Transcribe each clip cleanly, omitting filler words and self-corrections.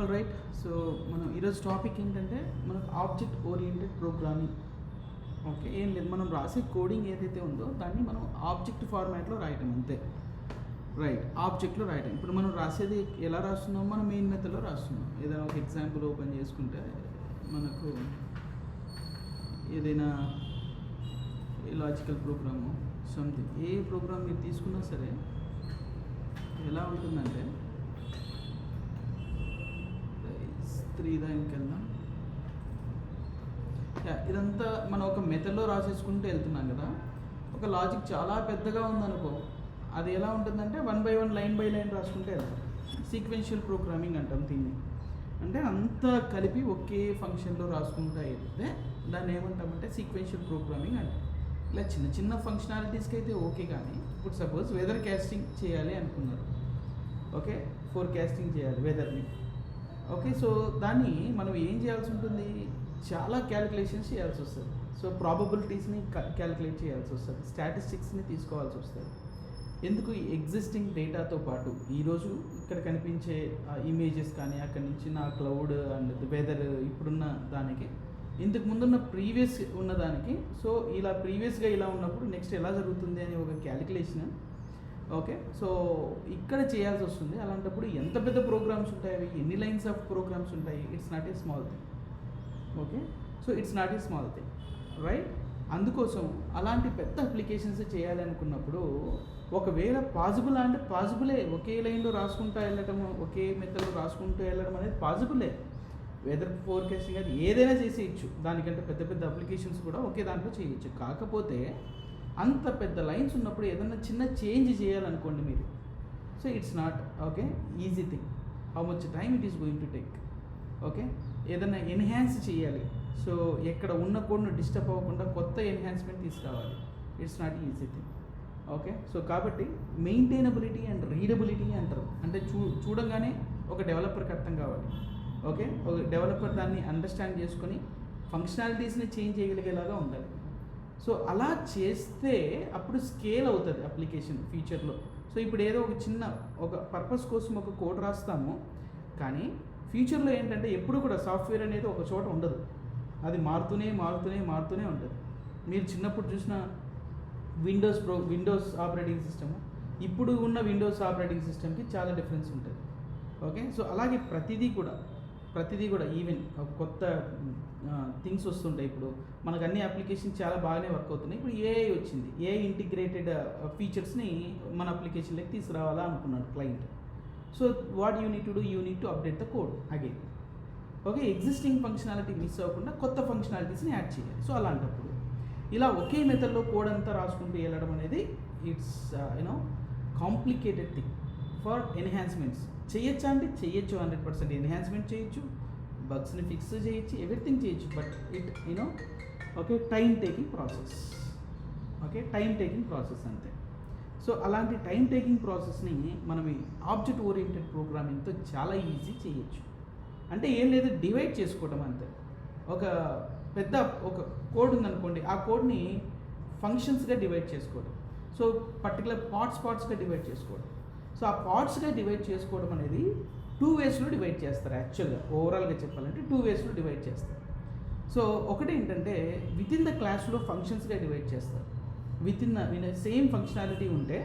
All right. So మనం ఈరోజు topic ఏంటంటే మనకు ఆబ్జెక్ట్ ఓరియంటెడ్ ప్రోగ్రామింగ్. ఓకే, ఏం లేదు, మనం రాసే కోడింగ్ ఏదైతే ఉందో దాన్ని మనం ఆబ్జెక్ట్ ఫార్మాట్లో రాయటం అంతే. రైట్, ఆబ్జెక్ట్లో రాయటం. ఇప్పుడు మనం రాసేది ఎలా రాస్తున్నాం? మనం మెయిన్ మెథడ్లో రాస్తున్నాం. ఏదైనా ఒక ఎగ్జాంపుల్ ఓపెన్ చేసుకుంటే మనకు ఏదైనా లాజికల్ ప్రోగ్రాము సంథింగ్, ఏ ప్రోగ్రామ్ మీరు తీసుకున్నా సరే ఎలా ఉంటుందంటే 3 దానికి వెళ్దాం. ఇదంతా మనం ఒక మెథడ్లో రాసేసుకుంటూ వెళ్తున్నాం కదా. ఒక లాజిక్ చాలా పెద్దగా ఉందనుకో, అది ఎలా ఉంటుందంటే 1 by 1 లైన్ బై లైన్ రాసుకుంటే వెళ్తాం. సీక్వెన్షియల్ ప్రోగ్రామింగ్ అంటాం దీన్ని. అంటే అంతా కలిపి ఒకే ఫంక్షన్లో రాసుకుంటూ వెళ్తే దాన్ని ఏమంటామంటే సీక్వెన్షియల్ ప్రోగ్రామింగ్ అంటాం. ఇలా చిన్న చిన్న ఫంక్షనాలిటీస్కి అయితే ఓకే, కానీ ఇప్పుడు సపోజ్ వెదర్ కాస్టింగ్ చేయాలి అనుకున్నారు. ఓకే, ఫోర్కాస్టింగ్ చేయాలి వెదర్ని. ఓకే, సో దాన్ని మనం ఏం చేయాల్సి ఉంటుంది? చాలా క్యాలిక్యులేషన్స్ చేయాల్సి వస్తుంది. సో ప్రాబబిలిటీస్ని క్యాలిక్యులేట్ చేయాల్సి వస్తుంది, స్టాటిస్టిక్స్ని తీసుకోవాల్సి వస్తుంది. ఎందుకు? ఎగ్జిస్టింగ్ డేటాతో పాటు ఈరోజు ఇక్కడ కనిపించే ఇమేజెస్ కానీ అక్కడి నుంచి నా క్లౌడ్ అండ్ వెదర్ ఇప్పుడున్న దానికి ఇంతకు ముందున్న ప్రీవియస్ ఉన్నదానికి, సో ఇలా ప్రీవియస్గా ఇలా ఉన్నప్పుడు నెక్స్ట్ ఎలా జరుగుతుంది అని ఒక క్యాలిక్యులేషన్. ఓకే, సో ఇక్కడ చేయాల్సి వస్తుంది. అలాంటప్పుడు ఎంత పెద్ద ప్రోగ్రామ్స్ ఉంటాయి, అవి ఎన్ని లైన్స్ ఆఫ్ ప్రోగ్రామ్స్ ఉంటాయి? It's not a small thing. Okay, so it's not a small thing, right? అందుకోసం అలాంటి పెద్ద అప్లికేషన్స్ చేయాలి అనుకున్నప్పుడు ఒకవేళ పాజిబుల్ అంటే పాజిబులే, ఒకే లైన్లో రాసుకుంటూ వెళ్ళటం, ఒకే మెథడ్లో రాసుకుంటూ వెళ్ళడం అనేది పాజిబులే. వెదర్ ఫోర్కాస్టింగ్ అది ఏదైనా చేసేయచ్చు. దానికంటే పెద్ద పెద్ద అప్లికేషన్స్ కూడా ఒకే దాంట్లో చేయొచ్చు. కాకపోతే అంత పెద్ద లైన్స్ ఉన్నప్పుడు ఏదన్నా చిన్న చేంజ్ చేయాలనుకోండి మీరు, so it's not okay easy thing. How much time it is going to take. Okay, ఏదైనా ఎన్హాన్స్ చేయాలి, సో ఎక్కడ ఉన్న కోడ్ను డిస్టర్బ్ అవ్వకుండా కొత్త ఎన్హాన్స్మెంట్ తీసుకురావాలి. It's not easy thing. Okay, so కాబట్టి మెయింటైనబిలిటీ అండ్ రీడబిలిటీ అంటారు. అంటే చూడంగానే ఒక డెవలపర్కి అర్థం కావాలి. ఓకే, ఒక డెవలపర్ దాన్ని అండర్స్టాండ్ చేసుకొని ఫంక్షనాలిటీస్ని చేంజ్ చేయగలిగేలాగా ఉండాలి. సో అలా చేస్తే అప్పుడు స్కేల్ అవుతుంది అప్లికేషన్ ఫ్యూచర్లో. సో ఇప్పుడు ఏదో ఒక చిన్న ఒక పర్పస్ కోసం ఒక కోడ్ రాస్తాము, కానీ ఫ్యూచర్లో ఏంటంటే ఎప్పుడు కూడా సాఫ్ట్వేర్ అనేది ఒక చోట ఉండదు. అది మారుతూనే ఉంటుంది. మీరు చిన్నప్పుడు చూసిన విండోస్ ఆపరేటింగ్ సిస్టము ఇప్పుడు ఉన్న విండోస్ ఆపరేటింగ్ సిస్టమ్కి చాలా డిఫరెన్స్ ఉంటుంది. ఓకే, సో అలాగే ప్రతిదీ కూడా ఈవెన్ కొత్త థింగ్స్ వస్తుంటాయి. ఇప్పుడు మనకు అన్ని అప్లికేషన్ చాలా బాగానే వర్క్ అవుతున్నాయి. ఇప్పుడు ఏఐ వచ్చింది. ఏఐ ఇంటిగ్రేటెడ్ ఫీచర్స్ని మన అప్లికేషన్లోకి తీసుకురావాలా అనుకున్నాడు client. So what you need to do? You need to update the code again. Okay, existing functionality miss అవ్వకుండా కొత్త ఫంక్షనాలిటీస్ని యాడ్ చేయాలి. సో అలాంటప్పుడు ఇలా ఒకే మెథడ్లో కోడ్ అంతా రాసుకుంటూ వెళ్ళడం అనేది it's complicated thing. For enhancements చేయొచ్చా అంటే చేయొచ్చు, 100% ఎన్హాన్స్మెంట్ చేయొచ్చు, బగ్స్ని ఫిక్స్ చేయొచ్చు, ఎవ్రీథింగ్ చేయొచ్చు. But it okay time taking process అంతే. సో అలాంటి టైం టేకింగ్ ప్రాసెస్ని మనం ఈ ఆబ్జెక్ట్ ఓరియంటెడ్ ప్రోగ్రామింగ్తో చాలా ఈజీ చేయొచ్చు. అంటే ఏం లేదు, డివైడ్ చేసుకోవడం అంతే. ఒక పెద్ద ఒక కోడ్ ఉందనుకోండి, ఆ కోడ్ని ఫంక్షన్స్గా డివైడ్ చేసుకోవడం. సో పర్టికులర్ పార్ట్స్గా డివైడ్ చేసుకోవడం. సో ఆ పార్ట్స్గా డివైడ్ చేసుకోవడం అనేది 2 waysలో డివైడ్ చేస్తారు. యాక్చువల్గా ఓవరాల్గా చెప్పాలంటే 2 waysలో డివైడ్ చేస్తారు. సో ఒకటి ఏంటంటే వితిన్ ద క్లాస్లో ఫంక్షన్స్గా డివైడ్ చేస్తారు. వితిన్ సేమ్ ఫంక్షనాలిటీ ఉంటే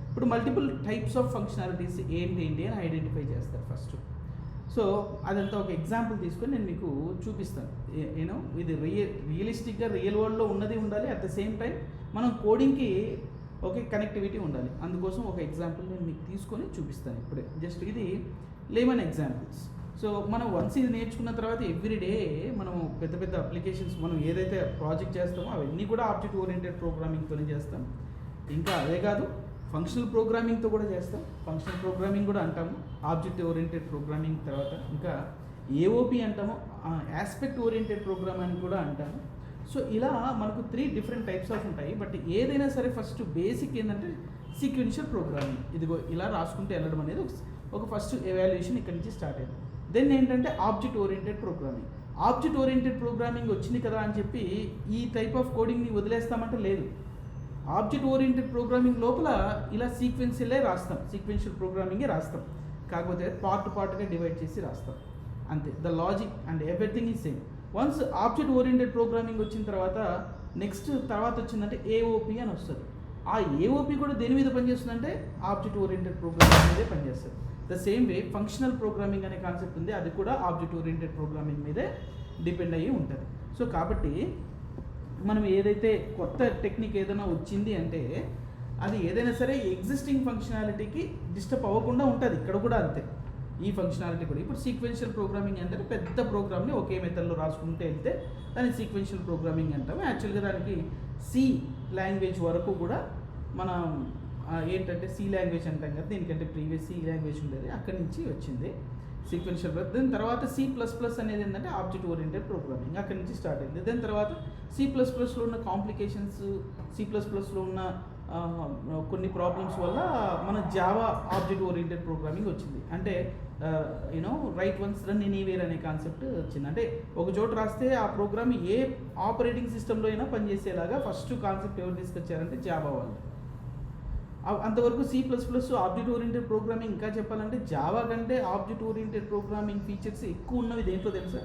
ఇప్పుడు మల్టిపుల్ టైప్స్ ఆఫ్ ఫంక్షనాలిటీస్ ఏంటి అని ఐడెంటిఫై చేస్తారు ఫస్ట్. సో అదంతా ఒక ఎగ్జాంపుల్ తీసుకొని నేను మీకు చూపిస్తాను. ఇది రియలిస్టిక్గా రియల్ వరల్డ్లో ఉన్నది ఉండాలి, అట్ ద సేమ్ టైం మనం కోడింగ్కి ఓకే కనెక్టివిటీ ఉండాలి. అందుకోసం ఒక ఎగ్జాంపుల్ నేను మీకు తీసుకొని చూపిస్తాను ఇప్పుడే. జస్ట్ ఇది లేమన్ ఎగ్జాంపుల్స్. సో మనం వన్స్ ఇది నేర్చుకున్న తర్వాత ఎవ్రీడే మనం పెద్ద పెద్ద అప్లికేషన్స్ మనం ఏదైతే ప్రాజెక్ట్ చేస్తామో అవన్నీ కూడా ఆబ్జెక్ట్ ఓరియంటెడ్ ప్రోగ్రామింగ్తోనే చేస్తాం. ఇంకా అదే కాదు, ఫంక్షనల్ ప్రోగ్రామింగ్తో కూడా చేస్తాం. ఫంక్షనల్ ప్రోగ్రామింగ్ కూడా అంటాము, ఆబ్జెక్ట్ ఓరియంటెడ్ ప్రోగ్రామింగ్ తర్వాత ఇంకా ఏఓపి అంటాము, ఆస్పెక్ట్ ఓరియంటెడ్ ప్రోగ్రామింగ్ కూడా అంటాము. సో ఇలా మనకు 3 different టైప్స్ ఆఫ్ ఉంటాయి. బట్ ఏదైనా సరే ఫస్ట్ బేసిక్ ఏంటంటే సీక్వెన్షియల్ ప్రోగ్రామింగ్. ఇదిగో ఇలా రాసుకుంటూ వెళ్ళడం అనేది ఒక ఫస్ట్ ఎవాల్యుయేషన్ ఇక్కడ నుంచి స్టార్ట్ అయింది. దెన్ ఏంటంటే ఆబ్జెక్ట్ ఓరియంటెడ్ ప్రోగ్రామింగ్ వచ్చింది కదా అని చెప్పి ఈ టైప్ ఆఫ్ కోడింగ్ని వదిలేస్తామంటే లేదు. ఆబ్జెక్ట్ ఓరియంటెడ్ ప్రోగ్రామింగ్ లోపల ఇలా సీక్వెన్షియల్ ప్రోగ్రామింగే రాస్తాం. కాకపోతే పార్ట్గా డివైడ్ చేసి రాస్తాం. అంతే. The logic and everything is same. Once object oriented programming వచ్చిన తర్వాత నెక్స్ట్ తర్వాత వచ్చిందంటే ఏఓపి అని వస్తుంది. ఆ ఏఓపి కూడా దేని మీద పనిచేస్తుందంటే ఆబ్జెక్ట్ ఓరియంటెడ్ ప్రోగ్రామింగ్ మీదే పనిచేస్తుంది. The same way functional programming అనే కాన్సెప్ట్ ఉంది, అది కూడా ఆబ్జెక్ట్ ఓరియంటెడ్ ప్రోగ్రామింగ్ మీదే డిపెండ్ అయ్యి ఉంటుంది. సో కాబట్టి మనం ఏదైతే కొత్త టెక్నిక్ ఏదైనా వచ్చింది అంటే అది ఏదైనా సరే ఎగ్జిస్టింగ్ ఫంక్షనాలిటీకి డిస్టర్బ్ అవ్వకుండా ఉంటుంది. ఇక్కడ కూడా అంతే, ఈ ఫంక్షనాలిటీ కూడా. ఇప్పుడు సీక్వెన్షియల్ ప్రోగ్రామింగ్ అంటే పెద్ద ప్రోగ్రామ్ని ఒకే మెథడ్లో రాసుకుంటే వెళ్తే దాన్ని సీక్వెన్షియల్ ప్రోగ్రామింగ్ అంటాము. యాక్చువల్గా దానికి సి లాంగ్వేజ్ వరకు కూడా మనం ఏంటంటే సి లాంగ్వేజ్ అంటాం కదా, దీనికంటే ప్రీవియస్ సి లాంగ్వేజ్ ఉండేది, అక్కడి నుంచి వచ్చింది సీక్వెన్షియల్. దెన్ తర్వాత C++ అనేది ఏంటంటే ఆబ్జెక్ట్ ఓరియంటెడ్ ప్రోగ్రామింగ్, అక్కడి నుంచి స్టార్ట్ అయింది. దెన్ తర్వాత C++లో ఉన్న కాంప్లికేషన్స్, C++లో ఉన్న కొన్ని ప్రాబ్లమ్స్ వల్ల మన జావా ఆబ్జెక్ట్ ఓరియంటెడ్ ప్రోగ్రామింగ్ వచ్చింది. అంటే రైట్ వన్స్ రన్ ఎనీవేర్ అనే కాన్సెప్ట్ వచ్చింది. అంటే ఒక చోట రాస్తే ఆ ప్రోగ్రామ్ ఏ ఆపరేటింగ్ సిస్టంలో అయినా పనిచేసేలాగా ఫస్ట్ కాన్సెప్ట్ ఎవరు తీసుకొచ్చారంటే జావా వాళ్ళు. అంతవరకు C++ ఆబ్జెక్ట్ ఓరియంటెడ్ ప్రోగ్రామింగ్, ఇంకా చెప్పాలంటే జావా కంటే ఆబ్జెక్ట్ ఓరియంటెడ్ ప్రోగ్రామింగ్ ఫీచర్స్ ఎక్కువ ఉన్నవి దేంట్లో తెలుసా?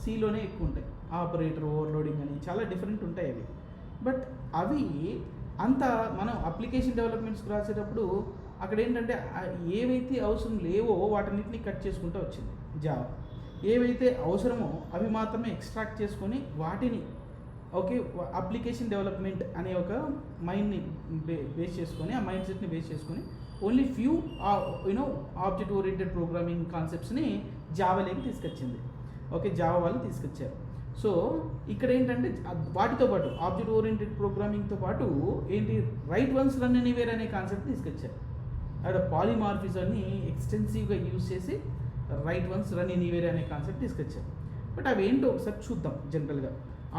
సిలోనే ఎక్కువ ఉంటాయి. ఆపరేటర్, ఓవర్లోడింగ్ అని చాలా డిఫరెంట్ ఉంటాయి అవి. బట్ అవి అంత మనం అప్లికేషన్ డెవలప్మెంట్స్కి రాసేటప్పుడు అక్కడ ఏంటంటే ఏవైతే అవసరం లేవో వాటన్నిటిని కట్ చేసుకుంటూ వచ్చింది జావా. ఏవైతే అవసరమో అవి మాత్రమే ఎక్స్ట్రాక్ట్ చేసుకొని వాటిని అప్లికేషన్ డెవలప్మెంట్ అనే ఒక మైండ్ని బేస్ చేసుకొని, ఆ మైండ్ సెట్ని బేస్ చేసుకొని only few object oriented programming కాన్సెప్ట్స్ని జావాలోకి తీసుకొచ్చింది. జావా వాళ్ళు తీసుకొచ్చారు. సో ఇక్కడ ఏంటంటే వాటితో పాటు ఆబ్జెక్ట్ ఓరియంటెడ్ ప్రోగ్రామింగ్తో పాటు ఏంటి రైట్ వన్స్ రన్ ఎనీవేర్ అనే కాన్సెప్ట్ తీసుకొచ్చారు. అక్కడ పాలిమార్ఫిజంని ఎక్స్టెన్సివ్గా యూజ్ చేసి రైట్ వన్స్ రన్ ఎనీవేర్ అనే కాన్సెప్ట్ తీసుకొచ్చారు. బట్ అవి ఏంటో ఒకసారి చూద్దాం. జనరల్గా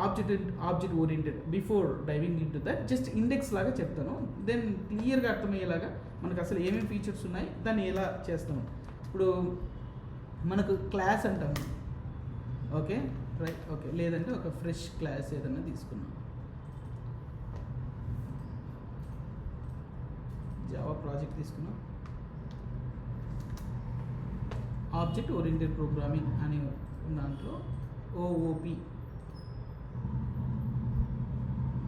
object oriented, before diving in to that just index లాగా చెప్తాను, దెన్ క్లియర్గా అర్థమయ్యేలాగా మనకు అసలు ఏమేమి ఫీచర్స్ ఉన్నాయి, దాన్ని ఎలా చేస్తాము. ఇప్పుడు మనకు క్లాస్ అంటాము, రైట్, లేదంటే ఒక ఫ్రెష్ క్లాస్ ఏదైనా తీసుకున్నాం, జావా ప్రాజెక్ట్ తీసుకున్నాం, ఆబ్జెక్ట్ ఓరియంటెడ్ ప్రోగ్రామింగ్ అనే దాంట్లో ఓఓపి.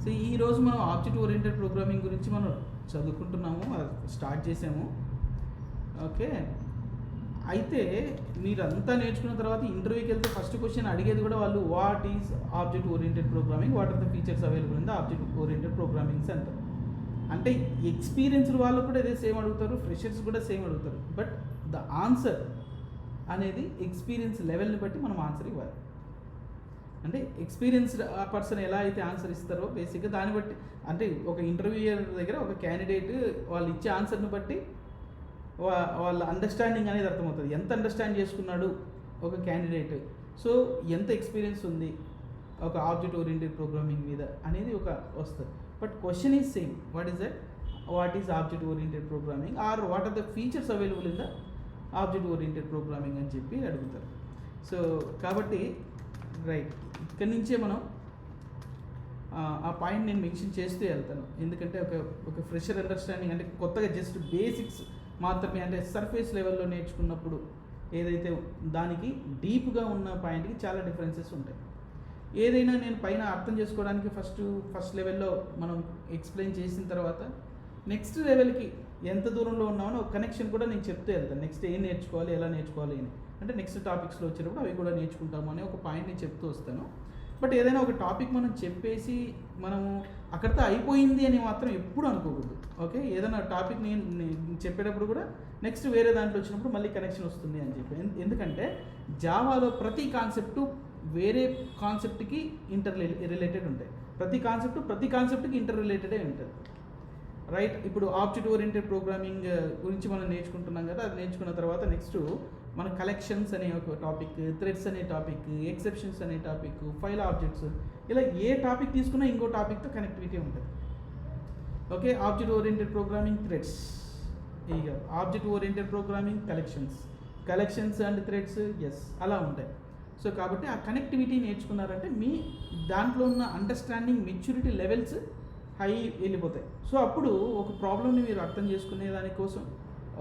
సో ఈరోజు మనం ఆబ్జెక్ట్ ఓరియంటెడ్ ప్రోగ్రామింగ్ గురించి మనం చదువుకుంటున్నాము, స్టార్ట్ చేసాము. అయితే మీరంతా నేర్చుకున్న తర్వాత ఇంటర్వ్యూకి వెళ్తే ఫస్ట్ క్వశ్చన్ అడిగేది కూడా వాళ్ళు what is object oriented programming, what are the features available in the object oriented programmings అంటారు. అంటే ఎక్స్పీరియన్స్డ్ వాళ్ళు కూడా ఇదే సేమ్ అడుగుతారు, ఫ్రెషర్స్ కూడా సేమ్ అడుగుతారు. బట్ ద ఆన్సర్ అనేది ఎక్స్పీరియన్స్ లెవెల్ని బట్టి మనం ఆన్సర్ ఇవ్వాలి. అంటే ఎక్స్పీరియన్స్డ్ పర్సన్ ఎలా అయితే ఆన్సర్ ఇస్తారో బేసిక్గా దాన్ని బట్టి, అంటే ఒక ఇంటర్వ్యూయర్ దగ్గర ఒక క్యాండిడేట్ వాళ్ళు ఇచ్చే ఆన్సర్ని బట్టి వాళ్ళ అండర్స్టాండింగ్ అనేది అర్థమవుతుంది. ఎంత అండర్స్టాండ్ చేసుకున్నాడు ఒక క్యాండిడేట్, సో ఎంత ఎక్స్పీరియన్స్ ఉంది ఒక ఆబ్జెక్ట్ ఓరియంటెడ్ ప్రోగ్రామింగ్ మీద అనేది ఒక వస్తుంది. But question is same, what is object oriented programming or what are the features available in the object oriented programming అని చెప్పి అడుగుతారు. సో కాబట్టి రైట్, ఇక్కడి నుంచే మనం ఆ పాయింట్ నేను మెన్షన్ చేస్తూ వెళ్తాను. ఎందుకంటే ఒక ఫ్రెషర్ అండర్స్టాండింగ్, అంటే కొత్తగా జస్ట్ బేసిక్స్ మాత్రమే, అంటే సర్ఫేస్ లెవెల్లో నేర్చుకున్నప్పుడు ఏదైతే దానికి డీప్గా ఉన్న పాయింట్కి చాలా డిఫరెన్సెస్ ఉంటాయి. ఏదైనా నేను పైన అర్థం చేసుకోవడానికి ఫస్ట్ లెవెల్లో మనం ఎక్స్ప్లెయిన్ చేసిన తర్వాత నెక్స్ట్ లెవెల్కి ఎంత దూరంలో ఉన్నామో ఒక కనెక్షన్ కూడా నేను చెప్తూ వెళ్తాను. నెక్స్ట్ ఏం నేర్చుకోవాలి, ఎలా నేర్చుకోవాలి అని, అంటే నెక్స్ట్ టాపిక్స్లో వచ్చేటప్పుడు అవి కూడా నేర్చుకుంటాము అనే ఒక పాయింట్ని చెప్తూ వస్తాను. బట్ ఏదైనా ఒక టాపిక్ మనం చెప్పేసి మనము అక్కడితో అయిపోయింది అని మాత్రం ఎప్పుడు అనుకోకూడదు. ఏదైనా టాపిక్ నేను చెప్పేటప్పుడు కూడా నెక్స్ట్ వేరే దాంట్లో వచ్చినప్పుడు మళ్ళీ కనెక్షన్ వస్తుంది అని చెప్పి. ఎందుకంటే జావాలో ప్రతి కాన్సెప్టు వేరే కాన్సెప్ట్కి రిలేటెడ్ ఉంటాయి. ప్రతి కాన్సెప్ట్కి ఇంటర్ రిలేటెడే ఉంటుంది. రైట్, ఇప్పుడు ఆబ్జెక్ట్ ఓరియంటెడ్ ప్రోగ్రామింగ్ గురించి మనం నేర్చుకుంటున్నాం కదా, అది నేర్చుకున్న తర్వాత నెక్స్ట్ మన కలెక్షన్స్ అనే ఒక టాపిక్, థ్రెడ్స్ అనే టాపిక్, ఎక్సెప్షన్స్ అనే టాపిక్, ఫైల్ ఆబ్జెక్ట్స్, ఇలా ఏ టాపిక్ తీసుకున్నా ఇంకో టాపిక్తో కనెక్టివిటీ ఉంటుంది. ఆబ్జెక్ట్ ఓరియంటెడ్ ప్రోగ్రామింగ్ థ్రెడ్స్, ఇక object oriented programming collections and threads, అలా ఉంటాయి. సో కాబట్టి ఆ కనెక్టివిటీ నేర్చుకున్నారంటే మీ దాంట్లో ఉన్న అండర్స్టాండింగ్ మెచ్యూరిటీ లెవెల్స్ హై వెళ్ళిపోతాయి. సో అప్పుడు ఒక ప్రాబ్లమ్ని మీరు అర్థం చేసుకునే దానికోసం,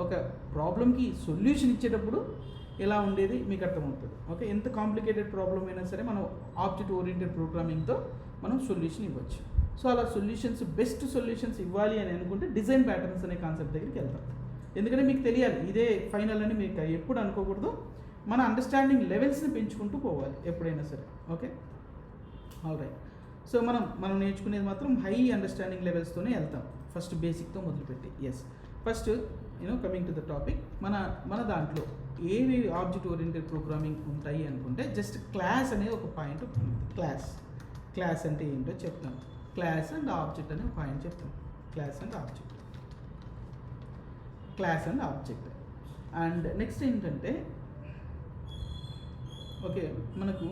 ఒక ప్రాబ్లంకి సొల్యూషన్ ఇచ్చేటప్పుడు ఎలా ఉండేది మీకు అర్థమవుతుంది. ఓకే, ఎంత కాంప్లికేటెడ్ ప్రాబ్లం అయినా సరే మనం ఆబ్జెక్ట్ ఓరియంటెడ్ ప్రోగ్రామింగ్తో మనం సొల్యూషన్ ఇవ్వచ్చు. సో అలా సొల్యూషన్స్, బెస్ట్ సొల్యూషన్స్ ఇవ్వాలి అని అనుకుంటే డిజైన్ ప్యాటర్న్స్ అనే కాన్సెప్ట్ దగ్గరికి వెళ్తాం. ఎందుకంటే మీకు తెలియాలి ఇదే ఫైనల్ అని మీకు ఎప్పుడు అనుకోకూడదు. మన అండర్స్టాండింగ్ లెవెల్స్ని పెంచుకుంటూ పోవాలి ఎప్పుడైనా సరే. Okay, all right. సో మనం నేర్చుకునేది మాత్రం హై అండర్స్టాండింగ్ లెవెల్స్తోనే వెళ్తాం, ఫస్ట్ బేసిక్తో మొదలుపెట్టి. Yes, first coming to the topic, మన దాంట్లో ఏవి ఆబ్జెక్ట్ ఓరియంటెడ్ ప్రోగ్రామింగ్ ఉంటాయి అనుకుంటే జస్ట్ క్లాస్ అనేది ఒక పాయింట్ ఉంటుంది. క్లాస్ అంటే ఏంటో చెప్తాను. క్లాస్ అండ్ ఆబ్జెక్ట్ అనే పాయింట్ చెప్తాను. Class and object. And next ఏంటంటే ఓకే, మనకు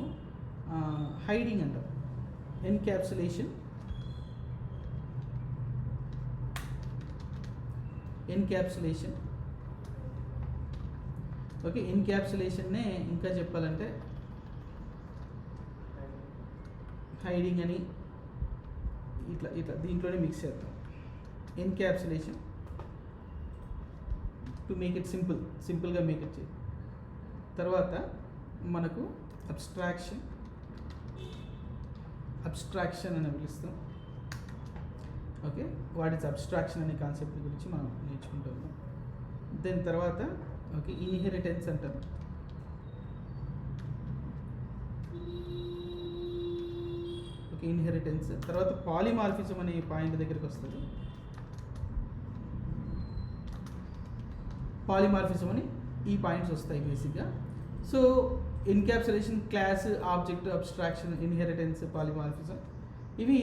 హైడింగ్ అంటాం, ఎన్క్యాప్సులేషన్. ఓకే, ఎన్క్యాప్సులేషన్నే ఇంకా చెప్పాలంటే హైడింగ్ అని ఇట్లా దీంట్లోనే మిక్స్ చేద్దాం. ఎన్క్యాప్సులేషన్ టు మేక్ ఇట్ సింపుల్గా మేక్ ఇట్ చేయాలి. తర్వాత మనకు అబ్స్ట్రాక్షన్ అని పిలుస్తాం. ఓకే, వాట్ ఈస్ అబ్స్ట్రాక్షన్ అనే కాన్సెప్ట్ గురించి మనం నేర్చుకుంటాము. దాని తర్వాత ఓకే, ఇన్హెరిటెన్స్ అంటాం. Okay, inheritance. తర్వాత పాలిమార్ఫిజం అనే పాయింట్ దగ్గరికి వస్తుంది. పాలిమార్ఫిజం అని ఈ పాయింట్స్ వస్తాయి బేసిక్గా. So encapsulation, class, object, abstraction, inheritance, polymorphism, ఇవి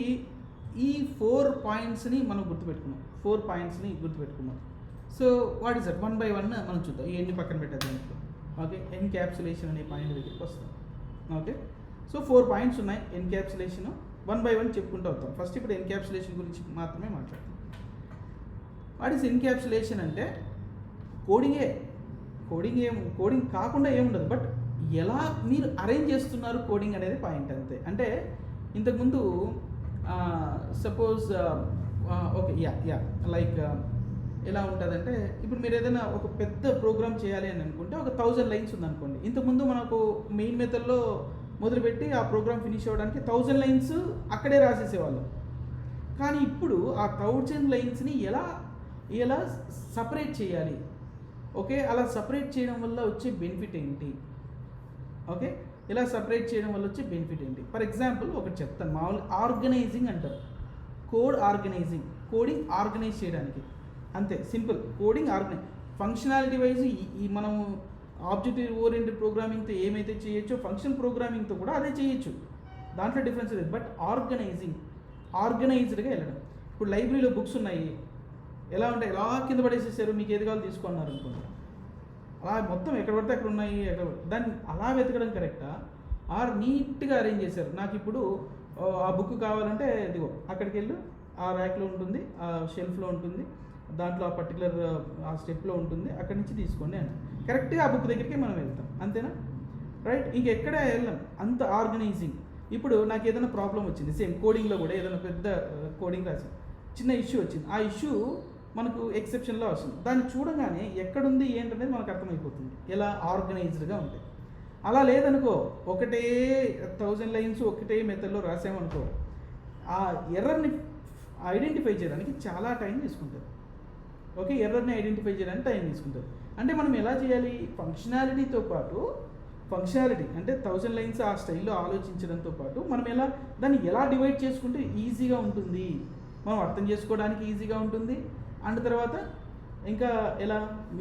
ఈ 4 పాయింట్స్ని మనం గుర్తుపెట్టుకున్నాం. So what is that, 1 by 1 మనం చూద్దాం. ఇవన్నీ పక్కన పెట్టేద్దాం. ఓకే, ఎన్క్యాప్సులేషన్ అనే పాయింట్ దగ్గరికి వస్తాం. ఓకే, సో 4 పాయింట్స్ ఉన్నాయి ఎన్క్యాప్సులేషన్. 1 by 1 చెప్పుకుంటూ వస్తాం. ఫస్ట్ ఇప్పుడు ఎన్క్యాప్సులేషన్ గురించి మాత్రమే మాట్లాడతాం. వాట్ ఈస్ ఎన్క్యాప్సులేషన్ అంటే కోడింగ్ కాకుండా ఏముండదు, బట్ ఎలా మీరు అరేంజ్ చేస్తున్నారు కోడింగ్ అనేది పాయింట్ అంతే. అంటే ఇంతకుముందు సపోజ్ ఓకే లైక్ ఎలా ఉంటుందంటే, ఇప్పుడు మీరు ఏదైనా ఒక పెద్ద ప్రోగ్రామ్ చేయాలి అని అనుకుంటే ఒక 1000 లైన్స్ ఉందనుకోండి. ఇంతకుముందు మనకు మెయిన్ మెథడ్లో మొదలుపెట్టి ఆ ప్రోగ్రామ్ ఫినిష్ అవ్వడానికి 1000 లైన్స్ అక్కడే రాసేసేవాళ్ళం. కానీ ఇప్పుడు ఆ 1000 లైన్స్ని ఎలా సపరేట్ చేయాలి? ఓకే, అలా సపరేట్ చేయడం వల్ల వచ్చే బెనిఫిట్ ఏంటి? ఓకే, ఇలా సపరేట్ చేయడం వల్ల వచ్చే బెనిఫిట్ ఏంటి? ఫర్ ఎగ్జాంపుల్ ఒకటి చెప్తాను. మామూలుగా ఆర్గనైజింగ్ అంటారు, కోడింగ్ ఆర్గనైజ్ చేయడానికి, అంతే సింపుల్. కోడింగ్ ఫంక్షనాలిటీ వైజ్ ఈ మనము ఆబ్జెక్ట్ ఓరియంటెడ్ ప్రోగ్రామింగ్తో ఏమైతే చేయొచ్చో ఫంక్షనల్ ప్రోగ్రామింగ్తో కూడా అదే చేయొచ్చు, దాంట్లో డిఫరెన్స్ లేదు. బట్ ఆర్గనైజ్డ్గా వెళ్ళడం. ఇప్పుడు లైబ్రరీలో బుక్స్ ఉన్నాయి, ఎలా ఉంటాయి, ఎలా కింద పడేసేసారు, మీకు ఏది కావాలో తీసుకున్నారు అనుకోండి, అలా మొత్తం ఎక్కడ పడితే అక్కడ ఉన్నాయి, దాన్ని అలా వెతకడం కరెక్టా, ఆర్ నీట్గా అరేంజ్ చేశారు. నాకు ఇప్పుడు ఆ బుక్ కావాలంటే ఇదిగో అక్కడికి వెళ్ళు, ఆ ర్యాక్లో ఉంటుంది, ఆ షెల్ఫ్లో ఉంటుంది, దాంట్లో ఆ పర్టికులర్ ఆ స్టెప్లో ఉంటుంది, అక్కడి నుంచి తీసుకోండి అని కరెక్ట్గా ఆ బుక్ దగ్గరికి మనం వెళ్తాం, అంతేనా? రైట్, ఇంకెక్కడ వెళ్ళాం, అంత ఆర్గనైజింగ్. ఇప్పుడు నాకు ఏదైనా ప్రాబ్లం వచ్చింది, సేమ్ కోడింగ్లో కూడా ఏదైనా పెద్ద కోడింగ్ రాసి చిన్న ఇష్యూ వచ్చింది, ఆ ఇష్యూ మనకు ఎక్సెప్షన్లో వస్తుంది, దాన్ని చూడగానే ఎక్కడుంది ఏంటనేది మనకు అర్థమైపోతుంది, ఎలా ఆర్గనైజ్డ్గా ఉంటాయి. అలా లేదనుకో, ఒకటే 1000 లైన్స్ ఒకటే మెథడ్లో రాసామనుకో, ఆ ఎర్రర్ని ఐడెంటిఫై చేయడానికి చాలా టైం తీసుకుంటుంది. ఓకే, ఎర్రర్ని ఐడెంటిఫై చేయడానికి టైం తీసుకుంటుంది. అంటే మనం ఎలా చేయాలి, ఫంక్షనాలిటీతో పాటు ఫంక్షనాలిటీ అంటే 1000 లైన్స్ ఆ స్టైల్లో ఆలోచించడంతో పాటు మనం దాన్ని ఎలా డివైడ్ చేసుకుంటే ఈజీగా ఉంటుంది, మనం అర్థం చేసుకోవడానికి ఈజీగా ఉంటుంది. అండ్ తర్వాత ఇంకా ఎలా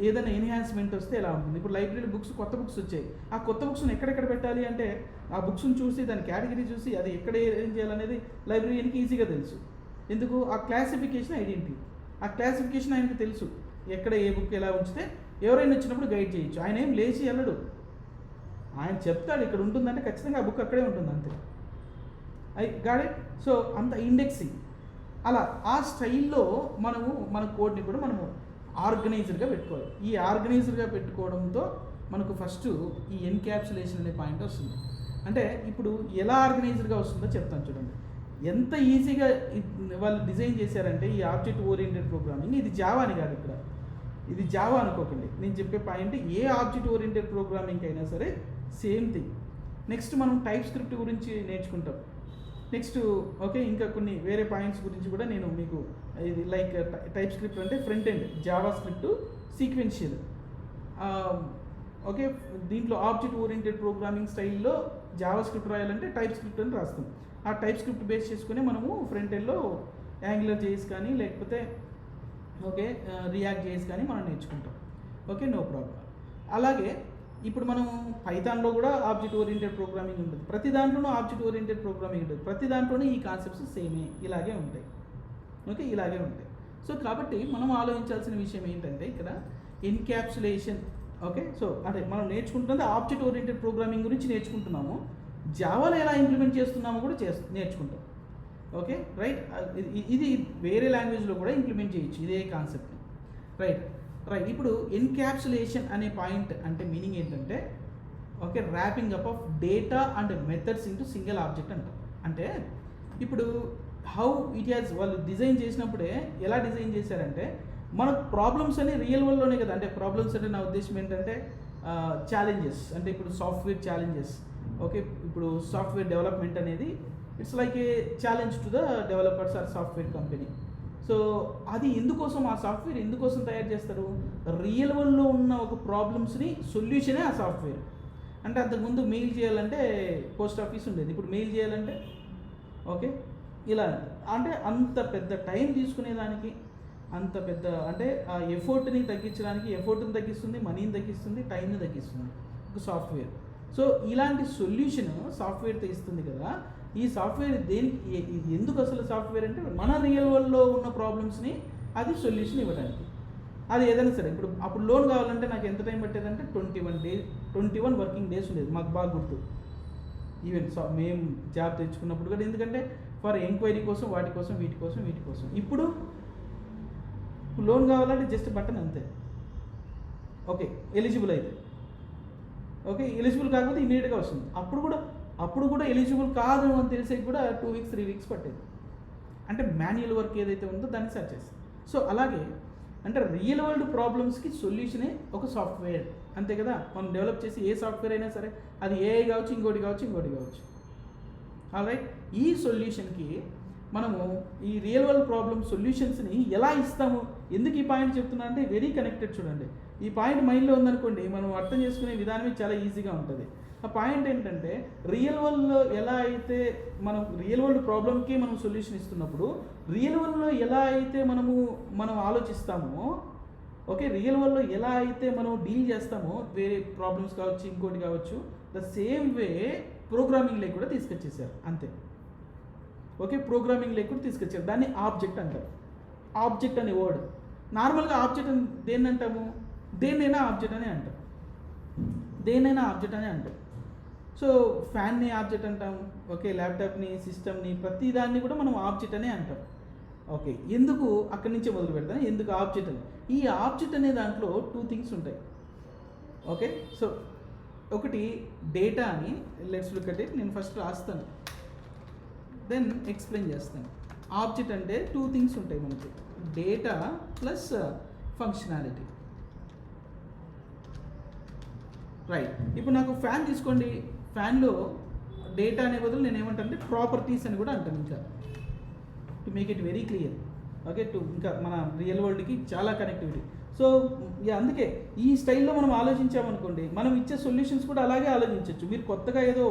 ఏదైనా ఎన్హాన్స్మెంట్ వస్తే ఎలా ఉంటుంది. ఇప్పుడు లైబ్రరీ కొత్త బుక్స్ వచ్చాయి, ఆ కొత్త బుక్స్ని ఎక్కడెక్కడ పెట్టాలి అంటే ఆ బుక్స్ని చూసి దాని కేటగిరీ చూసి అది ఎక్కడ ఏం చేయాలనేది లైబ్రరీకి ఈజీగా తెలుసు. ఎందుకు? ఆ క్లాసిఫికేషన్ ఐడెంటిటీ, ఆ క్లాసిఫికేషన్ ఆయనకు తెలుసు, ఎక్కడ ఏ బుక్ ఎలా ఉంచితే ఎవరైనా వచ్చినప్పుడు గైడ్ చేయొచ్చు. ఆయన ఏం లేచి వెళ్ళడు, ఆయన చెప్తాడు ఇక్కడ ఉంటుందంటే ఖచ్చితంగా ఆ బుక్ అక్కడే ఉంటుంది, అంతే. Got it? సో అంత ఇండెక్సింగ్, అలా ఆ స్టైల్లో మన కోడ్ని కూడా మనము ఆర్గనైజర్గా పెట్టుకోవాలి. ఈ ఆర్గనైజర్గా పెట్టుకోవడంతో మనకు ఫస్ట్ ఈ ఎన్క్యాప్సులేషన్ అనే పాయింట్ వస్తుంది. అంటే ఇప్పుడు ఎలా ఆర్గనైజర్గా వస్తుందో చెప్తాను చూడండి. ఎంత ఈజీగా వాళ్ళు డిజైన్ చేశారంటే ఈ ఆబ్జెక్ట్ ఓరియంటెడ్ ప్రోగ్రామింగ్, ఇది జావా అని కాదు, ఇక్కడ ఇది జావా అనుకోకండి, నేను చెప్పే పాయింట్ ఏ ఆబ్జెక్ట్ ఓరియంటెడ్ ప్రోగ్రామింగ్ అయినా సరే సేమ్ థింగ్. నెక్స్ట్ మనం టైప్ స్క్రిప్ట్ గురించి నేర్చుకుంటాం నెక్స్ట్. ఓకే, ఇంకా కొన్ని వేరే పాయింట్స్ గురించి కూడా నేను మీకు, ఇది లైక్ టైప్ స్క్రిప్ట్ అంటే front end Java script sequential. Okay, దీంట్లో ఆబ్జెక్ట్ ఓరియంటెడ్ ప్రోగ్రామింగ్ స్టైల్లో జావా స్క్రిప్ట్ రాయాలంటే టైప్ స్క్రిప్ట్ అని రాస్తాం. ఆ టైప్ స్క్రిప్ట్ బేస్ చేసుకుని మనము ఫ్రంట్ ఎండ్లో యాంగులర్ జేఎస్ కానీ లేకపోతే ఓకే రియాక్ట్ జేఎస్ కానీ మనం నేర్చుకుంటాం. Okay, no problem. అలాగే ఇప్పుడు మనం పైథాన్లో కూడా ఆబ్జెక్ట్ ఓరియంటెడ్ ప్రోగ్రామింగ్ ఉంటుంది, ప్రతి దాంట్లోనూ ఆబ్జెక్ట్ ఓరియంటెడ్ ప్రోగ్రామింగ్ ఉంటుంది, ప్రతి దాంట్లోనూ ఈ కాన్సెప్ట్స్ సేమే ఇలాగే ఉంటాయి. ఓకే, ఇలాగే ఉంటాయి. సో కాబట్టి మనం ఆలోచించాల్సిన విషయం ఏంటంటే ఇక్కడ ఎన్క్యాప్సులేషన్. ఓకే, సో అంటే మనం నేర్చుకుంటుంది ఆబ్జెక్ట్ ఓరియంటెడ్ ప్రోగ్రామింగ్ గురించి నేర్చుకుంటున్నాము, జావాలో ఎలా ఇంప్లిమెంట్ చేస్తున్నామో కూడా నేర్చుకుంటాం. ఓకే రైట్, ఇది వేరే లాంగ్వేజ్లో కూడా ఇంప్లిమెంట్ చేయొచ్చు ఇదే కాన్సెప్ట్. రైట్ రైట్ ఇప్పుడు ఎన్క్యాప్సులేషన్ అనే పాయింట్ అంటే మీనింగ్ ఏంటంటే okay wrapping up of data and methods into single object అంటాం. అంటే ఇప్పుడు హౌ ఇట్ హ్యాస్ వాళ్ళు డిజైన్ చేసినప్పుడే ఎలా డిజైన్ చేశారంటే మనకు ప్రాబ్లమ్స్ అన్ని రియల్ వరల్డ్లోనే కదా. అంటే ప్రాబ్లమ్స్ అంటే నా ఉద్దేశం ఏంటంటే ఛాలెంజెస్, అంటే ఇప్పుడు సాఫ్ట్వేర్ ఛాలెంజెస్. ఓకే, ఇప్పుడు సాఫ్ట్వేర్ డెవలప్మెంట్ అనేది it's like a challenge to the developers or software company. So అది ఎందుకోసం, ఆ సాఫ్ట్వేర్ ఎందుకోసం తయారు చేస్తారు, రియల్ వరల్డ్లో ఉన్న ఒక ప్రాబ్లమ్స్ని సొల్యూషనే ఆ సాఫ్ట్వేర్. అంటే అంతకుముందు మెయిల్ చేయాలంటే పోస్ట్ ఆఫీస్ ఉండేది, ఇప్పుడు మెయిల్ చేయాలంటే ఓకే ఇలా. అంటే అంత పెద్ద టైం తీసుకునేదానికి, అంత పెద్ద అంటే ఆ ఎఫర్ట్ని తగ్గించడానికి, ఎఫర్ట్ని తగ్గిస్తుంది, మనీని తగ్గిస్తుంది, టైంని తగ్గిస్తుంది ఒక సాఫ్ట్వేర్. సో ఇలాంటి సొల్యూషన్ సాఫ్ట్వేర్తో ఇస్తుంది కదా. ఈ సాఫ్ట్వేర్ దేనికి, ఎందుకు అసలు సాఫ్ట్వేర్ అంటే మన రియల్ వరల్డ్లో ఉన్న ప్రాబ్లమ్స్ని అది సొల్యూషన్ ఇవ్వడానికి. అది ఏదైనా సరే, ఇప్పుడు అప్పుడు లోన్ కావాలంటే నాకు ఎంత టైం పట్టేదంటే 21 వర్కింగ్ డేస్ ఉండేది, మాకు బాగా గుర్తు. ఈవెన్ మేము జాబ్ తెచ్చుకున్నప్పుడు కూడా, ఎందుకంటే ఫర్ ఎంక్వైరీ కోసం, వాటి కోసం, వీటి కోసం. ఇప్పుడు లోన్ కావాలంటే జస్ట్ బటన్ అంతే. ఓకే, ఎలిజిబుల్ అయితే ఓకే, ఎలిజిబుల్ కాకపోతే ఇమీడియట్గా వస్తుంది. అప్పుడు కూడా ఎలిజిబుల్ కాదు అని తెలిసే కూడా 2 వీక్స్ 3 వీక్స్ పట్టేది. అంటే మాన్యువల్ వర్క్ ఏదైతే ఉందో దాన్ని సెర్చ్ చేస్తాం. సో అలాగే అంటే రియల్ వరల్డ్ ప్రాబ్లమ్స్కి సొల్యూషనే ఒక సాఫ్ట్వేర్, అంతే కదా. మనం డెవలప్ చేసి ఏ సాఫ్ట్వేర్ అయినా సరే, అది ఏఐ కావచ్చు, ఇంకోటి కావచ్చు. ఆల్రైట్, ఈ సొల్యూషన్కి మనము ఈ రియల్ వరల్డ్ ప్రాబ్లమ్ సొల్యూషన్స్ని ఎలా ఇస్తాము. ఎందుకు ఈ పాయింట్ చెప్తున్నా అంటే వెరీ కనెక్టెడ్. చూడండి, ఈ పాయింట్ మైండ్లో ఉందనుకోండి, మనం అర్థం చేసుకునే విధానమే చాలా ఈజీగా ఉంటుంది. ఆ పాయింట్ ఏంటంటే రియల్ వరల్డ్లో ఎలా అయితే మనం రియల్ వరల్డ్ ప్రాబ్లమ్కి మనం సొల్యూషన్ ఇస్తున్నప్పుడు, రియల్ వరల్డ్లో ఎలా అయితే మనం ఆలోచిస్తామో, ఓకే రియల్ వరల్డ్లో ఎలా అయితే మనం డీల్ చేస్తామో, వేరే ప్రాబ్లమ్స్ కావచ్చు, ఇంకోటి కావచ్చు, the same way programming lake కూడా తీసుకొచ్చేసారు అంతే. ఓకే, ప్రోగ్రామింగ్ లేక్ కూడా తీసుకొచ్చారు, దాన్ని ఆబ్జెక్ట్ అంటారు. ఆబ్జెక్ట్ అనే వర్డ్ నార్మల్గా ఆబ్జెక్ట్ దేన్ని అంటాము, దేన్నైనా ఆబ్జెక్ట్ అనే అంటాం, సో ఫ్యాన్ని ఆబ్జెక్ట్ అంటాం. ఓకే, ల్యాప్టాప్ని, సిస్టమ్ని, ప్రతి దాన్ని కూడా మనం ఆబ్జెక్ట్ అనే అంటాం. ఓకే, ఎందుకు అక్కడి నుంచే మొదలు పెడతాను, ఎందుకు ఆబ్జెక్ట్ అని. ఈ ఆబ్జెక్ట్ అనే దాంట్లో 2 థింగ్స్ ఉంటాయి. ఓకే, సో ఒకటి డేటా అని, లెట్స్ లుక్ అట్ ఇట్. నేను ఫస్ట్ రాస్తాను, దెన్ ఎక్స్ప్లెయిన్ చేస్తాను. ఆబ్జెక్ట్ అంటే 2 థింగ్స్ ఉంటాయి మనకి, డేటా ప్లస్ ఫంక్షనాలిటీ. రైట్, ఇప్పుడు నాకు ఫ్యాన్ తీసుకోండి, ఫ్యాన్లో డేటా అనే బదులు నేను ఏమంటానంటే ప్రాపర్టీస్ అని కూడా అంటాను, ఇంకా to make it very clear. Okay, ఇంకా మన రియల్ వరల్డ్కి చాలా కనెక్టివిటీ. సో అందుకే ఈ స్టైల్లో మనం ఆలోచించామనుకోండి, మనం ఇచ్చే సొల్యూషన్స్ కూడా అలాగే ఆలోచించవచ్చు. మీరు కొత్తగా ఏదో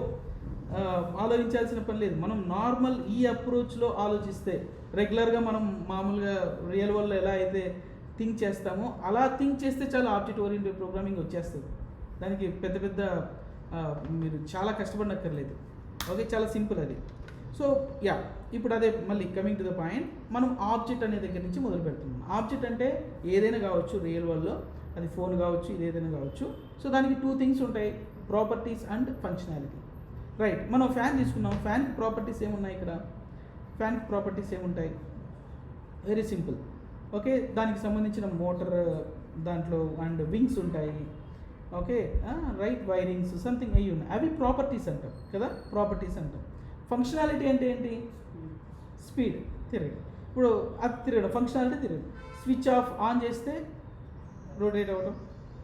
ఆలోచించాల్సిన పని లేదు. మనం నార్మల్ ఈ అప్రోచ్లో ఆలోచిస్తే, రెగ్యులర్గా మనం మామూలుగా రియల్ వరల్డ్లో ఎలా అయితే థింక్ చేస్తామో అలా థింక్ చేస్తే చాలా ఆబ్జెక్ట్ ఓరియంటెడ్ ప్రోగ్రామింగ్ వచ్చేస్తుంది. దానికి పెద్ద మీరు చాలా కష్టపడనక్కర్లేదు. ఓకే, చాలా సింపుల్ అది. సో ఇప్పుడు అదే మళ్ళీ కమింగ్ టు ద పాయింట్, మనం ఆబ్జెక్ట్ అనే దగ్గర నుంచి మొదలు పెడుతున్నాం. ఆబ్జెక్ట్ అంటే ఏదైనా కావచ్చు, రియల్ వరల్డ్లో అది ఫోన్ కావచ్చు, ఇది ఏదైనా కావచ్చు. సో దానికి 2 థింగ్స్ ఉంటాయి, ప్రాపర్టీస్ అండ్ ఫంక్షనాలిటీ. రైట్, మనం ఫ్యాన్ తీసుకున్నాం, ఫ్యాన్కి ప్రాపర్టీస్ ఏమున్నాయి ఇక్కడ, ఫ్యాన్కి ప్రాపర్టీస్ ఏముంటాయి, వెరీ సింపుల్. ఓకే, దానికి సంబంధించిన మోటార్ దాంట్లో అండ్ వింగ్స్ ఉంటాయి. ఓకే, రైట్, వైరింగ్స్ సంథింగ్ అయ్యి ఉన్నాయి, అవి ప్రాపర్టీస్ అంటాం కదా, ప్రాపర్టీస్ అంటాం. ఫంక్షనాలిటీ అంటే ఏంటి, స్పీడ్, తిరగడం. ఇప్పుడు అది తిరగడం ఫంక్షనాలిటీ, తిరగడం. స్విచ్ ఆఫ్ ఆన్ చేస్తే రొటేట్ అవ్వడం,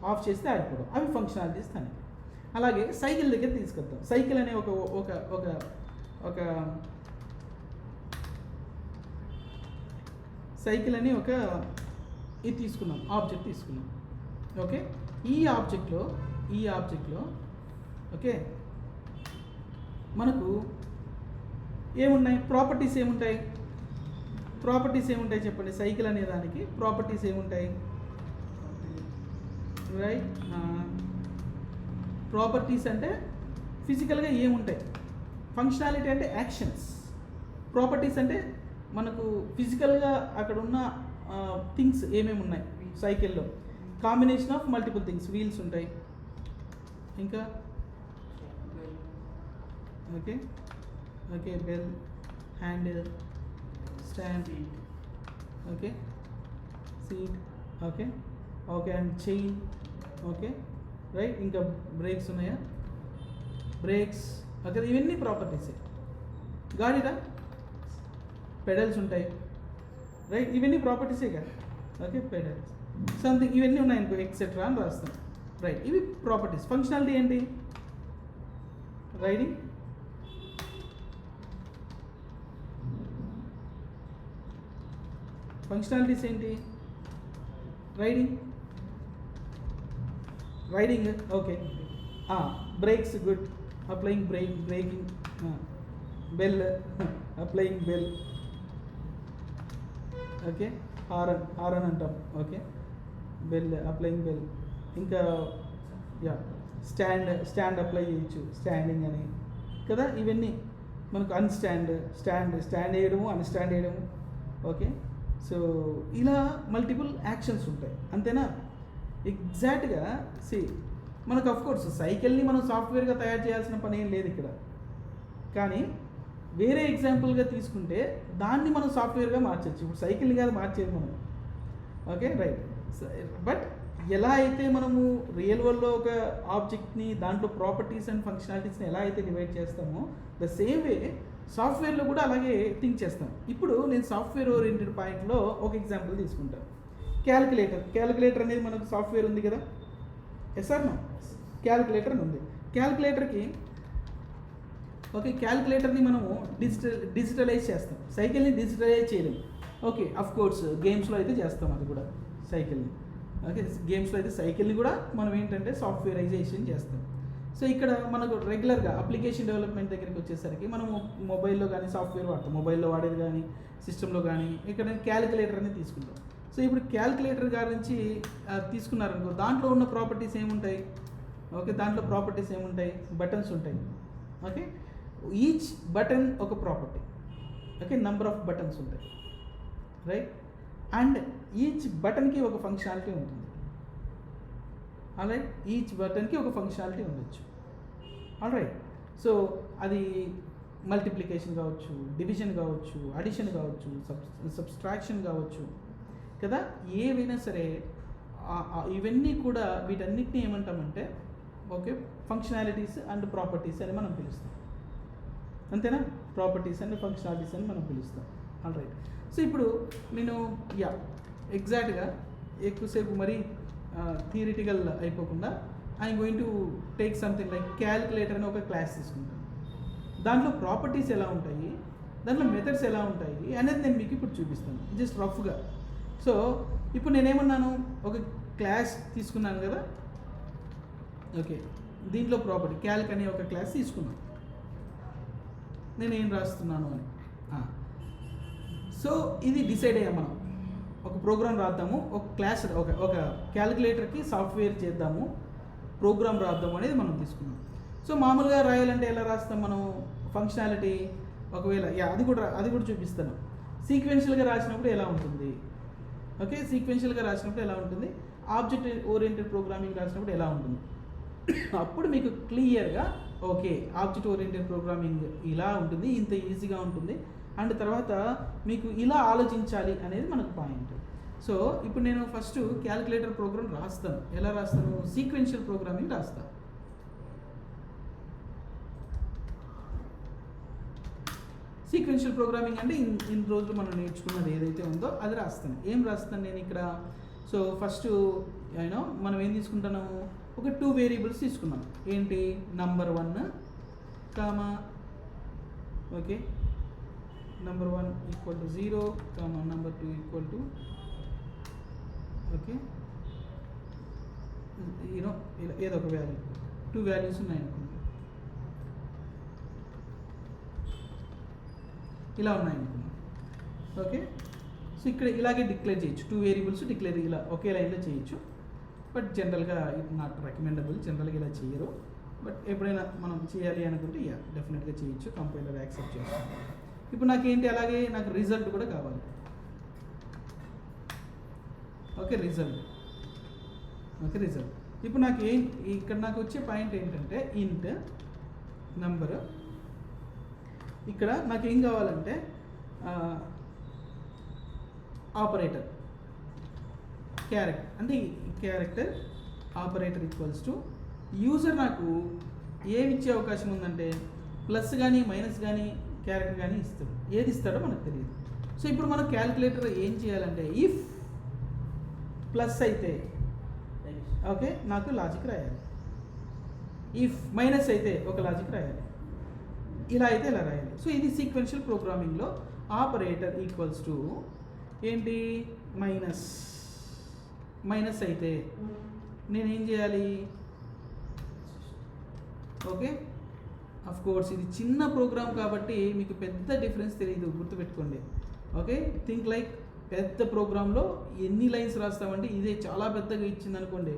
ఆఫ్ చేస్తే ఆగిపోవడం, అవి ఫంక్షనాలిటీస్ దానికి. అలాగే సైకిల్ దగ్గర తీసుకొద్దాం. సైకిల్ అనే ఒక ఒక ఒక ఒక సైకిల్ అని ఒక ఇది తీసుకున్నాం, ఆబ్జెక్ట్ తీసుకున్నాం. ఓకే, ఈ ఆబ్జెక్ట్లో ఓకే మనకు ఏమున్నాయి, ప్రాపర్టీస్ ఏముంటాయి చెప్పండి. సైకిల్ అనే దానికి ప్రాపర్టీస్ ఏముంటాయి? రైట్, ప్రాపర్టీస్ అంటే ఫిజికల్గా ఏముంటాయి, ఫంక్షనాలిటీ అంటే యాక్షన్స్, ప్రాపర్టీస్ అంటే మనకు ఫిజికల్గా అక్కడ ఉన్న థింగ్స్ ఏమేమి ఉన్నాయి సైకిల్లో. Combination of multiple things, wheels ఉంటాయి, ఇంకా okay okay bell, handle, stand, okay seat, okay okay and chain, okay right. ఇంకా బ్రేక్స్ ఉన్నాయా, బ్రేక్స్, ఓకే ఇవన్నీ ప్రాపర్టీసే. గాడిరా పెడల్స్ ఉంటాయి, రైట్, ఇవన్నీ ప్రాపర్టీసే కదా. ఓకే పెడల్స్ సంథింగ్ ఇవన్నీ ఉన్నాయనుకో ఎక్సెట్రా అని రాస్తాం, రైట్. ఇవి ప్రాపర్టీస్. ఫంక్షనాలిటీ ఏంటి? రైడింగ్, ఫంక్షనాలిటీస్ ఏంటి? Riding okay, brakes good, applying braking, bell, applying bell, okay horn అంటాం, ఓకే బెల్, అప్లయింగ్ బెల్. ఇంకా యా స్టాండ్ అప్లై చేయొచ్చు, స్టాండింగ్ అని కదా. ఇవన్నీ మనకు స్టాండ్ వేయడము, అన్స్టాండ్ వేయడము, ఓకే. సో ఇలా మల్టిపుల్ యాక్షన్స్ ఉంటాయి, అంతేనా? ఎగ్జాక్ట్గా మనకు అఫ్కోర్స్ సైకిల్ని మనం సాఫ్ట్వేర్గా తయారు చేయాల్సిన పని ఏం లేదు ఇక్కడ, కానీ వేరే ఎగ్జాంపుల్గా తీసుకుంటే దాన్ని మనం సాఫ్ట్వేర్గా మార్చచ్చు. ఇప్పుడు సైకిల్ని కాదు మార్చేది మనం, ఓకే రైట్. బట్ ఎలా అయితే మనము రియల్ వరల్డ్లో ఒక ఆబ్జెక్ట్ని దాంట్లో ప్రాపర్టీస్ అండ్ ఫంక్షనాలిటీస్ని ఎలా అయితే డివైడ్ చేస్తామో, ద సేమ్ వే సాఫ్ట్వేర్లో కూడా అలాగే థింక్ చేస్తాం. ఇప్పుడు నేను సాఫ్ట్వేర్ ఓరియంటెడ్ పాయింట్లో ఒక ఎగ్జాంపుల్ తీసుకుంటాను. క్యాలిక్యులేటర్ అనేది మనకు సాఫ్ట్వేర్ ఉంది కదా, ఎస్ఆర్ నో? క్యాలిక్యులేటర్ అని ఉంది. క్యాలిక్యులేటర్ని మనము డిజిటలైజ్ చేస్తాం, సైకిల్ని డిజిటలైజ్ చేయలేము. ఓకే అఫ్ కోర్స్ గేమ్స్లో అయితే చేస్తాం అది కూడా, సైకిల్ని. ఓకే గేమ్స్లో అయితే సైకిల్ని కూడా మనం ఏంటంటే సాఫ్ట్వేరైజేషన్ చేస్తాం. సో ఇక్కడ మనకు రెగ్యులర్గా అప్లికేషన్ డెవలప్మెంట్ దగ్గరికి వచ్చేసరికి మనము మొబైల్లో కానీ సాఫ్ట్వేర్ వాడతాం, మొబైల్లో వాడేది కానీ సిస్టంలో కానీ. ఇక్కడ క్యాలిక్యులేటర్ అనేది తీసుకుంటాం. సో ఇప్పుడు క్యాలిక్యులేటర్ గారి నుంచి తీసుకున్నారనుకో, దాంట్లో ఉన్న ప్రాపర్టీస్ ఏముంటాయి? ఓకే దాంట్లో ప్రాపర్టీస్ ఏముంటాయి? బటన్స్ ఉంటాయి, ఓకే ఈచ్ బటన్ ఒక property, okay number of buttons ఉంటాయి, రైట్. అండ్ ఈచ్ బటన్కి ఒక ఫంక్షనాలిటీ ఉంటుంది, ఆల్రైట్. ఈచ్ బటన్కి ఒక ఫంక్షనాలిటీ ఉండొచ్చు, ఆల్రైట్. సో అది మల్టిప్లికేషన్ కావచ్చు, డివిజన్ కావచ్చు, అడిషన్ కావచ్చు, సబ్స్ట్రాక్షన్ కావచ్చు కదా. ఏవైనా సరే ఇవన్నీ కూడా వీటన్నిటిని ఏమంటామంటే ఓకే ఫంక్షనాలిటీస్ అండ్ ప్రాపర్టీస్ అని మనం పిలుస్తాం, అంతేనా? ప్రాపర్టీస్ అండ్ ఫంక్షనాలిటీస్ అని మనం పిలుస్తాం, ఆల్రైట్. సో ఇప్పుడు నేను ఎగ్జాక్ట్గా ఎక్కువసేపు మరీ థియరిటికల్ అయిపోకుండా I'm going to take something like calculator అని ఒక క్లాస్ తీసుకుంటాను. దాంట్లో ప్రాపర్టీస్ ఎలా ఉంటాయి, దాంట్లో మెథడ్స్ ఎలా ఉంటాయి అనేది నేను మీకు ఇప్పుడు చూపిస్తాను జస్ట్ రఫ్గా. సో ఇప్పుడు నేనేమన్నాను, ఒక క్లాస్ తీసుకున్నాను కదా, ఓకే దీంట్లో ప్రాపర్టీ క్యాల్క్ అనే ఒక క్లాస్ తీసుకున్నాను. నేను ఏం రాస్తున్నాను అని. సో ఇది డిసైడ్ అయ్యాం మనం, ఒక ప్రోగ్రామ్ రాద్దాము, ఒక క్లాస్ ఒక క్యాలిక్యులేటర్కి సాఫ్ట్వేర్ చేద్దాము, ప్రోగ్రామ్ రాద్దాము అనేది మనం తీసుకున్నాం. సో మామూలుగా రాయాలంటే ఎలా రాస్తాం మనం? ఫంక్షనాలిటీ ఒకవేళ అది కూడా చూపిస్తాను. సీక్వెన్షియల్గా రాసినప్పుడు ఎలా ఉంటుంది, ఓకే సీక్వెన్షియల్గా రాసినప్పుడు ఎలా ఉంటుంది, ఆబ్జెక్ట్ ఓరియంటెడ్ ప్రోగ్రామింగ్ రాసినప్పుడు ఎలా ఉంటుంది, అప్పుడు మీకు క్లియర్గా ఓకే ఆబ్జెక్ట్ ఓరియంటెడ్ ప్రోగ్రామింగ్ ఇలా ఉంటుంది, ఇంత ఈజీగా ఉంటుంది, అండ్ తర్వాత మీకు ఇలా ఆలోచించాలి అనేది మనకు పాయింట్. సో ఇప్పుడు నేను ఫస్ట్ క్యాలిక్యులేటర్ ప్రోగ్రామ్ రాస్తాను. ఎలా రాస్తాను? సీక్వెన్షియల్ ప్రోగ్రామింగ్ రాస్తాను. సీక్వెన్షియల్ ప్రోగ్రామింగ్ అంటే ఇన్ని రోజులు మనం నేర్చుకున్నది ఏదైతే ఉందో అది రాస్తాను. ఏం రాస్తాను నేను ఇక్కడ? సో ఫస్ట్ అయినా మనం ఏం తీసుకుంటున్నాము, ఒక 2 వేరియబుల్స్ తీసుకున్నాం. ఏంటి, number 1 comma, okay, number 1 equal to 0 comma number 2 equal to, okay, ఇలా ఏదో ఒక వాల్యూ, 2 వాల్యూస్ ఉన్నాయి అనుకోండి, ఇలా ఉన్నాయనుకున్నాం. ఓకే, సో ఇక్కడ ఇలాగే డిక్లేర్ చేయొచ్చు, 2 వేరియబుల్స్ డిక్లేర్ ఇలా ఒకే లైన్లో చేయొచ్చు. బట్ జనరల్గా ఇట్ నాట్ రికమెండబుల్, జనరల్గా ఇలా చేయరు. బట్ ఎప్పుడైనా మనం చేయాలి అనుకుంటే డెఫినెట్గా చేయొచ్చు, కంపైలర్ యాక్సెప్ట్ చేస్తాం. ఇప్పుడు నాకేంటి, అలాగే నాకు రిజల్ట్ కూడా కావాలి. Okay, result, okay, result. ఇప్పుడు నాకు ఇక్కడ నాకు వచ్చే పాయింట్ ఏంటంటే ఇంట్ నంబర్. ఇక్కడ నాకు ఏం కావాలంటే ఆపరేటర్ క్యారెక్టర్, అంటే character operator equals to user నాకు ఏమి ఇచ్చే అవకాశం ఉందంటే ప్లస్ కానీ మైనస్ కానీ క్యారెక్టర్ కానీ ఇస్తాడు. ఏది ఇస్తాడో మనకు తెలియదు. సో ఇప్పుడు మనం క్యాలిక్యులేటర్ ఏం చేయాలంటే ఇఫ్ ప్లస్ అయితే ఓకే నాకు లాజిక్ రాయాలి, ఇఫ్ మైనస్ అయితే ఒక లాజిక్ రాయాలి, ఇలా అయితే ఇలా రాయాలి. సో ఇది సీక్వెన్షియల్ ప్రోగ్రామింగ్లో ఆపరేటర్ ఈక్వల్స్ టు ఏంటి, మైనస్ అయితే నేనేం చేయాలి, ఓకే. అఫ్ కోర్స్ ఇది చిన్న ప్రోగ్రామ్ కాబట్టి మీకు పెద్ద డిఫరెన్స్ తెలియదు, గుర్తుపెట్టుకోండి. ఓకే, థింక్ లైక్ పెద్ద ప్రోగ్రాంలో ఎన్ని లైన్స్ రాస్తామంటే ఇదే చాలా పెద్దగా ఇచ్చింది అనుకోండి,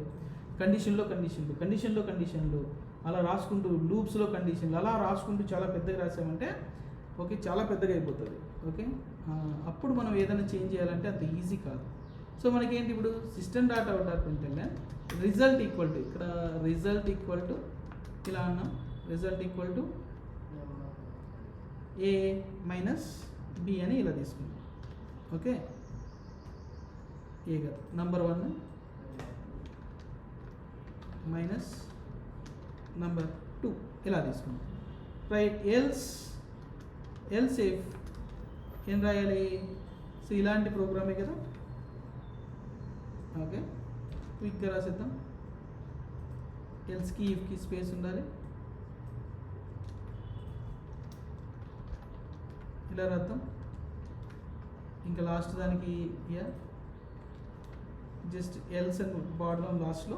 కండిషన్లు అలా రాసుకుంటూ, లూప్స్లో కండిషన్లు అలా రాసుకుంటూ చాలా పెద్దగా రాసామంటే ఓకే చాలా పెద్దగా అయిపోతుంది. ఓకే, అప్పుడు మనం ఏదైనా చేంజ్ చేయాలంటే అంత ఈజీ కాదు. సో మనకేంటి ఇప్పుడు system dot out dot println result equal to, ఇక్కడ రిజల్ట్ ఈక్వల్ టు ఇలా అన్నాం, result equal to a minus b అని ఇలా తీసుకున్నాం. ఓకే, ఏ కదా నంబర్ 1 మైనస్ నంబర్ 2 ఇలా తీసుకున్నాం. రైట్, ఎల్స్ ఇఫ్ ఏం రాయాలి, సో ఇలాంటి ప్రోగ్రామే కదా. ఓకే, క్విక్గా రాసేద్దాం. ఎల్స్కి ఇఫ్కి స్పేస్ ఉండాలి, ఇలా రాద్దాం. ఇంకా లాస్ట్ దానికి జస్ట్ ఎల్స్ అండ్ బార్డర్ లాస్ట్లో.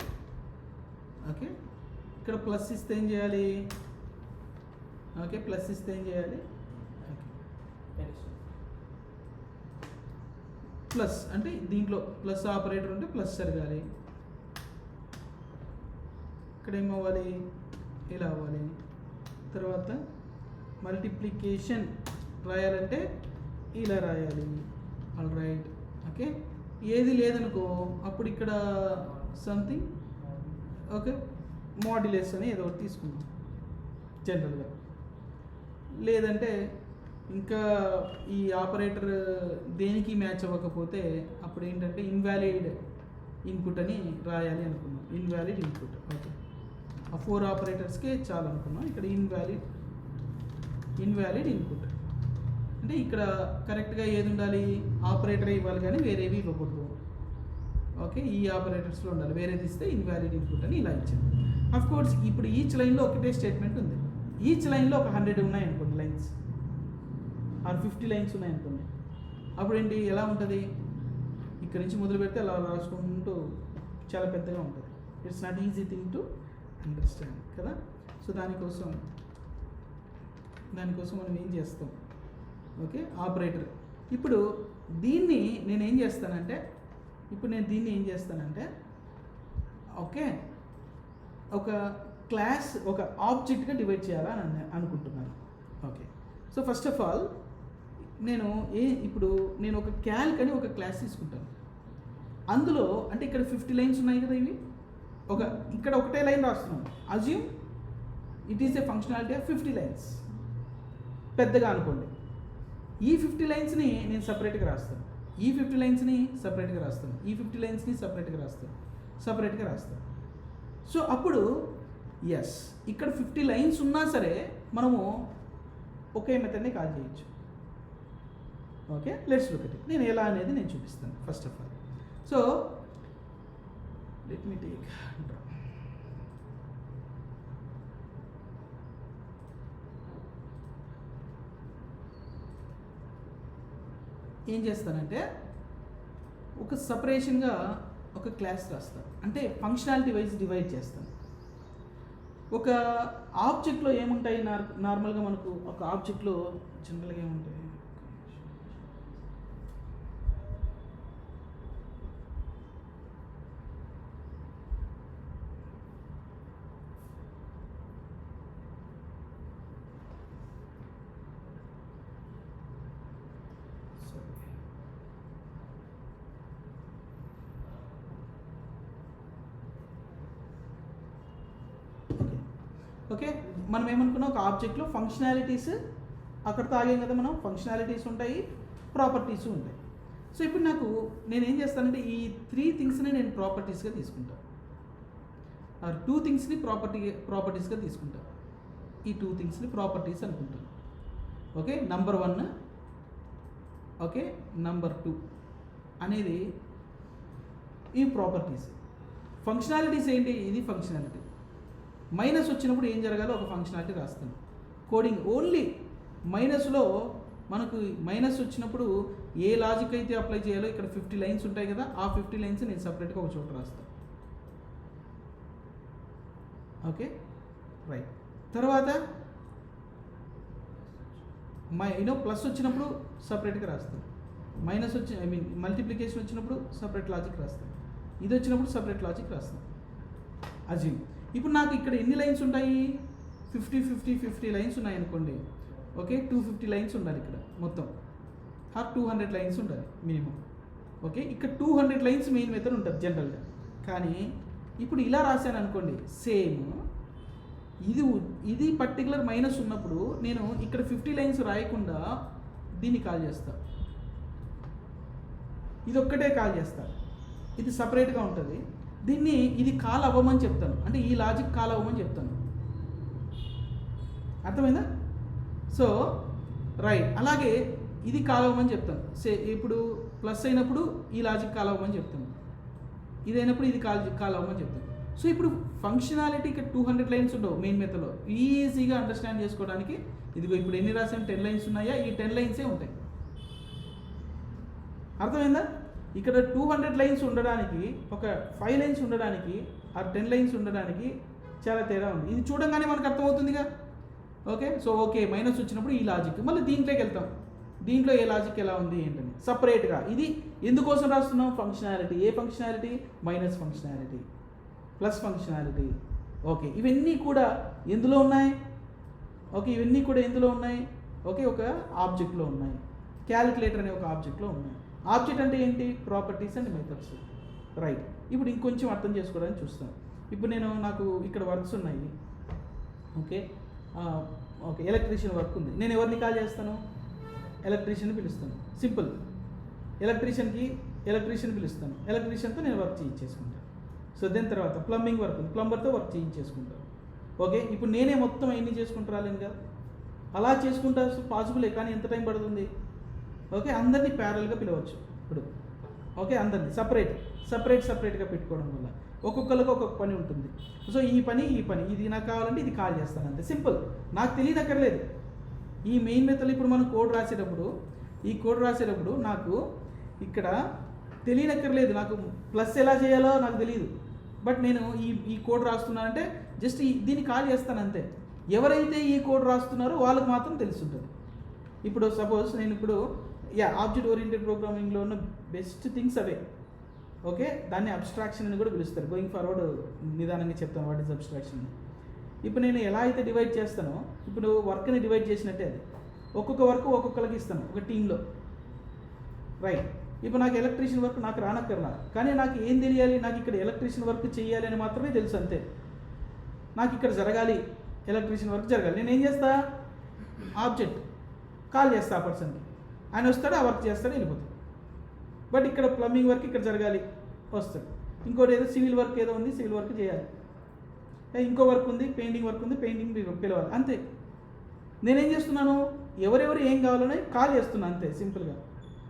ఓకే, ఇక్కడ ప్లస్ ఇస్తే ఏం చేయాలి, ఓకే ప్లస్ ఇస్తే ఏం చేయాలి, ప్లస్ అంటే దీంట్లో ప్లస్ ఆపరేటర్ ఉంటే ప్లస్ జరగాలి. ఇక్కడ ఏమవ్వాలి, ఇలా అవ్వాలి. తర్వాత మల్టిప్లికేషన్ రాయాలంటే ఇలా రాయాలి. All right, okay. ఏది లేదనుకో అప్పుడు ఇక్కడ సంథింగ్ ఓకే మాడ్యులస్ అని ఏదో ఒకటి తీసుకుందాం జనరల్గా. లేదంటే ఇంకా ఈ ఆపరేటర్ దేనికి మ్యాచ్ అవ్వకపోతే అప్పుడు ఏంటంటే ఇన్వాలిడ్ ఇన్పుట్ అని రాయాలి అనుకున్నాం. Invalid input, okay. ఆ 4 ఆపరేటర్స్కే చాలు అనుకున్నాం. ఇక్కడ ఇన్వాలిడ్ ఇన్పుట్ అంటే ఇక్కడ కరెక్ట్గా ఏది ఉండాలి, ఆపరేటర్ ఇవ్వాలి కానీ వేరేవి ఇవ్వకూడదు. ఓకే, ఈ ఆపరేటర్స్లో ఉండాలి, వేరేది ఇస్తే ఇన్వాలిడ్ ఇన్పుట్ అని ఇలా ఇచ్చాను. అఫ్ కోర్స్ ఇప్పుడు ఈచ్ లైన్లో ఒకటే స్టేట్మెంట్ ఉంది. ఈచ్ లైన్లో ఒక 100 ఉన్నాయనుకోండి లైన్స్, ఆర్ 50 లైన్స్ ఉన్నాయనుకోండి, అప్పుడు ఏంటి ఎలా ఉంటుంది, ఇక్కడ నుంచి మొదలు పెడితే అలా రాసుకుంటూ చాలా పెద్దగా ఉంటుంది. It's not easy thing to understand కదా. సో దానికోసం మనం ఏం చేస్తాం, ఓకే ఆపరేటర్. ఇప్పుడు దీన్ని నేనేం చేస్తానంటే ఓకే ఒక క్లాస్ ఒక ఆబ్జెక్ట్గా డివైడ్ చేయాలని అనుకుంటున్నాను. Okay, so first of all ఇప్పుడు నేను ఒక క్యాల్క్ అని ఒక క్లాస్ తీసుకుంటాను. అందులో అంటే ఇక్కడ 50 లైన్స్ ఉన్నాయి కదా, ఇవి ఇక్కడ ఒకటే లైన్ రాస్తున్నాను. Assume it is a functionality of 50 lines పెద్దగా అనుకోండి. ఈ 50 లైన్స్ని నేను సపరేట్గా రాస్తాను, ఈ 50 లైన్స్ని సపరేట్గా రాస్తాను, ఈ 50 లైన్స్ని సపరేట్గా రాస్తాను. సో అప్పుడు ఎస్ ఇక్కడ 50 లైన్స్ ఉన్నా సరే మనము ఒకే మెథడ్ని కాల్ చేయొచ్చు. Okay, let's look at it. నేను ఎలా అనేది నేను చూపిస్తాను. First of all so let me take draw. ఏం చేస్తానంటే ఒక సపరేషన్గా ఒక క్లాస్ రాస్తాను, అంటే ఫంక్షనాలిటీ వైజ్ డివైడ్ చేస్తాను. ఒక ఆబ్జెక్ట్లో ఏముంటాయి, నార్మల్గా మనకు ఒక ఆబ్జెక్ట్లో జనరల్గా ఏముంటాయి, ఓకే. మనం ఏమనుకున్నాం, ఒక ఆబ్జెక్ట్లో ఫంక్షనాలిటీస్ అక్కడితో ఆగాం కదా మనం. ఫంక్షనాలిటీస్ ఉంటాయి, ప్రాపర్టీస్ ఉంటాయి. సో ఇప్పుడు నేను ఏం చేస్తానంటే ఈ 3 థింగ్స్ని నేను ప్రాపర్టీస్గా తీసుకుంటాను, ఆ 2 థింగ్స్ని ప్రాపర్టీస్గా తీసుకుంటాను. ఈ 2 థింగ్స్ని ప్రాపర్టీస్ అనుకుంటాను. ఓకే, నంబర్ 1, ఓకే, నంబర్ 2 అనేది ఈ ప్రాపర్టీస్. ఫంక్షనాలిటీస్ ఏంటి, ఇది ఫంక్షనాలిటీ. మైనస్ వచ్చినప్పుడు ఏం జరగాలో ఒక ఫంక్షనాలిటీ రాస్తాను. కోడింగ్ ఓన్లీ మైనస్లో మనకు మైనస్ వచ్చినప్పుడు ఏ లాజిక్ అయితే అప్లై చేయాలో ఇక్కడ 50 లైన్స్ ఉంటాయి కదా, ఆ 50 లైన్స్ నేను సపరేట్గా ఒక చోట రాస్తాను. Okay, right. తర్వాత ప్లస్ వచ్చినప్పుడు సపరేట్గా రాస్తాను. మైనస్ మల్టిప్లికేషన్ వచ్చినప్పుడు సపరేట్ లాజిక్ రాస్తాను. ఇది వచ్చినప్పుడు సపరేట్ లాజిక్ రాస్తాను. అజ్యూమ్ ఇప్పుడు నాకు ఇక్కడ ఎన్ని లైన్స్ ఉంటాయి, 50 లైన్స్ ఉన్నాయి అనుకోండి. ఓకే, 250 లైన్స్ ఉండాలి ఇక్కడ మొత్తం, 200 లైన్స్ ఉండాలి మినిమం. ఓకే, ఇక్కడ 200 లైన్స్ మెయిన్ మెథడ్ ఉంటుంది జనరల్గా. కానీ ఇప్పుడు ఇలా రాశాను అనుకోండి, సేమ్ ఇది పర్టికులర్ మైనస్ ఉన్నప్పుడు నేను ఇక్కడ 50 లైన్స్ రాయకుండా దీన్ని కాల్ చేస్తా, ఇది ఒక్కటే కాల్ చేస్తా, ఇది సపరేట్గా ఉంటుంది. దీన్ని ఇది కాల్ అవ్వమని చెప్తాను, అంటే ఈ లాజిక్ కాల్ అవ్వమని చెప్తాను. అర్థమైందా? సో రైట్, అలాగే ఇది కాల్ అవ్వమని చెప్తాను. ఇప్పుడు ప్లస్ అయినప్పుడు ఈ లాజిక్ కాల్ అవ్వమని చెప్తాను, ఇది అయినప్పుడు ఇది కాల్ అవ్వమని చెప్తాను. సో ఇప్పుడు ఫంక్షనాలిటీ ఇక్కడ 200 లైన్స్ ఉండవు మెయిన్ మెథడ్లో. ఈజీగా అండర్స్టాండ్ చేసుకోవడానికి ఇదిగో ఇప్పుడు ఎన్ని రాసాను, 10 లైన్స్ ఉన్నాయా, ఈ 10 లైన్సే ఉంటాయి. అర్థమైందా? ఇక్కడ 200 లైన్స్ ఉండడానికి, ఒక 5 లైన్స్ ఉండడానికి, ఆ 10 లైన్స్ ఉండడానికి చాలా తేడా ఉంది. ఇది చూడంగానే మనకు అర్థమవుతుందిగా. ఓకే, సో ఓకే, మైనస్ వచ్చినప్పుడు ఈ లాజిక్, మళ్ళీ దీంట్లోకి వెళ్తాం, దీంట్లో ఏ లాజిక్ ఎలా ఉంది ఏంటని సపరేట్గా. ఇది ఎందుకోసం రాస్తున్నాం, ఫంక్షనాలిటీ. ఏ functionality, minus functionality, plus functionality. Okay, ఇవన్నీ కూడా ఎందులో ఉన్నాయి, ఓకే, ఇవన్నీ కూడా ఎందులో ఉన్నాయి, ఓకే, ఒక ఆబ్జెక్ట్లో ఉన్నాయి. క్యాలిక్యులేటర్ అనే ఒక ఆబ్జెక్ట్లో ఉన్నాయి. ఆబ్జెక్ట్ అంటే ఏంటి, ప్రాపర్టీస్ అండ్ మెథడ్స్. రైట్, ఇప్పుడు ఇంకొంచెం అర్థం చేసుకోవడానికి చూస్తాను. ఇప్పుడు నాకు ఇక్కడ వర్క్స్ ఉన్నాయి. ఓకే, ఎలక్ట్రీషియన్ వర్క్ ఉంది. నేను ఎవరిని కాల్ చేస్తాను, ఎలక్ట్రీషియన్ని పిలుస్తాను. సింపుల్, ఎలక్ట్రీషియన్ పిలుస్తాను, ఎలక్ట్రీషియన్తో నేను వర్క్ చేయించేసుకుంటాను. సో దాని తర్వాత ప్లంబింగ్ వర్క్ ఉంది, ప్లంబర్తో వర్క్ చేయించేసుకుంటాను. ఓకే, ఇప్పుడు నేనే మొత్తం ఎన్ని చేసుకుంటూ రాలేను కదా, అలా చేసుకుంటా పాసిబులే, కానీ ఎంత టైం పడుతుంది. ఓకే, అందరినీ ప్యారల్గా పిలవచ్చు ఇప్పుడు. ఓకే, అందరినీ సపరేట్గా పెట్టుకోవడం వల్ల ఒక్కొక్కరికి ఒక్కొక్క పని ఉంటుంది. సో ఈ పని ఇది నాకు కావాలంటే ఇది కాల్ చేస్తాను అంతే, సింపుల్. నాకు తెలియనక్కర్లేదు. ఈ మెయిన్ మెథడ్ ఇప్పుడు మనం కోడ్ రాసేటప్పుడు నాకు ఇక్కడ తెలియనక్కర్లేదు, నాకు ప్లస్ ఎలా చేయాలో నాకు తెలియదు. బట్ నేను ఈ కోడ్ రాస్తున్నానంటే జస్ట్ దీన్ని కాల్ చేస్తాను అంతే. ఎవరైతే ఈ కోడ్ రాస్తున్నారో వాళ్ళకి మాత్రం తెలుసుంటుంది. ఇప్పుడు సపోజ్ నేను ఆబ్జెక్ట్ ఓరియంటెడ్ ప్రోగ్రామింగ్లో ఉన్న బెస్ట్ థింగ్స్ అవే. ఓకే, దాన్ని అబ్స్ట్రాక్షన్ అని కూడా పిలుస్తారు. గోయింగ్ ఫార్వర్డ్ నిదానంగా చెప్తాను వాట్ ఈజ్ అబ్స్ట్రాక్షన్. ఇప్పుడు నేను ఎలా అయితే డివైడ్ చేస్తానో, ఇప్పుడు వర్క్ని డివైడ్ చేసినట్టే అది ఒక్కొక్క వర్క్ ఒక్కొక్కరికి ఇస్తాను ఒక టీంలో. రైట్, ఇప్పుడు నాకు ఎలక్ట్రీషియన్ వర్క్ నాకు రానక్కర్లా, కానీ నాకు ఏం తెలియాలి, నాకు ఇక్కడ ఎలక్ట్రీషియన్ వర్క్ చేయాలి అని మాత్రమే తెలుసు అంతే. నాకు ఇక్కడ జరగాలి, ఎలక్ట్రీషియన్ వర్క్ జరగాలి, నేను ఏం చేస్తా, ఆబ్జెక్ట్ కాల్ చేస్తా ఆ పర్సన్కి, ఆయన వస్తాడు, ఆ వర్క్ చేస్తాడు, వెళ్ళిపోతాడు. బట్ ఇక్కడ ప్లంబింగ్ వర్క్ ఇక్కడ జరగాలి, వస్తాడు. ఇంకోటి ఏదో సివిల్ వర్క్ ఏదో ఉంది, సివిల్ వర్క్ చేయాలి. ఇంకో వర్క్ ఉంది, పెయింటింగ్ వర్క్ ఉంది, పెయింటింగ్ పిలవాలి, అంతే. నేనేం చేస్తున్నాను, ఎవరెవరు ఏం కావాలని కాల్ చేస్తున్నాను అంతే, సింపుల్గా.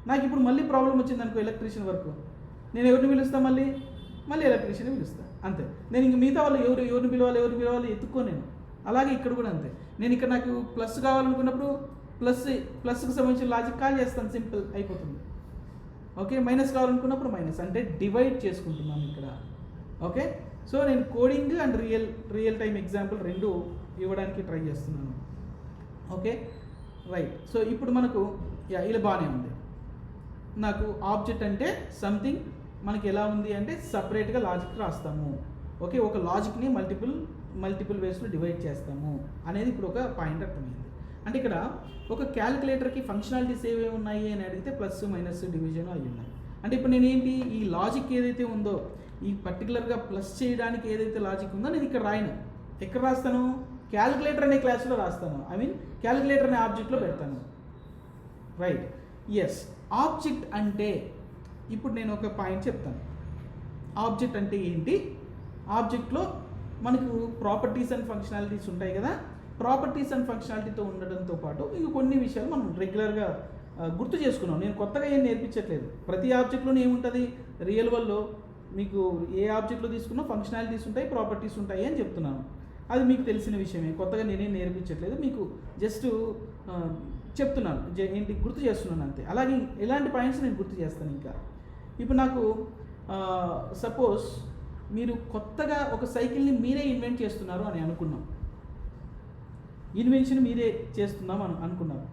నాకు ఇప్పుడు మళ్ళీ ప్రాబ్లం వచ్చింది అనుకో, ఎలక్ట్రీషియన్ వర్క్, నేను ఎవరిని పిలుస్తాను, మళ్ళీ మళ్ళీ ఎలక్ట్రీషియన్ పిలుస్తాను అంతే. నేను ఇంక మిగతా వాళ్ళు ఎవరిని పిలవాలి ఎత్తుక్కోను నేను. అలాగే ఇక్కడ కూడా అంతే. నేను ఇక్కడ నాకు ప్లస్ కావాలనుకున్నప్పుడు ప్లస్కి సంబంధించిన లాజిక్ కాల్ చేస్తాను, సింపుల్ అయిపోతుంది. ఓకే, మైనస్ కావాలనుకున్నప్పుడు మైనస్, అంటే డివైడ్ చేసుకుంటున్నాను ఇక్కడ. ఓకే, సో నేను coding and real time example రెండు ఇవ్వడానికి ట్రై చేస్తున్నాను. Okay right. సో ఇప్పుడు మనకు ఇలా బాగానే ఉంది. నాకు ఆబ్జెక్ట్ అంటే సంథింగ్ మనకి ఎలా ఉంది అంటే సపరేట్గా లాజిక్ రాస్తాము. ఓకే, ఒక లాజిక్ని మల్టిపుల్ వేస్లో డివైడ్ చేస్తాము అనేది ఇప్పుడు ఒక పాయింట్ అర్థమైంది. అంటే ఇక్కడ ఒక క్యాలిక్యులేటర్కి ఫంక్షనాలిటీస్ ఏవేవి ఉన్నాయి అని అడిగితే ప్లస్ మైనస్ డివిజన్ అవి ఉన్నాయి. అంటే ఇప్పుడు నేనేంటి ఈ లాజిక్ ఏదైతే ఉందో ఈ పర్టికులర్గా ప్లస్ చేయడానికి ఏదైతే లాజిక్ ఉందో నేను ఇక్కడ రాయను. ఎక్కడ రాస్తాను? క్యాలిక్యులేటర్ అనే క్లాస్లో రాస్తాను. క్యాలిక్యులేటర్ అనే ఆబ్జెక్ట్లో పెడతాను. రైట్. ఎస్, ఆబ్జెక్ట్ అంటే ఇప్పుడు నేను ఒక పాయింట్ చెప్తాను. ఆబ్జెక్ట్ అంటే ఏంటి? ఆబ్జెక్ట్లో మనకు ప్రాపర్టీస్ అండ్ ఫంక్షనాలిటీస్ ఉంటాయి కదా. ప్రాపర్టీస్ అండ్ ఫంక్షనాలిటీతో ఉండడంతో పాటు ఇంక కొన్ని విషయాలు మనం రెగ్యులర్గా గుర్తు చేసుకున్నాం. నేను కొత్తగా ఏం నేర్పించట్లేదు. ప్రతి ఆబ్జెక్ట్లోనే ఏముంటుంది? రియల్ వరల్డ్లో మీకు ఏ ఆబ్జెక్ట్లో తీసుకున్నా ఫంక్షనాలిటీస్ ఉంటాయి, ప్రాపర్టీస్ ఉంటాయి అని చెప్తున్నాను. అది మీకు తెలిసిన విషయమే, కొత్తగా నేనేం నేర్పించట్లేదు, మీకు జస్ట్ చెప్తున్నాను, ఏంటి గుర్తు చేస్తున్నాను అంతే. అలాగే ఎలాంటి పాయింట్స్ నేను గుర్తు చేస్తాను. ఇంకా ఇప్పుడు నాకు సపోజ్ మీరు కొత్తగా ఒక సైకిల్ని మీరే ఇన్వెంట్ చేస్తున్నారు అని అనుకున్నాం. ఇన్వెన్షన్ మీరే చేస్తున్నాం అనుకున్నారు.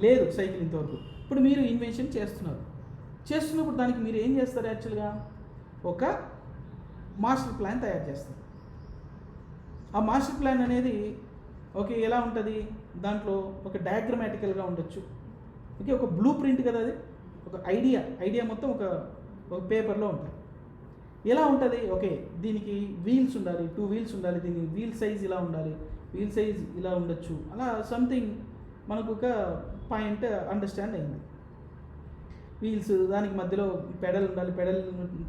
లేదు సైకిల్ ఇంతవరకు. ఇప్పుడు మీరు ఇన్వెన్షన్ చేస్తున్నప్పుడు దానికి మీరు ఏం చేస్తారు? యాక్చువల్గా ఒక మాస్టర్ ప్లాన్ తయారు చేస్తారు. ఆ మాస్టర్ ప్లాన్ అనేది ఓకే ఎలా ఉంటుంది? దాంట్లో ఒక డయాగ్రమాటికల్గా ఉండొచ్చు. ఓకే, ఒక బ్లూ ప్రింట్ కదా, అది ఒక ఐడియా మొత్తం ఒక పేపర్లో ఉంటుంది. ఎలా ఉంటుంది? ఓకే, దీనికి వీల్స్ ఉండాలి, 2 వీల్స్ ఉండాలి, దీని వీల్ సైజ్ ఇలా ఉండాలి, వీల్ సైజ్ ఇలా ఉండొచ్చు, అలా సంథింగ్ మనకు ఒక పాయింట్ అండర్స్టాండ్ అయింది. వీల్స్, దానికి మధ్యలో పెడల్ ఉండాలి,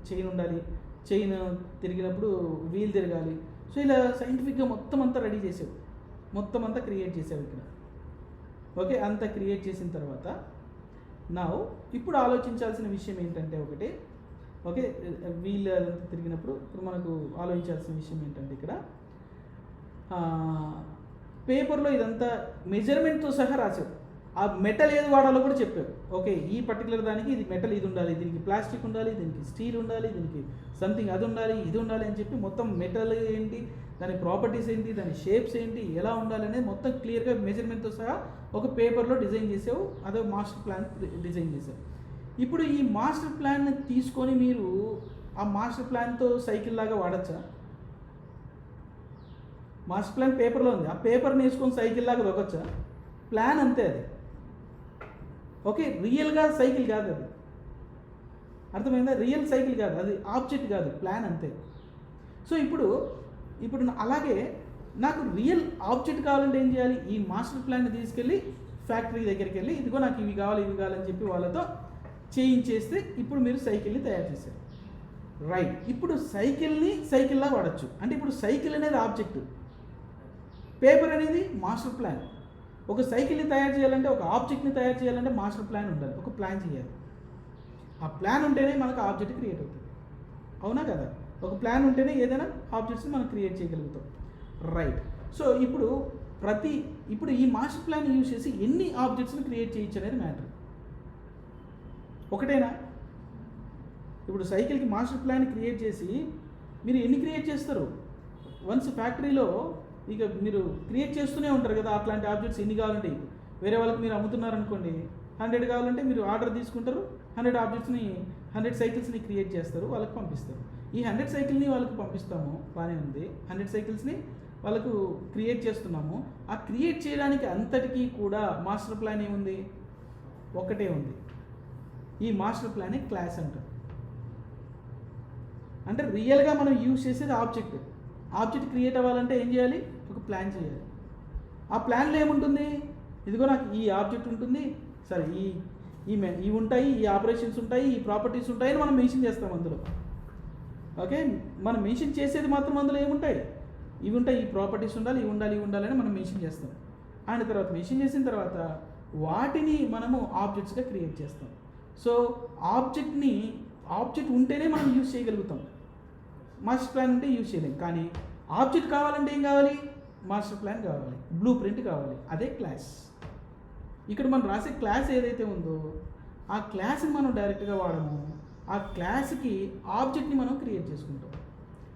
చైన్ ఉండాలి, చైన్ తిరిగినప్పుడు వీల్ తిరగాలి. సో ఇలా సైంటిఫిక్గా మొత్తం అంతా రెడీ చేసావు, మొత్తం అంతా క్రియేట్ చేసావు ఇక్కడ. ఓకే, అంతా క్రియేట్ చేసిన తర్వాత ఇప్పుడు ఆలోచించాల్సిన విషయం ఏంటంటే ఒకటి, ఓకే వీల్ అదంతా తిరిగినప్పుడు ఇప్పుడు మనకు ఆలోచించాల్సిన విషయం ఏంటంటే ఇక్కడ పేపర్లో ఇదంతా మెజర్మెంట్తో సహా రాసావు. ఆ మెటల్ ఏది వాడాలో కూడా చెప్పావు. ఓకే, ఈ పర్టికులర్ దానికి ఇది మెటల్ ఇది ఉండాలి, దీనికి ప్లాస్టిక్ ఉండాలి, దీనికి స్టీల్ ఉండాలి, దీనికి సంథింగ్ అది ఉండాలి, ఇది ఉండాలి అని చెప్పి మొత్తం మెటల్ ఏంటి, దాని ప్రాపర్టీస్ ఏంటి, దాని షేప్స్ ఏంటి, ఎలా ఉండాలి అనేది మొత్తం క్లియర్గా మెజర్మెంట్తో సహా ఒక పేపర్లో డిజైన్ చేసావు. అదే మాస్టర్ ప్లాన్ డిజైన్ చేసావు. ఇప్పుడు ఈ మాస్టర్ ప్లాన్ తీసుకొని మీరు ఆ మాస్టర్ ప్లాన్తో సైకిల్ లాగా వాడచ్చా? మాస్టర్ ప్లాన్ పేపర్లో ఉంది, ఆ పేపర్ని వేసుకొని సైకిల్ లాగా దొరకచ్చా? ప్లాన్ అంతే అది. ఓకే, రియల్గా సైకిల్ కాదు అది, అర్థమైందా? రియల్ సైకిల్ కాదు అది, ఆబ్జెక్ట్ కాదు, ప్లాన్ అంతే. సో ఇప్పుడు అలాగే నాకు రియల్ ఆబ్జెక్ట్ కావాలంటే ఏం చేయాలి? ఈ మాస్టర్ ప్లాన్ని తీసుకెళ్ళి ఫ్యాక్టరీ దగ్గరికి వెళ్ళి ఇదిగో నాకు ఇవి కావాలని చెప్పి వాళ్ళతో చేయించేస్తే ఇప్పుడు మీరు సైకిల్ని తయారు చేశారు. రైట్. ఇప్పుడు సైకిల్ని సైకిల్లా వాడచ్చు. అంటే ఇప్పుడు సైకిల్ అనేది ఆబ్జెక్ట్, పేపర్ అనేది మాస్టర్ ప్లాన్. ఒక సైకిల్ని తయారు చేయాలంటే, ఒక ఆబ్జెక్ట్ని తయారు చేయాలంటే మాస్టర్ ప్లాన్ ఉండాలి, ఒక ప్లాన్ చేయాలి. ఆ ప్లాన్ ఉంటేనే మనకు ఆబ్జెక్ట్ క్రియేట్ అవుతుంది. అవునా కదా? ఒక ప్లాన్ ఉంటేనే ఏదైనా ఆబ్జెక్ట్స్ని మనం క్రియేట్ చేయగలుగుతాం. రైట్. సో ఇప్పుడు ఈ మాస్టర్ ప్లాన్ యూజ్ చేసి ఎన్ని ఆబ్జెక్ట్స్ని క్రియేట్ చేయొచ్చు అనేది మ్యాటర్. ఒకటేనా? ఇప్పుడు సైకిల్కి మాస్టర్ ప్లాన్ క్రియేట్ చేసి మీరు ఎన్ని క్రియేట్ చేస్తారు? వన్స్ ఫ్యాక్టరీలో ఇక మీరు క్రియేట్ చేస్తూనే ఉంటారు కదా అట్లాంటి ఆబ్జెక్ట్స్. ఎన్ని కావాలంటే వేరే వాళ్ళకి మీరు అమ్ముతున్నారనుకోండి, 100 కావాలంటే మీరు ఆర్డర్ తీసుకుంటారు, 100 ఆబ్జెక్ట్స్ని 100 సైకిల్స్ని క్రియేట్ చేస్తారు, వాళ్ళకి పంపిస్తారు. ఈ 100 సైకిల్ని వాళ్ళకి పంపిస్తాము, బాగానే ఉంది. 100 సైకిల్స్ని వాళ్ళకు క్రియేట్ చేస్తున్నాము. ఆ క్రియేట్ చేయడానికి అంతటికీ కూడా మాస్టర్ ప్లాన్ ఏముంది? ఒక్కటే ఉంది. ఈ మాస్టర్ ప్లానే క్లాస్ అంటారు. అంటే రియల్గా మనం యూజ్ చేసేది ఆబ్జెక్ట్ క్రియేట్ అవ్వాలంటే ఏం చేయాలి? ఒక ప్లాన్ చేయాలి. ఆ ప్లాన్లో ఏముంటుంది? ఇదిగో నాకు ఈ ఆబ్జెక్ట్ ఉంటుంది, సరే ఇవి ఉంటాయి, ఈ ఆపరేషన్స్ ఉంటాయి, ఈ ప్రాపర్టీస్ ఉంటాయని మనం మెన్షన్ చేస్తాం అందులో. ఓకే, మనం మెన్షన్ చేసేది మాత్రం అందులో ఏముంటాయి? ఇవి ఉంటాయి, ఈ ప్రాపర్టీస్ ఉండాలి, ఇవి ఉండాలి అని మనం మెన్షన్ చేస్తాం. అండ్ తర్వాత మెన్షన్ చేసిన తర్వాత వాటిని మనము ఆబ్జెక్ట్స్గా క్రియేట్ చేస్తాం. సో ఆబ్జెక్ట్ని ఆబ్జెక్ట్ ఉంటేనే మనం యూజ్ చేయగలుగుతాం. మాస్టర్ ప్లాన్ ఉంటే యూజ్ చేయలేం. కానీ ఆబ్జెక్ట్ కావాలంటే ఏం కావాలి? మాస్టర్ ప్లాన్ కావాలి, బ్లూ ప్రింట్ కావాలి. అదే క్లాస్. ఇక్కడ మనం రాసే క్లాస్ ఏదైతే ఉందో ఆ క్లాస్ని మనం డైరెక్ట్గా వాడము. ఆ క్లాస్కి ఆబ్జెక్ట్ని మనం క్రియేట్ చేసుకుంటాం.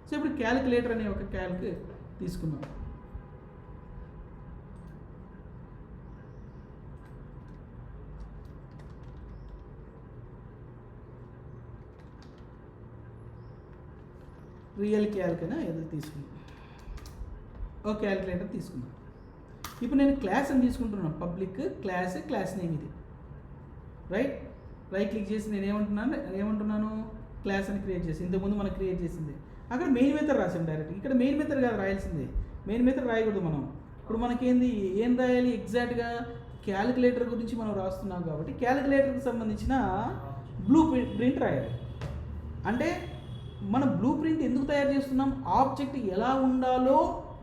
సో ఇప్పుడు క్యాలిక్యులేటర్ అనే ఒక క్యాల్క్ తీసుకున్నాం. రియల్ క్యాల్క్ అయినా ఏదో తీసుకున్నాం. ఓ క్యాలిక్యులేటర్ తీసుకున్నాం. ఇప్పుడు నేను క్లాస్ అని తీసుకుంటున్నాను. పబ్లిక్ క్లాస్ నేమ్ ఇది. రైట్ క్లిక్ చేసి నేను ఏమంటున్నాను క్లాస్ అని క్రియేట్ చేసి, ఇంతకుముందు మనం క్రియేట్ చేసింది. అక్కడ మెయిన్ మెథడ్ రాసాం డైరెక్ట్. ఇక్కడ మెయిన్ మెథడ్ కాదు రాయాల్సింది. మెయిన్ మెథడ్ రాయకూడదు మనం. ఇప్పుడు మనకేంది ఏం రాయాలి? ఎగ్జాక్ట్గా క్యాలిక్యులేటర్ గురించి మనం రాస్తున్నాం కాబట్టి క్యాలిక్యులేటర్కి సంబంధించిన బ్లూ ప్రింట్ రాయాలి. అంటే మనం బ్లూ ప్రింట్ ఎందుకు తయారు చేస్తున్నాం? ఆబ్జెక్ట్ ఎలా ఉండాలో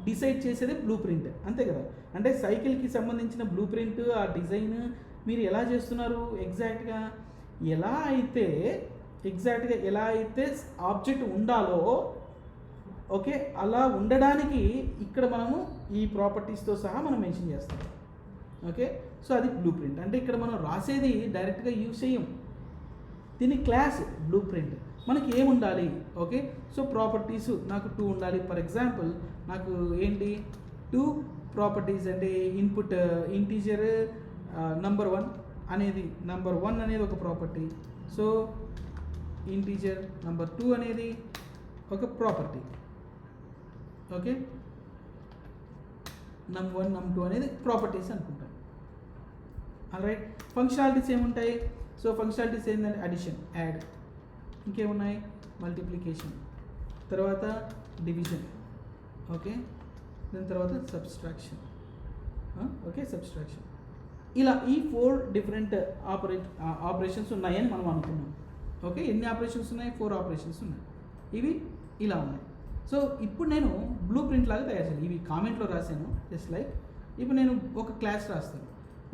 డిసైడ్ చేసేది బ్లూ ప్రింట్, అంతే కదా. అంటే సైకిల్కి సంబంధించిన బ్లూ ప్రింట్, ఆ డిజైన్ మీరు ఎలా చేస్తున్నారు? ఎగ్జాక్ట్గా ఎలా అయితే ఆబ్జెక్ట్ ఉండాలో, ఓకే, అలా ఉండడానికి ఇక్కడ మనము ఈ ప్రాపర్టీస్తో సహా మనం మెన్షన్ చేస్తాం. ఓకే, సో అది బ్లూ ప్రింట్. అంటే ఇక్కడ మనం రాసేది డైరెక్ట్గా యూజ్ చేయం. దీని క్లాస్ బ్లూ ప్రింట్. మనకి ఏముండాలి? ఓకే, సో ప్రాపర్టీస్ నాకు 2 ఉండాలి. ఫర్ ఎగ్జాంపుల్ నాకు ఏంటి 2 ప్రాపర్టీస్ అంటే ఇన్పుట్ ఇంటీజర్ నంబర్ 1 అనేది ఒక ప్రాపర్టీ. సో ఇంటీజర్ నంబర్ 2 అనేది ఒక ప్రాపర్టీ. ఓకే, num1 num2 అనేది ప్రాపర్టీస్ అనుకుంటాం. ఆల్రైట్, ఫంక్షనాలిటీస్ ఏముంటాయి? సో ఫంక్షనాలిటీస్ ఏంటంటే అడిషన్, యాడ్, ఇంకేమున్నాయి? మల్టిప్లికేషన్, తర్వాత డివిజన్, ఓకే, దాని తర్వాత సబ్స్ట్రాక్షన్. సబ్స్ట్రాక్షన్. ఇలా ఈ 4 డిఫరెంట్ ఆపరేషన్స్ ఉన్నాయని మనం అనుకున్నాం. ఓకే, ఎన్ని ఆపరేషన్స్ ఉన్నాయి? 4 ఆపరేషన్స్ ఉన్నాయి. ఇవి ఇలా ఉన్నాయి. సో ఇప్పుడు నేను బ్లూ ప్రింట్ లాగా తయారు చేయాలి. ఇవి కామెంట్లో రాశాను, జస్ట్ లైక్. ఇప్పుడు నేను ఒక క్లాస్ రాస్తాను,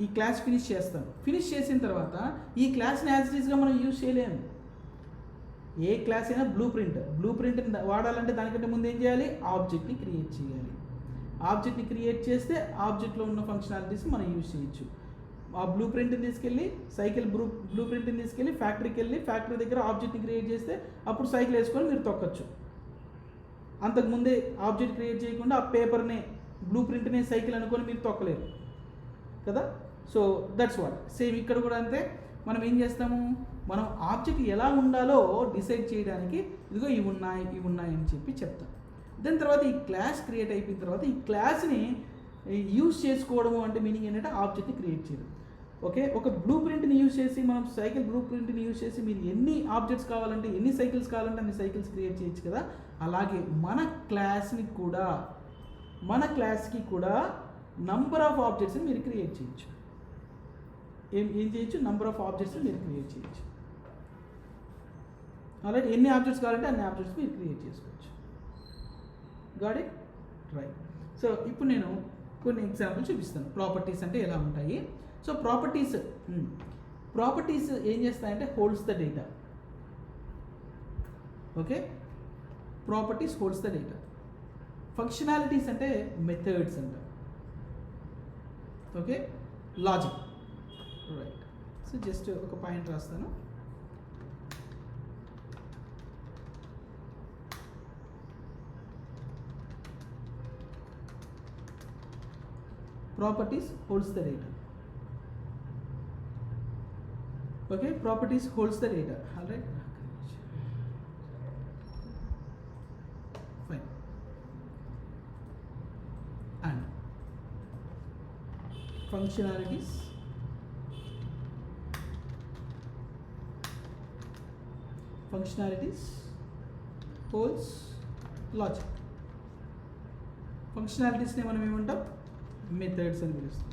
ఈ క్లాస్ ఫినిష్ చేస్తాను. ఫినిష్ చేసిన తర్వాత ఈ క్లాస్ని యాజ్ ఇట్ ఈస్గా మనం యూజ్ చేయలేము. ఏ క్లాస్ అయినా బ్లూ ప్రింట్ వాడాలంటే దానికంటే ముందు ఏం చేయాలి? ఆబ్జెక్ట్ని క్రియేట్ చేయాలి. ఆబ్జెక్ట్ని క్రియేట్ చేస్తే ఆబ్జెక్ట్లో ఉన్న ఫంక్షనాలిటీస్ మనం యూజ్ చేయొచ్చు. ఆ బ్లూ ప్రింట్ని తీసుకెళ్ళి బ్లూ ప్రింట్ని తీసుకెళ్ళి ఫ్యాక్టరీకి వెళ్ళి ఫ్యాక్టరీ దగ్గర ఆబ్జెక్ట్ని క్రియేట్ చేస్తే అప్పుడు సైకిల్ వేసుకొని మీరు తొక్కచ్చు. అంతకుముందే ఆబ్జెక్ట్ క్రియేట్ చేయకుండా ఆ పేపర్ని బ్లూ ప్రింట్ని సైకిల్ అనుకొని మీరు తొక్కలేరు కదా. So that's what. సేమ్ ఇక్కడ కూడా అంతే. మనం ఏం చేస్తాము? మనం ఆబ్జెక్ట్ ఎలా ఉండాలో డిసైడ్ చేయడానికి ఇదిగో ఇవి ఉన్నాయి అని చెప్పి చెప్తాం. దాని తర్వాత ఈ క్లాస్ క్రియేట్ అయిపోయిన తర్వాత ఈ క్లాస్ని యూజ్ చేసుకోవడము అంటే మీనింగ్ ఏంటంటే ఆబ్జెక్ట్ని క్రియేట్ చేయడం. ఓకే, ఒక బ్లూ ప్రింట్ని యూజ్ చేసి మనం సైకిల్ బ్లూ ప్రింట్ని యూజ్ చేసి మీరు ఎన్ని ఆబ్జెక్ట్స్ కావాలంటే ఎన్ని సైకిల్స్ కావాలంటే అన్ని సైకిల్స్ క్రియేట్ చేయొచ్చు కదా. అలాగే మన క్లాస్కి కూడా నంబర్ ఆఫ్ ఆబ్జెక్ట్స్ని మీరు క్రియేట్ చేయొచ్చు. ఏం చేయొచ్చు? నంబర్ ఆఫ్ ఆబ్జెక్ట్స్ని మీరు క్రియేట్ చేయొచ్చు. అలాగే ఎన్ని ఆబ్జెక్ట్స్ కావాలంటే అన్ని ఆబ్జెక్ట్స్ మీరు క్రియేట్ చేసుకోవచ్చు. Got it? రైట్. సో ఇప్పుడు నేను కొన్ని ఎగ్జాంపుల్ చూపిస్తాను. ప్రాపర్టీస్ అంటే ఎలా ఉంటాయి. సో ప్రాపర్టీస్ ఏం చేస్తాయంటే holds the data. Okay, properties holds the data. Functionalities అంటే మెథడ్స్ అంట. Okay, logic. Right. So just ఒక పాయింట్ రాస్తాను. Properties holds the data. Okay, properties holds the data. All right. Fine. And functionalities holds logic. Functionalities ని మనం ఏమంటాం? Methods అని పిలుస్తాం.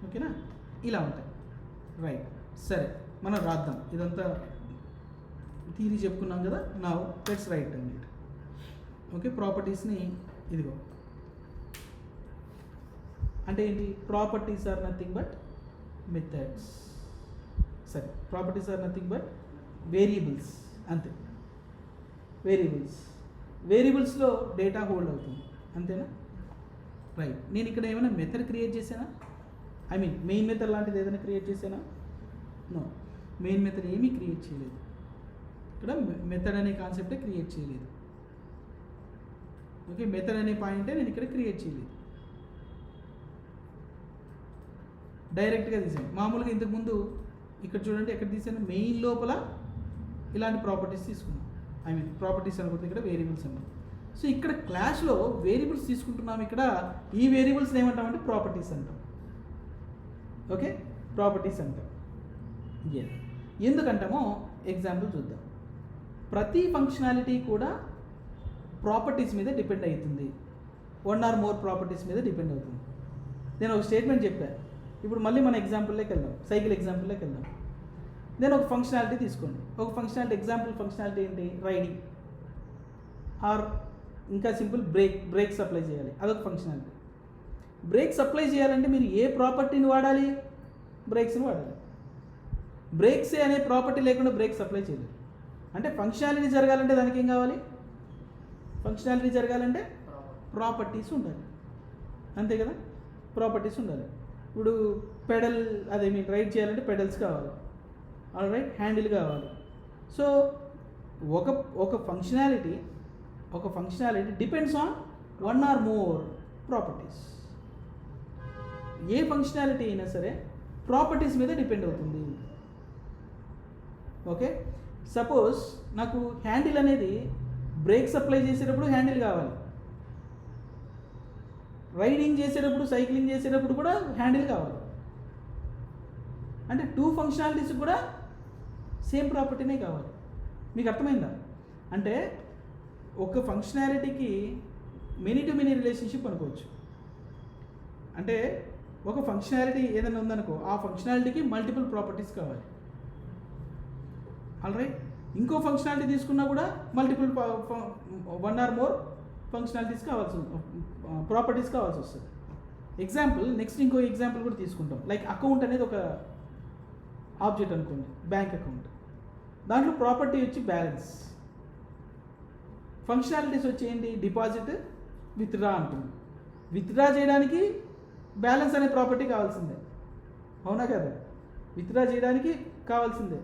ఓకేనా? ఇలా ఉంటాయి. రైట్. సరే, మనం రాద్దాం. ఇదంతా థియరీ చెప్పుకున్నాం కదా. నౌ లెట్స్ రైట్ అండి. ఓకే, ప్రాపర్టీస్ని ఇదిగో అంటే ఏంటి? Properties are nothing but methods. సరే properties are nothing but variables అంతే. వేరియబుల్స్లో డేటా హోల్డ్ అవుతుంది అంతేనా? రైట్. నేను ఇక్కడ ఏమైనా మెథడ్ క్రియేట్ చేశానా? ఐ మీన్ మెయిన్ మెథడ్ లాంటిది ఏదైనా క్రియేట్ చేశానా? నో, మెయిన్ మెథడ్ ఏమీ క్రియేట్ చేయలేదు. ఇక్కడ మెథడ్ అనే కాన్సెప్టే క్రియేట్ చేయలేదు. ఓకే, మెథడ్ అనే పాయింటే నేను ఇక్కడ క్రియేట్ చేయలేదు, డైరెక్ట్గా తీసాను. మామూలుగా ఇంతకుముందు ఇక్కడ చూడండి ఎక్కడ తీసాను, మెయిన్ లోపల ఇలాంటి ప్రాపర్టీస్ తీసుకున్నాం. ఐ మీన్ ప్రాపర్టీస్ అనుకుంటే ఇక్కడ వేరియబుల్స్ అన్నాం. సో ఇక్కడ క్లాస్లో వేరియబుల్స్ తీసుకుంటున్నాం. ఇక్కడ ఈ వేరియబుల్స్ ఏమంటామంటే ప్రాపర్టీస్ అంటాం. ఓకే, ప్రాపర్టీస్ అంటాం. ఎందుకంటామో ఎగ్జాంపుల్ చూద్దాం. ప్రతి ఫంక్షనాలిటీ కూడా ప్రాపర్టీస్ మీద డిపెండ్ అవుతుంది, వన్ ఆర్ మోర్ ప్రాపర్టీస్ మీద డిపెండ్ అవుతుంది. నేను ఒక స్టేట్మెంట్ చెప్పాను. ఇప్పుడు మళ్ళీ మన ఎగ్జాంపుల్లోకి వెళ్దాం, సైకిల్ ఎగ్జాంపుల్లోకి వెళ్దాం. నేను ఒక ఫంక్షనాలిటీ తీసుకోండి. ఒక ఫంక్షనాలిటీ ఎగ్జాంపుల్ ఫంక్షనాలిటీ ఏంటి? రైడింగ్, ఆర్ ఇంకా సింపుల్ బ్రేక్స్ అప్లై చేయాలి, అదొక ఫంక్షనాలిటీ. బ్రేక్స్ అప్లై చేయాలంటే మీరు ఏ ప్రాపర్టీని వాడాలి? బ్రేక్స్ని వాడాలి. బ్రేక్స్ అనే ప్రాపర్టీ లేకుండా బ్రేక్స్ అప్లై చేయలేదు. అంటే ఫంక్షనాలిటీ జరగాలంటే దానికి ఏం కావాలి? ఫంక్షనాలిటీ జరగాలంటే ప్రాపర్టీస్ ఉండాలి, అంతే కదా? ప్రాపర్టీస్ ఉండాలి. ఇప్పుడు పెడల్ అదే మీరు రైడ్ చేయాలంటే పెడల్స్ కావాలి, ఆల్ రైట్, హ్యాండిల్ కావాలి. సో ఒక functionality depends on one or more properties. A functionality అయినా సరే ప్రాపర్టీస్ మీద డిపెండ్ అవుతుంది. ఓకే, సపోజ్ నాకు హ్యాండిల్ అనేది బ్రేక్స్ అప్లై చేసేటప్పుడు హ్యాండిల్ కావాలి, రైడింగ్ చేసేటప్పుడు సైక్లింగ్ చేసేటప్పుడు కూడా హ్యాండిల్ కావాలి. అంటే టూ ఫంక్షనాలిటీస్ కూడా సేమ్ ప్రాపర్టీనే కావాలి. మీకు అర్థమైందా? అంటే ఒక ఫంక్షనాలిటీకి మెనీ టు మెనీ రిలేషన్షిప్ అనుకోవచ్చు. అంటే ఒక ఫంక్షనాలిటీ ఏదైనా ఉందనుకో, ఆ ఫంక్షనాలిటీకి మల్టిపుల్ ప్రాపర్టీస్ కావాలి, ఆల్ రైట్. ఇంకో ఫంక్షనాలిటీ తీసుకున్నా కూడా multiple one or more functionalities properties కావాల్సి వస్తుంది. ఎగ్జాంపుల్ నెక్స్ట్ ఇంకో ఎగ్జాంపుల్ కూడా తీసుకుంటాం. లైక్ అకౌంట్ అనేది ఒక ఆబ్జెక్ట్ అనుకోండి, బ్యాంక్ అకౌంట్. దాంట్లో ప్రాపర్టీ వచ్చి బ్యాలెన్స్, ఫంక్షనాలిటీస్ వచ్చి ఏంటి? డిపాజిట్, విత్డ్రా అంటుంది. విత్డ్రా చేయడానికి బ్యాలెన్స్ అనే ప్రాపర్టీ కావాల్సిందే, అవునా కదా? విత్డ్రా చేయడానికి కావాల్సిందే.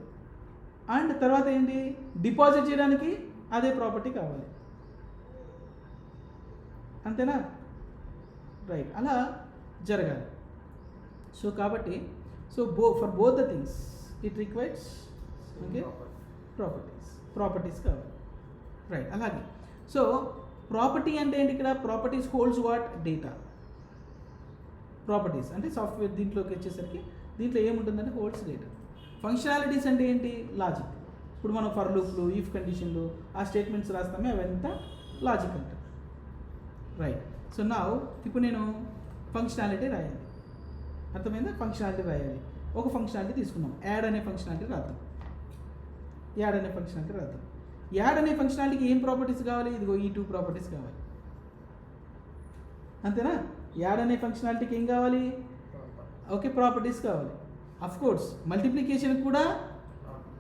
అండ్ తర్వాత ఏంటి? డిపాజిట్ చేయడానికి అదే ప్రాపర్టీ కావాలి, అంతేనా? రైట్, అలా జరగాలి. సో కాబట్టి for both the things it requires okay properties కావాలి, రైట్. అలాగే సో ప్రాపర్టీ అంటే ఏంటి? ఇక్కడ properties holds what? Data. Properties అంటే సాఫ్ట్వేర్ దీంట్లోకి వచ్చేసరికి దీంట్లో ఏముంటుందంటే హోల్డ్స్ డేటా. ఫంక్షనాలిటీస్ అంటే ఏంటి? లాజిక్. ఇప్పుడు మనం ఫర్ లూప్లు, ఇఫ్ కండిషన్లు, ఆ స్టేట్మెంట్స్ రాస్తామే, అవంతా లాజిక్ అంటారు, రైట్. సో నా ఇప్పుడు నేను ఫంక్షనాలిటీ రాయాలి, అర్థమైందా? ఫంక్షనాలిటీ రాయాలి. ఒక ఫంక్షనాలిటీ తీసుకున్నాం, యాడ్ అనే ఫంక్షనాలిటీ రాద్దాం. యాడ్ అనే ఫంక్షనాలిటీకి ఏం ప్రాపర్టీస్ కావాలి? ఇదిగో ఈ టూ ప్రాపర్టీస్ కావాలి, అంతేనా? యాడ్ అనే ఫంక్షనాలిటీకి ఏం కావాలి? ఓకే, ప్రాపర్టీస్ కావాలి. అఫ్ కోర్స్ మల్టిప్లికేషన్కి కూడా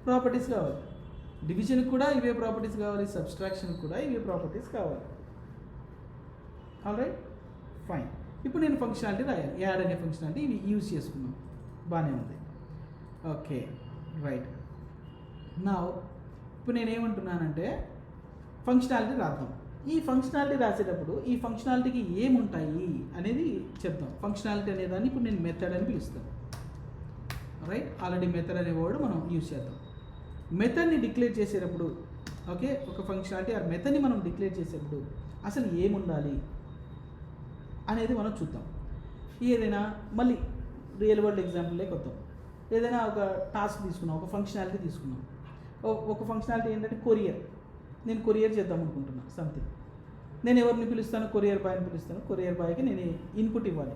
ప్రాపర్టీస్ కావాలి, డివిజన్కి కూడా ఇవే ప్రాపర్టీస్ కావాలి, సబ్స్ట్రాక్షన్కి కూడా ఇవే ప్రాపర్టీస్ కావాలి, ఆల్ రైట్, ఫైన్. ఇప్పుడు నేను ఫంక్షనాలిటీ రాయాలి, యాడ్ అనే ఫంక్షనాలిటీ ఇవి యూజ్ చేసుకున్నాం, బాగానే ఉంది. Okay, right. నా ఇప్పుడు నేనేమంటున్నానంటే ఫంక్షనాలిటీ రాద్దాం. ఈ ఫంక్షనాలిటీ రాసేటప్పుడు ఈ ఫంక్షనాలిటీకి ఏముంటాయి అనేది చెప్తాం. ఫంక్షనాలిటీ అనేదాన్ని ఇప్పుడు నేను మెథడ్ అని పిలుస్తాను, రైట్. ఆల్రెడీ మెథడ్ అనే వర్డ్ మనం యూజ్ చేద్దాం. మెథడ్ని డిక్లేర్ చేసేటప్పుడు, ఓకే, ఒక ఫంక్షనాలిటీ ఆ మెథడ్ని మనం డిక్లేర్ చేసేటప్పుడు అసలు ఏముండాలి అనేది మనం చూద్దాం. ఏదైనా మళ్ళీ రియల్ వరల్డ్ ఎగ్జాంపుల్లోకి వద్దాం. ఏదైనా ఒక టాస్క్ తీసుకున్నాం, ఒక ఫంక్షనాలిటీ తీసుకున్నాం. ఒక ఫంక్షనాలిటీ ఏంటంటే కొరియర్. నేను కొరియర్ చేద్దాం అనుకుంటున్నాను సంథింగ్. నేను ఎవరిని పిలుస్తాను? కొరియర్ బాయ్ని పిలుస్తాను. కొరియర్ బాయ్కి నేను ఇన్పుట్ ఇవ్వాలి,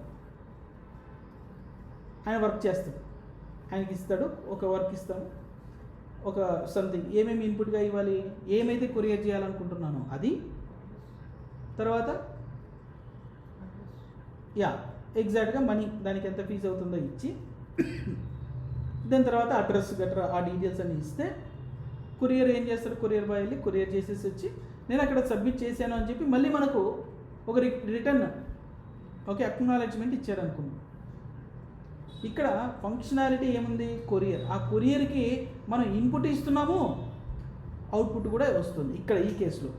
ఆయన వర్క్ చేస్తాడు, ఆయనకి ఇస్తాడు, ఒక వర్క్ ఇస్తాను, ఒక సంథింగ్. ఏమేమి ఇన్పుట్గా ఇవ్వాలి? ఏమైతే కొరియర్ చేయాలనుకుంటున్నానో అది, తర్వాత ఎగ్జాక్ట్గా మనీ, దానికి ఎంత ఫీజు అవుతుందో ఇచ్చి దాని తర్వాత అడ్రస్ గట్రా ఆ డీటెయిల్స్ అన్ని ఇస్తే కొరియర్ ఏం చేస్తాడు, కొరియర్ బాయ్ వెళ్ళి కొరియర్ చేసేసి వచ్చి నేను అక్కడ సబ్మిట్ చేశాను అని చెప్పి మళ్ళీ మనకు ఒక రిటర్న్ ఓకే అక్నాలెడ్జ్మెంట్ ఇచ్చారు అనుకున్నాం. ఇక్కడ ఫంక్షనాలిటీ ఏముంది, కొరియర్. ఆ కొరియర్కి మనం ఇన్పుట్ ఇస్తున్నాము, అవుట్పుట్ కూడా వస్తుంది ఇక్కడ ఈ కేసులో.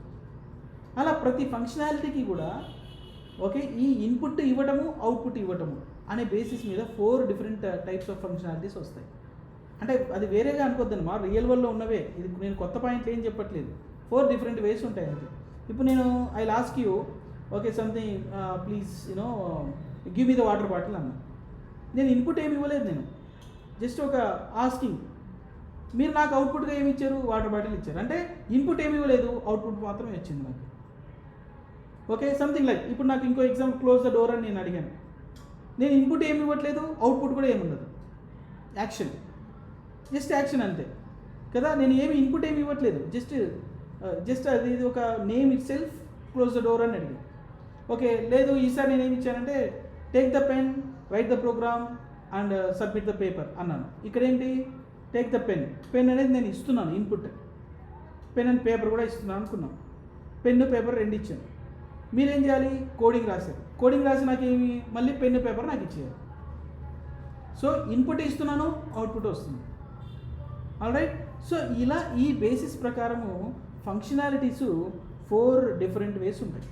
అలా ప్రతి ఫంక్షనాలిటీకి కూడా ఓకే ఈ ఇన్పుట్ ఇవ్వటము, అవుట్పుట్ ఇవ్వటము అనే బేసిస్ మీద 4 డిఫరెంట్ టైప్స్ ఆఫ్ ఫంక్షనాలిటీస్ వస్తాయి. అంటే అది వేరేగా అనుకోద్దని, మా రియల్ వరల్డ్లో ఉన్నవే, ఇది నేను కొత్త పాయింట్లు ఏం చెప్పట్లేదు. 4 డిఫరెంట్ వేస్ ఉంటాయి అంతే. ఇప్పుడు నేను I లాస్క్ you okay something please you know give me the water bottle అన్నా. నేను ఇన్పుట్ ఏమి ఇవ్వలేదు, నేను జస్ట్ ఒక ఆస్కింగ్. మీరు నాకు అవుట్పుట్గా ఏమి ఇచ్చారు, వాటర్ బాటిల్ ఇచ్చారు. అంటే ఇన్పుట్ ఏమి ఇవ్వలేదు, అవుట్పుట్ మాత్రమే వచ్చింది నాకు. ఓకే సంథింగ్ లైక్ ఇప్పుడు నాకు ఇంకో ఎగ్జాంపుల్, క్లోజ్ ద డోర్ అని నేను అడిగాను. నేను ఇన్పుట్ ఏమి ఇవ్వట్లేదు, అవుట్పుట్ కూడా ఏమి ఉండదు, యాక్షన్, జస్ట్ యాక్షన్ అంతే కదా. నేను ఏమి ఇన్పుట్ ఏమి ఇవ్వట్లేదు, జస్ట్ అది ఒక name itself close the door అని అడిగాను. ఓకే లేదు ఈసారి నేను ఏమి ఇచ్చానంటే take the pen, write the program and submit the paper అన్నాను. ఇక్కడ ఏంటి, టేక్ ద పెన్, పెన్ అనేది నేను ఇస్తున్నాను ఇన్పుట్, పెన్ అండ్ పేపర్ కూడా ఇస్తున్నాను అనుకున్నాం. పెన్ను పేపర్ రెండు ఇచ్చాను. మీరేం చేయాలి, కోడింగ్ రాశారు. కోడింగ్ రాసి నాకు ఏమి మళ్ళీ పెన్ను పేపర్ నాకు ఇచ్చేయాలి. సో ఇన్పుట్ ఇస్తున్నాను, అవుట్పుట్ వస్తుంది. ఆల్రైట్. సో ఇలా ఈ బేసిస్ ప్రకారము ఫంక్షనాలిటీస్ 4 డిఫరెంట్ వేస్ ఉంటాయి.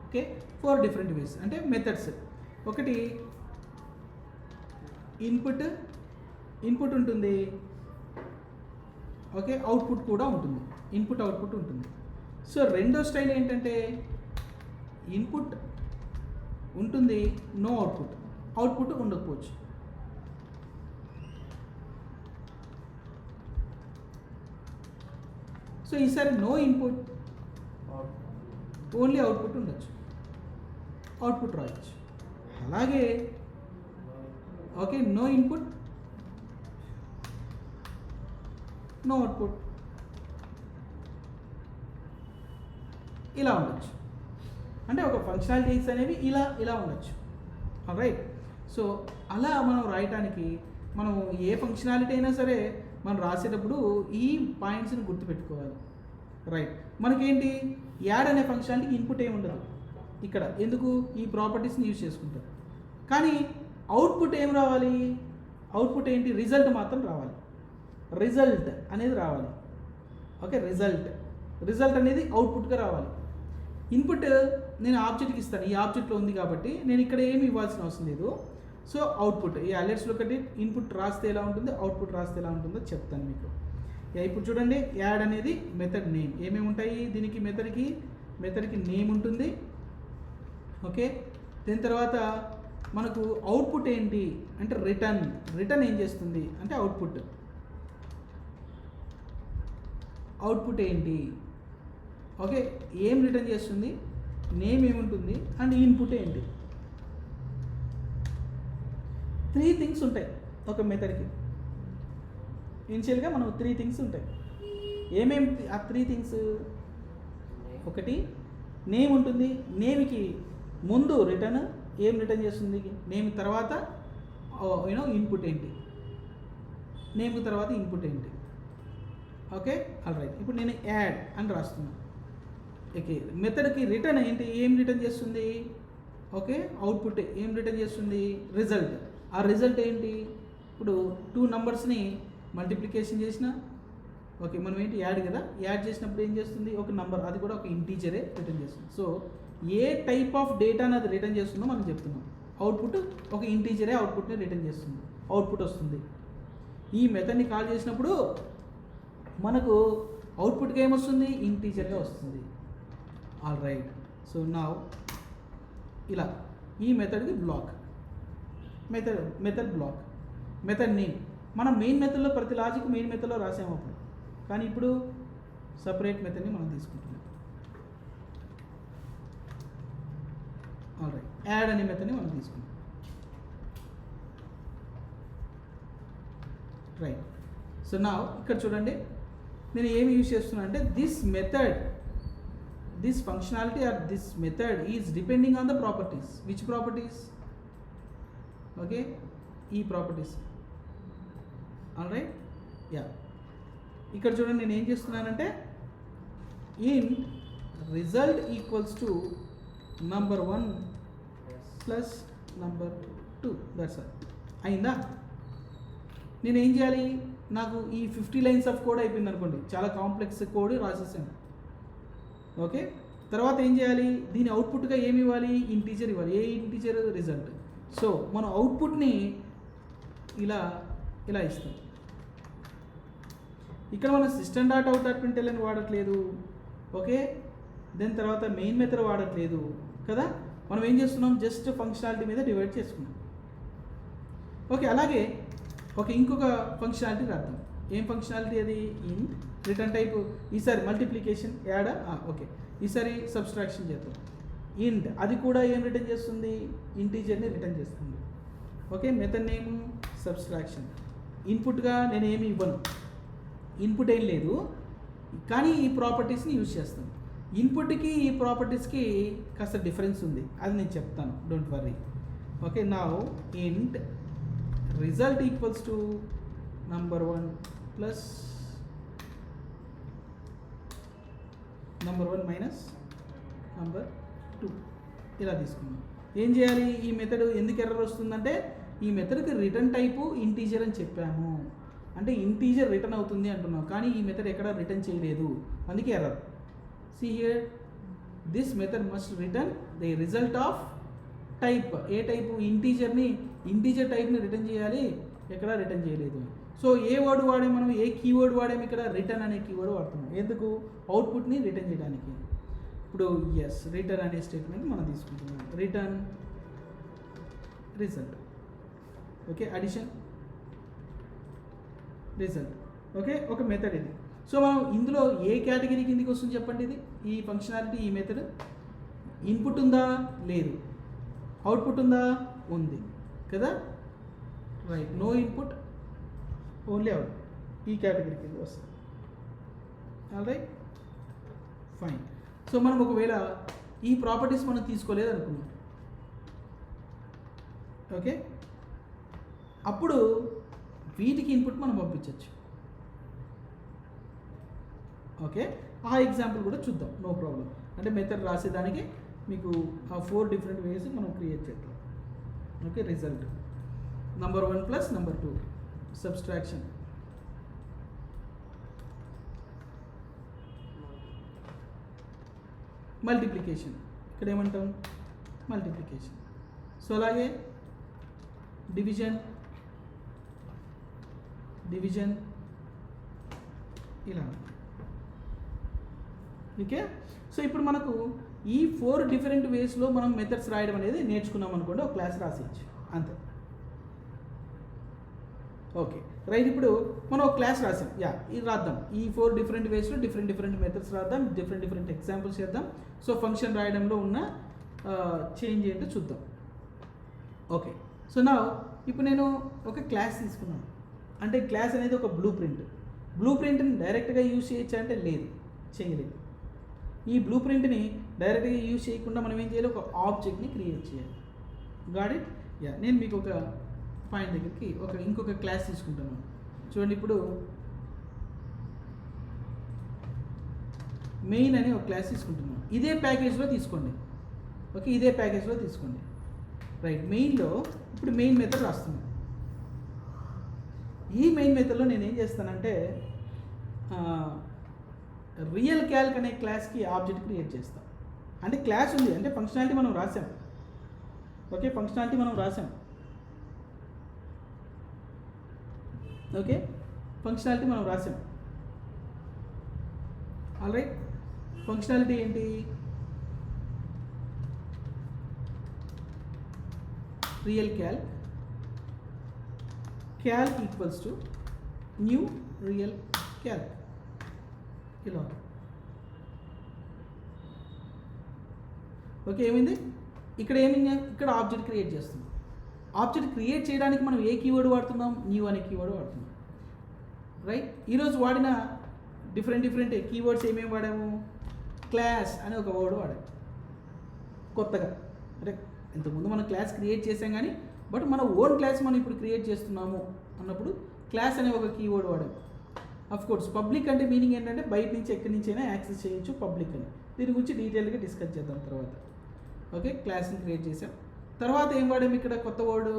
ఓకే 4 డిఫరెంట్ వేస్ అంటే మెథడ్స్. ఒకటి ఇన్పుట్ ఉంటుంది, ఓకే అవుట్పుట్ కూడా ఉంటుంది, ఇన్పుట్ అవుట్పుట్ ఉంటుంది. సో రెండో స్టైల్ ఏంటంటే ఇన్పుట్ ఉంటుంది, నో అవుట్పుట్ ఉండకపోవచ్చు. సో ఈసారి నో ఇన్పుట్, ఓన్లీ అవుట్పుట్ ఉండొచ్చు, అవుట్పుట్ రాయొచ్చు. అలాగే okay no input, no output, ఇలా ఉండొచ్చు. అంటే ఒక ఫంక్షనాలిటీస్ అనేవి ఇలా ఉండొచ్చు. రైట్. సో అలా మనం రాయటానికి మనం ఏ ఫంక్షనాలిటీ అయినా సరే మనం రాసేటప్పుడు ఈ పాయింట్స్ని గుర్తుపెట్టుకోవాలి. రైట్. మనకేంటి యాడ్ అనే ఫంక్షనాలిటీకి ఇన్పుట్ ఏమి ఉండదు ఇక్కడ, ఎందుకు ఈ ప్రాపర్టీస్ని యూజ్ చేసుకుంటారు. కానీ అవుట్పుట్ ఏం రావాలి, అవుట్పుట్ ఏంటి, రిజల్ట్ మాత్రం రావాలి, రిజల్ట్ అనేది రావాలి. ఓకే రిజల్ట్ అనేది అవుట్పుట్గా రావాలి. ఇన్పుట్ నేను ఆబ్జెక్ట్కి ఇస్తాను, ఈ ఆబ్జెక్ట్లో ఉంది కాబట్టి నేను ఇక్కడ ఏమి ఇవ్వాల్సిన అవసరం లేదు. సో అవుట్పుట్ ఈ అలర్ట్స్లో ఒకటి ఇన్పుట్ రాస్తే ఎలా ఉంటుంది, అవుట్పుట్ రాస్తే ఎలా ఉంటుందో చెప్తాను మీకు. ఇప్పుడు చూడండి, యాడ్ అనేది మెథడ్ నేమ్. ఏమేమి ఉంటాయి దీనికి, మెథడ్కి నేమ్ ఉంటుంది. ఓకే దీని తర్వాత మనకు అవుట్పుట్ ఏంటి అంటే రిటర్న్ ఏం చేస్తుంది అంటే అవుట్పుట్ ఏంటి, ఓకే ఏం రిటర్న్ చేస్తుంది, నేమ్ ఏముంటుంది అండ్ ఇన్పుట్ ఏంటి. 3 థింగ్స్ ఉంటాయి ఒక మెథడ్కి. ఇనిషియల్గా మనం 3 థింగ్స్ ఉంటాయి. ఏమేమి ఆ 3 థింగ్స్, ఒకటి నేమ్ ఉంటుంది, నేమ్కి ముందు ఏం రిటర్న్ చేస్తుంది, నేమ్ తర్వాత ఇన్పుట్ ఏంటి, నేమ్ తర్వాత ఇన్పుట్ ఏంటి. Okay alright. ఇప్పుడు నేను యాడ్ అని రాస్తున్నాను. ఓకే మెథడ్కి రిటర్న్ ఏంటి, ఏం రిటర్న్ చేస్తుంది, ఓకే అవుట్పుట్ ఏం రిటర్న్ చేస్తుంది, రిజల్ట్. ఆ రిజల్ట్ ఏంటి, ఇప్పుడు 2 నంబర్స్ని మల్టిప్లికేషన్ చేసిన, ఓకే మనం ఏంటి యాడ్ కదా, యాడ్ చేసినప్పుడు ఏం చేస్తుంది, ఒక నంబర్, అది కూడా ఒక ఇంటీజరే రిటర్న్ చేస్తుంది. సో ఏ టైప్ ఆఫ్ డేటాని అది రిటర్న్ చేస్తుందో మనం చెప్తున్నాం. అవుట్పుట్ ఒక ఇంటీజరే అవుట్పుట్ని రిటర్న్ చేస్తుంది, అవుట్పుట్ వస్తుంది. ఈ మెథడ్ని కాల్ చేసినప్పుడు మనకు అవుట్పుట్గా ఏమొస్తుంది, ఇంటీజర్గా వస్తుంది. All right. సో నా ఇలా ఈ మెథడ్కి block, method block, method name. మనం మెయిన్ మెథడ్లో ప్రతి లాజిక్ మెయిన్ మెథడ్లో రాసాము అప్పుడు, కానీ ఇప్పుడు సపరేట్ మెథడ్ని మనం తీసుకుంటున్నాం. All right. యాడ్ అనే మెథడ్ని మనం తీసుకుంటాం. రైట్. సో నా ఇక్కడ చూడండి, నేను ఏమి యూజ్ చేస్తున్నా అంటే this functionality or this method is depending on the properties. Which properties? Okay, ఈ ప్రాపర్టీస్ ఆల్రైట్. యా, ఇక్కడ చూడండి నేను ఏం చేస్తున్నానంటే int result equals to number 1 plus number 2. That's all. అయిందా? నేను ఏం చేయాలి, నాకు ఈ 50 లైన్స్ ఆఫ్ కోడ్ అయిపోయింది అనుకోండి, చాలా కాంప్లెక్స్ కోడ్ రాసేసాను. ఓకే, తర్వాత ఏం చేయాలి, దీని అవుట్పుట్గా ఏమి ఇవ్వాలి, ఇంటీజర్ ఇవ్వాలి. ఏ ఇంటీజర్? రిజల్ట్. సో మనం అవుట్పుట్ని ఇలా ఇలా ఇస్తాం. ఇక్కడ మనం system dot out dot print అని వాడట్లేదు. ఓకే, దాని తర్వాత మెయిన్ మెథడ్ వాడట్లేదు కదా, మనం ఏం చేస్తున్నాం, జస్ట్ ఫంక్షనాలిటీ మీద డివైడ్ చేసుకున్నాం. ఓకే, అలాగే ఇంకొక ఫంక్షనాలిటీ రాద్దాం. ఏం ఫంక్షనాలిటీ అది? In return type. ఈసారి మల్టిప్లికేషన్ యాడ్. ఓకే, ఈసారి సబ్స్ట్రాక్షన్ చేద్దాం. ఇంట్ అది కూడా ఏం రిటర్న్ చేస్తుంది, ఇంటీజర్ని రిటర్న్ చేస్తుంది. Okay, method name subtraction. ఇన్పుట్గా నేను ఏమి ఇవ్వను, ఇన్పుట్ ఏం లేదు, కానీ ఈ ప్రాపర్టీస్ని యూజ్ చేస్తాను. ఇన్పుట్కి ఈ ప్రాపర్టీస్కి కాస్త డిఫరెన్స్ ఉంది, అది నేను చెప్తాను, డోంట్ వర్రీ. ఓకే, నౌ ఇంట్ result equals to number 1 plus number 1 minus number 2 ఇలా తీసుకున్నాం. ఏం చేయాలి, ఈ మెథడ్ ఎందుకు ఎర్రర్ వస్తుందంటే ఈ మెథడ్కి రిటర్న్ టైపు ఇంటీజర్ అని చెప్పాము, అంటే ఇంటీజర్ రిటర్న్ అవుతుంది అంటున్నాం, కానీ ఈ మెథడ్ ఎక్కడ రిటర్న్ చేయలేదు, అందుకే error. See here, this method must return the result of type. ఏ టైపు? ఇంటీజర్ని, ఇంటీజర్ టైప్ని రిటర్న్ చేయాలి, ఎక్కడ రిటర్న్ చేయలేదు. సో ఏ వర్డ్ వాడాము మనం, ఏ కీవర్డ్ వాడాము ఇక్కడ? రిటర్న్ అనే కీవర్డ్ వాడుతున్నాం. ఎందుకు? అవుట్పుట్ని రిటర్న్ చేయడానికి. ఇప్పుడు ఎస్, రిటర్న్ అనే స్టేట్మెంట్ మనం తీసుకుంటున్నాం. Return result. Okay, addition result. Okay, ఒక మెథడ్ ఇది. సో మనం ఇందులో ఏ కేటగిరీ కిందికి వస్తుంది చెప్పండి? ఇది ఈ ఫంక్షనాలిటీ, ఈ మెథడ్ ఇన్పుట్ ఉందా? లేదు. అవుట్పుట్ ఉందా? ఉంది కదా, right. No input, only out, ఈ కేటగిరీ కింద వస్తుంది. Alright, fine. సో మనం ఒకవేళ ఈ ప్రాపర్టీస్ మనం తీసుకోలేదు అనుకున్నాం, ఓకే, అప్పుడు వీటికి ఇన్పుట్ మనం పంపించవచ్చు. ఓకే, ఆ ఎగ్జాంపుల్ కూడా చూద్దాం, నో ప్రాబ్లం. అంటే మెథడ్ రాసేదానికి మీకు ఆ 4 డిఫరెంట్ వేస్ మనం క్రియేట్ చేద్దాం. Okay, result number 1 plus number 2, subtraction, multiplication. ఇక్కడ ఏమంటాం? మల్టిప్లికేషన్. సో అలాగే డివిజన్, డివిజన్ ఇలా. ఓకే, సో ఇప్పుడు మనకు ఈ 4 డిఫరెంట్ వేస్లో మనం మెథడ్స్ రాయడం అనేది నేర్చుకున్నాం అనుకోండి, ఒక క్లాస్ రాసేయచ్చు అంతే. Okay, right. ఇప్పుడు మనం ఒక క్లాస్ రాసాం, యా, ఇది రాద్దాం. ఈ 4 డిఫరెంట్ వేస్లో డిఫరెంట్ మెథడ్స్ రాద్దాం, డిఫరెంట్ ఎగ్జాంపుల్స్ చేద్దాం. సో ఫంక్షన్ రాయడంలో ఉన్న చేంజ్ ఏంటో చూద్దాం. ఓకే, సో నా ఇప్పుడు నేను ఒక క్లాస్ తీసుకున్నాను, అంటే క్లాస్ అనేది ఒక బ్లూ ప్రింట్ని డైరెక్ట్గా యూజ్ చేయొచ్చా అంటే లేదు, చేయలేదు. ఈ బ్లూ ప్రింట్ని డైరెక్ట్గా యూజ్ చేయకుండా మనం ఏం చేయాలి, ఒక ఆబ్జెక్ట్ని క్రియేట్ చేయాలి. Got it? యా, నేను మీకు ఒక పాయింట్ దగ్గరికి ఇంకొక క్లాస్ తీసుకుంటాను. చూడండి, ఇప్పుడు మెయిన్ అనే ఒక క్లాస్ తీసుకుంటున్నాను. ఇదే ప్యాకేజ్లో తీసుకోండి. ఓకే, ఇదే ప్యాకేజ్లో తీసుకోండి. రైట్, మెయిన్లో ఇప్పుడు మెయిన్ మెథడ్ రాస్తున్నాను. ఈ మెయిన్ మెథడ్లో నేను ఏం చేస్తానంటే రియల్ క్యాల్క్ అనే క్లాస్కి ఆబ్జెక్ట్ క్రియేట్ చేస్తాం. అంటే క్లాస్ ఉంది, అంటే ఫంక్షనాలిటీ మనం రాసాం. ఓకే, ఫంక్షనాలిటీ మనం రాసాం. ఓకే, ఫంక్షనాలిటీ మనం రాసాం. ఆల్రైట్, ఫంక్షనాలిటీ ఏంటి? Real Calc equals to new real Calc. ఇలా. ఓకే, ఏమైంది? ఇక్కడ ఇక్కడ ఆబ్జెక్ట్ క్రియేట్ చేస్తున్నాం. ఆబ్జెక్ట్ క్రియేట్ చేయడానికి మనం ఏ కీవర్డ్ వాడుతున్నాం? న్యూ అనే కీవర్డ్ వాడుతున్నాం. రైట్, ఈరోజు వాడిన డిఫరెంట్ కీవర్డ్స్ ఏమేమి వాడాము? క్లాస్ అనే ఒక వర్డ్ వాడాము కొత్తగా. అంటే ఇంతకుముందు మనం క్లాస్ క్రియేట్ చేసాం కానీ, బట్ మన ఓన్ క్లాస్ మనం ఇప్పుడు క్రియేట్ చేస్తున్నాము అన్నప్పుడు క్లాస్ అనే ఒక కీవర్డ్ వాడాం. అఫ్ కోర్స్ పబ్లిక్ అంటే మీనింగ్ ఏంటంటే బయట నుంచి ఎక్కడి నుంచి అయినా యాక్సెస్ చేయొచ్చు పబ్లిక్ అని. దీని గురించి డీటెయిల్గా డిస్కస్ చేద్దాం తర్వాత. ఓకే, క్లాస్ని క్రియేట్ చేసాం. తర్వాత ఏం వాడాం ఇక్కడ కొత్త వర్డ్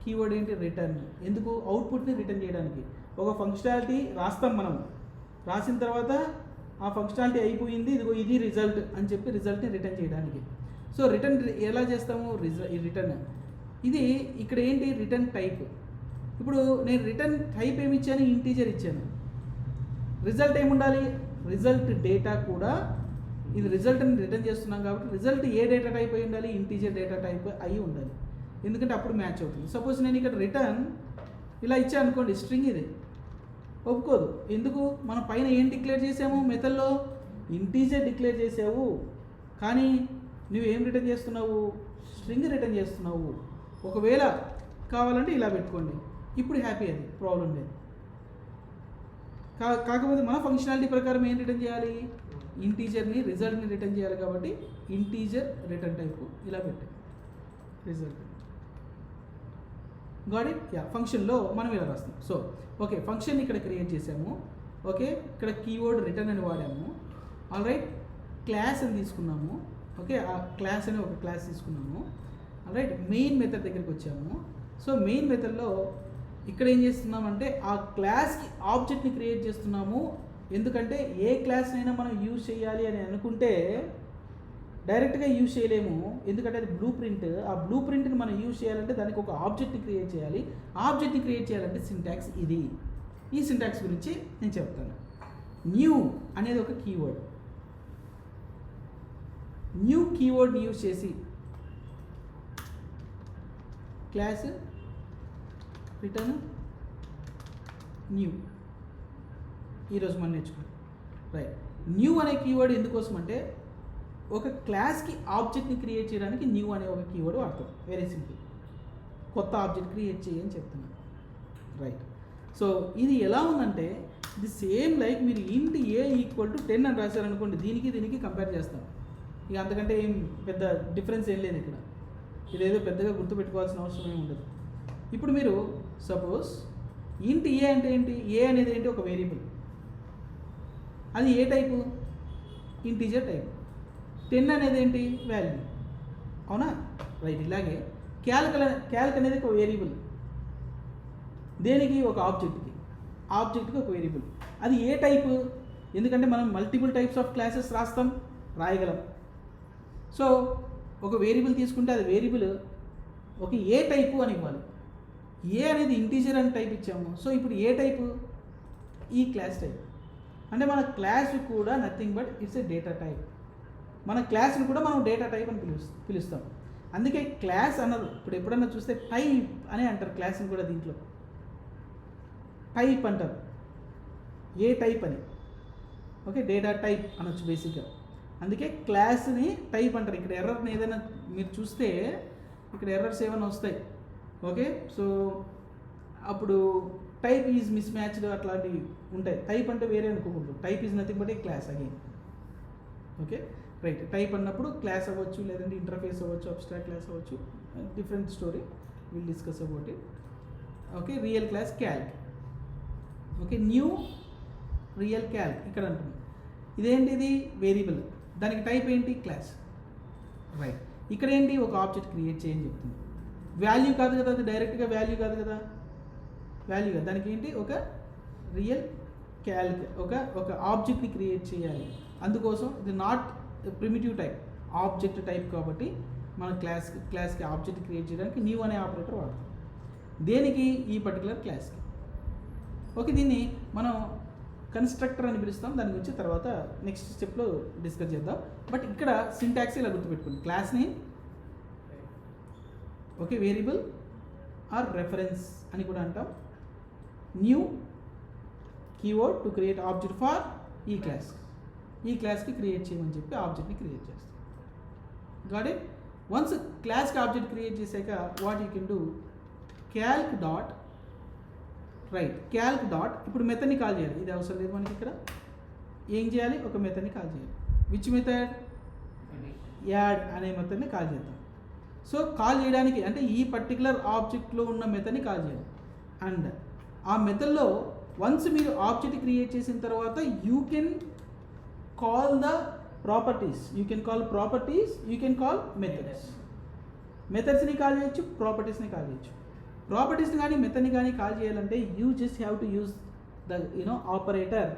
కీవర్డ్ ఏంటి? రిటర్న్. ఎందుకు? అవుట్పుట్ని రిటర్న్ చేయడానికి. ఒక ఫంక్షనాలిటీ రాస్తాం మనం, రాసిన తర్వాత ఆ ఫంక్షనాలిటీ అయిపోయింది, ఇదిగో ఇది రిజల్ట్ అని చెప్పి రిజల్ట్ని రిటర్న్ చేయడానికి. సో రిటర్న్ ఎలా చేస్తాము? రిటర్న్ ఇది ఇక్కడ ఏంటి? Return type. ఇప్పుడు నేను రిటర్న్ టైప్ ఏమి ఇచ్చాను? ఇంటీజర్ ఇచ్చాను. రిజల్ట్ ఏముండాలి? రిజల్ట్ డేటా కూడా ఇది రిజల్ట్ని రిటర్న్ చేస్తున్నాం కాబట్టి రిజల్ట్ ఏ డేటా టైప్ అయి ఉండాలి? ఇంటీజర్ డేటా టైప్ అయి ఉండాలి. ఎందుకంటే అప్పుడు మ్యాచ్ అవుతుంది. సపోజ్ నేను ఇక్కడ రిటర్న్ ఇలా ఇచ్చాను అనుకోండి, స్ట్రింగ్ ఇది ఒప్పుకోదు. ఎందుకు? మనం పైన ఏం డిక్లేర్ చేసాము? మెథడ్లో ఇంటీజర్ డిక్లేర్ చేసావు, కానీ నువ్వు ఏం రిటర్న్ చేస్తున్నావు? స్ట్రింగ్ రిటర్న్ చేస్తున్నావు. ఒకవేళ కావాలంటే ఇలా పెట్టుకోండి, ఇప్పుడు హ్యాపీ, అది ప్రాబ్లం లేదు. కాకపోతే మన ఫంక్షనాలిటీ ప్రకారం ఏం రిటర్న్ చేయాలి? ఇంటీజర్ని రిజల్ట్ని రిటర్న్ చేయాలి కాబట్టి ఇంటీజర్ రిటర్న్ టైపు ఇలా పెట్టాం, రిజల్ట్. Got it? యా, ఫంక్షన్లో మనం ఇలా రాస్తాం. సో ఓకే, ఫంక్షన్ ఇక్కడ క్రియేట్ చేసాము. ఓకే, ఇక్కడ కీవర్డ్ రిటర్న్ అని వాడాము. ఆల్ రైట్, క్లాస్ అని తీసుకున్నాము. ఓకే, ఆ క్లాస్ అని ఒక క్లాస్ తీసుకున్నాము. ఆల్ రైట్, మెయిన్ మెథడ్ దగ్గరికి వచ్చాము. సో మెయిన్ మెథడ్లో ఇక్కడ ఏం చేస్తున్నామంటే ఆ క్లాస్కి ఆబ్జెక్ట్ని క్రియేట్ చేస్తున్నాము. ఎందుకంటే ఏ క్లాస్నైనా మనం యూజ్ చేయాలి అని అనుకుంటే డైరెక్ట్గా యూజ్ చేయలేము, ఎందుకంటే అది బ్లూ ప్రింట్. ఆ బ్లూ ప్రింట్ని మనం యూజ్ చేయాలంటే దానికి ఒక ఆబ్జెక్ట్ని క్రియేట్ చేయాలి. ఆబ్జెక్ట్ని క్రియేట్ చేయాలంటే సింటాక్స్ ఇది. ఈ సింటాక్స్ గురించి నేను చెప్తాను. న్యూ అనేది ఒక కీవర్డ్. న్యూ కీవర్డ్ని యూజ్ చేసి క్లాస్ రిటర్న్ న్యూ ఈరోజు మనం నేర్చుకున్నాం. రైట్, న్యూ అనే కీవర్డ్ ఎందుకోసం అంటే ఒక క్లాస్కి ఆబ్జెక్ట్ని క్రియేట్ చేయడానికి న్యూ అనే ఒక కీవర్డ్ వాడతాం. వెరీ సింపుల్, కొత్త ఆబ్జెక్ట్ క్రియేట్ చేయని చెప్తున్నాను. రైట్, సో ఇది ఎలా ఉందంటే ఇది సేమ్ లైక్ మీరు ఇంట్ ఏ ఈక్వల్ టు 10 అని రాశారనుకోండి, దీనికి కంపేర్ చేస్తాం. ఇక అంతకంటే ఏం పెద్ద డిఫరెన్స్ ఏం లేదు ఇక్కడ. ఇదేదో పెద్దగా గుర్తుపెట్టుకోవాల్సిన అవసరం ఏమి ఉండదు. ఇప్పుడు మీరు సపోజ్ ఇంట్ ఏ అంటే ఏంటి? ఏ అనేది ఏంటి? ఒక వేరియబుల్. అది ఏ టైపు? Integer type. 10 అనేది ఏంటి? వాల్యూ. అవునా? రైట్, ఇలాగే క్యాల్క్ అనేది ఒక వేరియబుల్. దేనికి? ఒక ఆబ్జెక్ట్కి ఒక వేరియబుల్. అది ఏ టైపు? ఎందుకంటే మనం మల్టిపుల్ టైప్స్ ఆఫ్ క్లాసెస్ రాయగలం. సో ఒక వేరియబుల్ తీసుకుంటే అది వేరియబుల్ ఒక ఏ టైపు అని ఇవ్వాలి. ఏ అనేది ఇంటీజర్ అని టైప్ ఇచ్చాము. సో ఇప్పుడు ఏ టైపు? ఈ క్లాస్ టైప్. అంటే మన క్లాస్ కూడా nothing but it's a data type. మన క్లాస్ని కూడా మనం డేటా టైప్ అని పిలుస్తాం. అందుకే క్లాస్ అన్నారు. ఇప్పుడు ఎప్పుడన్నా చూస్తే టైప్ అనే అంటారు క్లాస్ని కూడా. దీంట్లో టైప్ అంటారు, ఏ టైప్ అని. ఓకే, డేటా టైప్ అనొచ్చు బేసిక్గా. అందుకే క్లాస్ని టైప్ అంటారు. ఇక్కడ ఎర్రర్ని ఏదైనా మీరు చూస్తే ఇక్కడ ఎర్రర్స్ ఏమైనా వస్తాయి. ఓకే, సో అప్పుడు టైప్ ఈజ్ మిస్ మ్యాచ్డ్ అట్లాంటివి ఉంటాయి. టైప్ అంటే వేరే అనుకోకూడదు. Type is nothing but A class again. Okay, right. Type అన్నప్పుడు క్లాస్ అవ్వచ్చు, లేదంటే ఇంటర్ఫేస్ అవ్వచ్చు, అబ్స్ట్రాక్ట్ క్లాస్ అవ్వచ్చు, different story, will discuss about it. Okay, real class Calc. Okay, new real Calc ఇక్కడ అంటున్నాం. ఇదేంటిది? వేరియబుల్. దానికి టైప్ ఏంటి? క్లాస్. రైట్, ఇక్కడ ఏంటి? ఒక ఆబ్జెక్ట్ క్రియేట్ చేయని చెప్తుంది. వాల్యూ కాదు కదా, అది డైరెక్ట్గా వాల్యూ కాదు కదా, వాల్యూ కాదు. దానికి ఏంటి? ఒక రియల్ క్యాల్క్, ఒక ఆబ్జెక్ట్ని క్రియేట్ చేయాలి. అందుకోసం ఇది not primitive type, object type. కాబట్టి మన క్లాస్కి ఆబ్జెక్ట్ క్రియేట్ చేయడానికి న్యూ అనే ఆపరేటర్ వాడతాం. దేనికి? ఈ పర్టికులర్ క్లాస్కి. ఓకే, దీన్ని మనం కన్స్ట్రక్టర్ అని పిలుస్తాం. దాని గురించి తర్వాత నెక్స్ట్ స్టెప్లో డిస్కస్ చేద్దాం. బట్ ఇక్కడ సింటాక్స్ ఇలా గుర్తుపెట్టుకోండి. క్లాస్ని ఓకే వేరియబుల్ ఆర్ రెఫరెన్స్ అని కూడా అంటాం. New keyword to create object for ఈ క్లాస్. ఈ క్లాస్కి క్రియేట్ చేయమని చెప్పి ఆబ్జెక్ట్ని క్రియేట్ చేస్తాం. Got it? వన్స్ క్లాస్కి ఆబ్జెక్ట్ క్రియేట్ చేశాక what you can do, Calc dot right, Calc dot ఇప్పుడు మెథడ్ని కాల్ చేయాలి. ఇది అవసరం లేదు మనకి. ఇక్కడ ఏం చేయాలి? ఒక మెథడ్ని కాల్ చేయాలి. Which method? యాడ్ అనే మెథడ్ని కాల్ చేద్దాం. సో కాల్ చేయడానికి అంటే ఈ పర్టికులర్ ఆబ్జెక్ట్లో ఉన్న మెథడ్ని కాల్ చేయాలి. అండ్ ఆ మెథడ్లో వన్స్ మీరు ఆబ్జెక్ట్ క్రియేట్ చేసిన తర్వాత you can call the properties, you can call properties, you can call methods. మెథడ్స్ని కాల్ చేయొచ్చు, ప్రాపర్టీస్ని కాల్ చేయొచ్చు. ప్రాపర్టీస్ని కానీ మెథడ్ని కానీ కాల్ చేయాలంటే you just have to use the operator.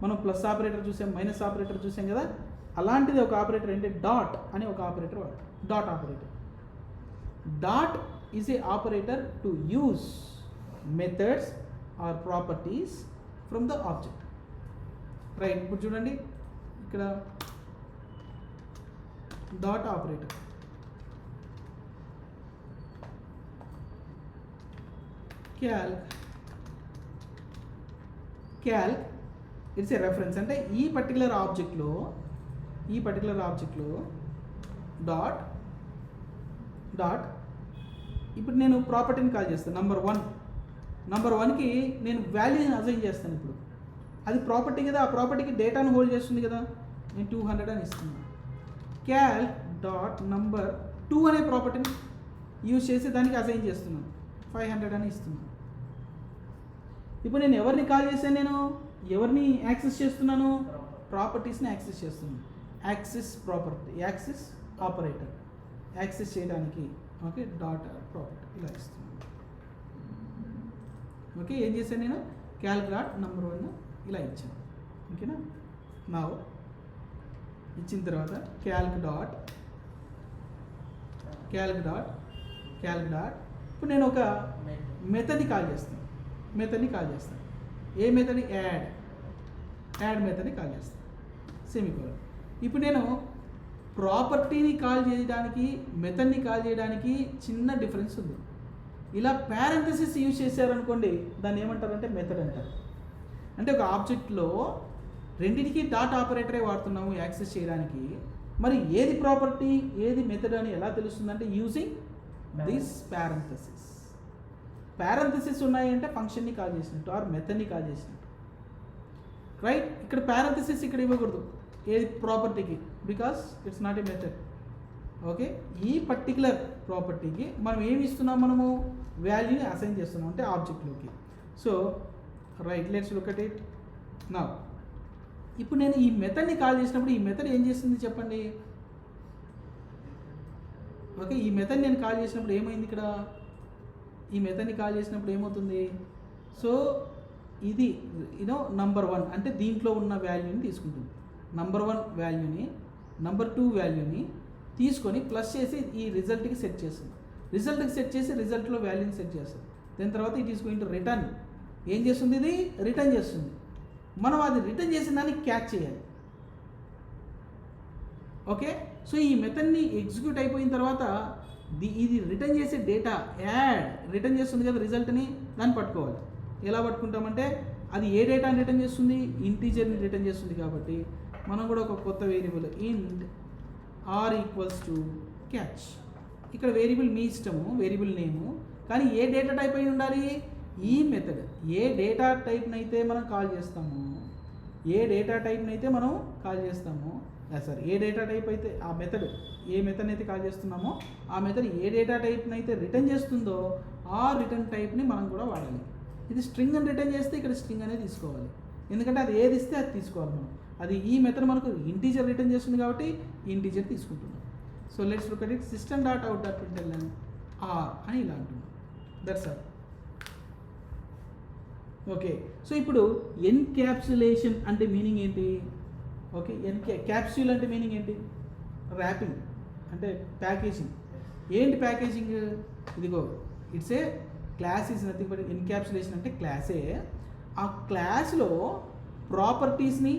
మనం ప్లస్ ఆపరేటర్ చూసాం, మైనస్ ఆపరేటర్ చూసాం కదా, అలాంటిది ఒక ఆపరేటర్ అంటే డాట్ అని ఒక ఆపరేటర్ వాడు. Dot operator. Dot is a operator to use methods or properties from the object. Right, ఇప్పుడు చూడండి ఇక్కడ dot operator. Calc it's a reference. అంటే ఈ పర్టికులర్ ఆబ్జెక్ట్లో డాట్ ఇప్పుడు నేను ప్రాపర్టీని కాల్ చేస్తాను. నంబర్ వన్కి నేను వాల్యూని అసైన్ చేస్తాను. ఇప్పుడు అది ప్రాపర్టీ కదా, ఆ ప్రాపర్టీకి డేటాను హోల్డ్ చేస్తుంది కదా, నేను 200 అని ఇస్తున్నాను. క్యాల్క్ డాట్ నంబర్ 2 అనే ప్రాపర్టీని యూజ్ చేసి దానికి అసైన్ చేస్తున్నాను, 500 అని ఇస్తున్నాను. ఇప్పుడు నేను ఎవరిని కాల్ చేశాను, నేను ఎవరిని యాక్సెస్ చేస్తున్నాను, ప్రాపర్టీస్ని యాక్సెస్ చేస్తున్నాను. Access property, access operator, access చేయడానికి ఓకే డాట్ ప్రాపర్టీ ఇలా ఇస్తున్నాను. ఓకే, ఏం చేశాను నేను, క్యాల్క్ డాట్ నంబర్ 1 ఇలా ఇచ్చాను. ఓకేనా, నా ఇచ్చిన తర్వాత క్యాల్క్ డాట్ ఇప్పుడు నేను ఒక మెథడ్ని కాల్ చేస్తాను. ఏ మెథడ్, యాడ్ మెథడ్ని కాల్ చేస్తాను, సెమికోలన్. ఇప్పుడు నేను ప్రాపర్టీని కాల్ చేయడానికి, మెథడ్ని కాల్ చేయడానికి చిన్న డిఫరెన్స్ ఉంది. ఇలా పారెంథసిస్ యూజ్ చేశారనుకోండి, దాన్ని ఏమంటారంటే మెథడ్ అంటారు. అంటే ఒక ఆబ్జెక్ట్లో రెండింటికి డాట్ ఆపరేటరే వాడుతున్నాము యాక్సెస్ చేయడానికి. మరి ఏది ప్రాపర్టీ, ఏది మెథడ్ అని ఎలా తెలుస్తుందంటే యూజింగ్ దిస్ పారెంథసిస్ ఉన్నాయంటే ఫంక్షన్ని కాల్ చేసినట్టు ఆర్ మెథడ్ని కాల్ చేసినట్టు. రైట్, ఇక్కడ పారెంథసిస్ ఇక్కడ ఇవ్వకూడదు ఏది ప్రాపర్టీకి, because it's not a method. Okay, ఈ పర్టికులర్ ప్రాపర్టీకి మనం ఏమి ఇస్తున్నాం, మనము వాల్యూని అసైన్ చేస్తున్నాం అంటే ఆబ్జెక్ట్లోకి. So right, let's look at it now. ఇప్పుడు నేను ఈ మెథడ్ని కాల్ చేసినప్పుడు ఈ మెథడ్ ఏం చేస్తుంది చెప్పండి. ఓకే, ఈ మెథడ్ నేను కాల్ చేసినప్పుడు ఏమైంది, ఇక్కడ ఈ మెథడ్ని కాల్ చేసినప్పుడు ఏమవుతుంది, సో ఇది నంబర్ 1 అంటే దీంట్లో ఉన్న వాల్యూని తీసుకుంటుంది. నంబర్ 1 వాల్యూని, నంబర్ 2 వాల్యూని తీసుకొని ప్లస్ చేసి ఈ రిజల్ట్కి సెట్ చేస్తుంది. రిజల్ట్లో వాల్యూని సెట్ చేస్తుంది. దాని తర్వాత it is going to return. ఏం చేస్తుంది, ఇది రిటర్న్ చేస్తుంది. మనం అది రిటర్న్ చేసిన దాన్ని క్యాచ్ చేయాలి. ఓకే, సో ఈ మెథడ్ని ఎగ్జిక్యూట్ అయిపోయిన తర్వాత ఇది రిటర్న్ చేసే డేటా యాడ్ రిటర్న్ చేస్తుంది కదా రిజల్ట్ని, దాన్ని పట్టుకోవాలి. ఎలా పట్టుకుంటామంటే అది ఏ డేటాని రిటర్న్ చేస్తుంది, ఇంటీజర్ని రిటర్న్ చేస్తుంది. కాబట్టి మనం కూడా ఒక కొత్త వేరియబుల్ ఇంట్ ఆర్ ఈక్వల్స్ టు క్యాచ్. ఇక్కడ వేరియబుల్ మీ ఇష్టము, వేరియబుల్ నేము, కానీ ఏ డేటా టైప్ అయి ఉండాలి, ఈ మెథడ్ ఏ డేటా టైప్ని అయితే మనం కాల్ చేస్తామో, ఏ డేటా టైప్ అయితే ఆ మెథడ్ ఏ మెథడ్ అయితే కాల్ చేస్తున్నామో ఆ మెథడ్ ఏ డేటా టైప్ని అయితే రిటర్న్ చేస్తుందో ఆ రిటర్న్ టైప్ని మనం కూడా వాడాలి. ఇది స్ట్రింగ్ అని రిటర్న్ చేస్తే ఇక్కడ స్ట్రింగ్ అనేది తీసుకోవాలి, ఎందుకంటే అది ఏది ఇస్తే అది తీసుకోవాలి మనం. అది ఈ మెథడ్ మనకు ఇంటీజర్ రిటర్న్ చేస్తుంది కాబట్టి ఇంటీజర్ తీసుకుంటున్నాం. So let's look at it. system.out.println R అని ఇలా అంటున్నాం. That's all. ఓకే, సో ఇప్పుడు ఎన్క్యాప్సులేషన్ అంటే మీనింగ్ ఏంటి? ఓకే, క్యాప్స్యూల్ అంటే మీనింగ్ ఏంటి? ర్యాపింగ్ అంటే ప్యాకేజింగ్. ఏంటి ప్యాకేజింగ్? ఇదిగో it's a class is nothing but encapsulation అంటే క్లాసే. ఆ క్లాస్లో ప్రాపర్టీస్ని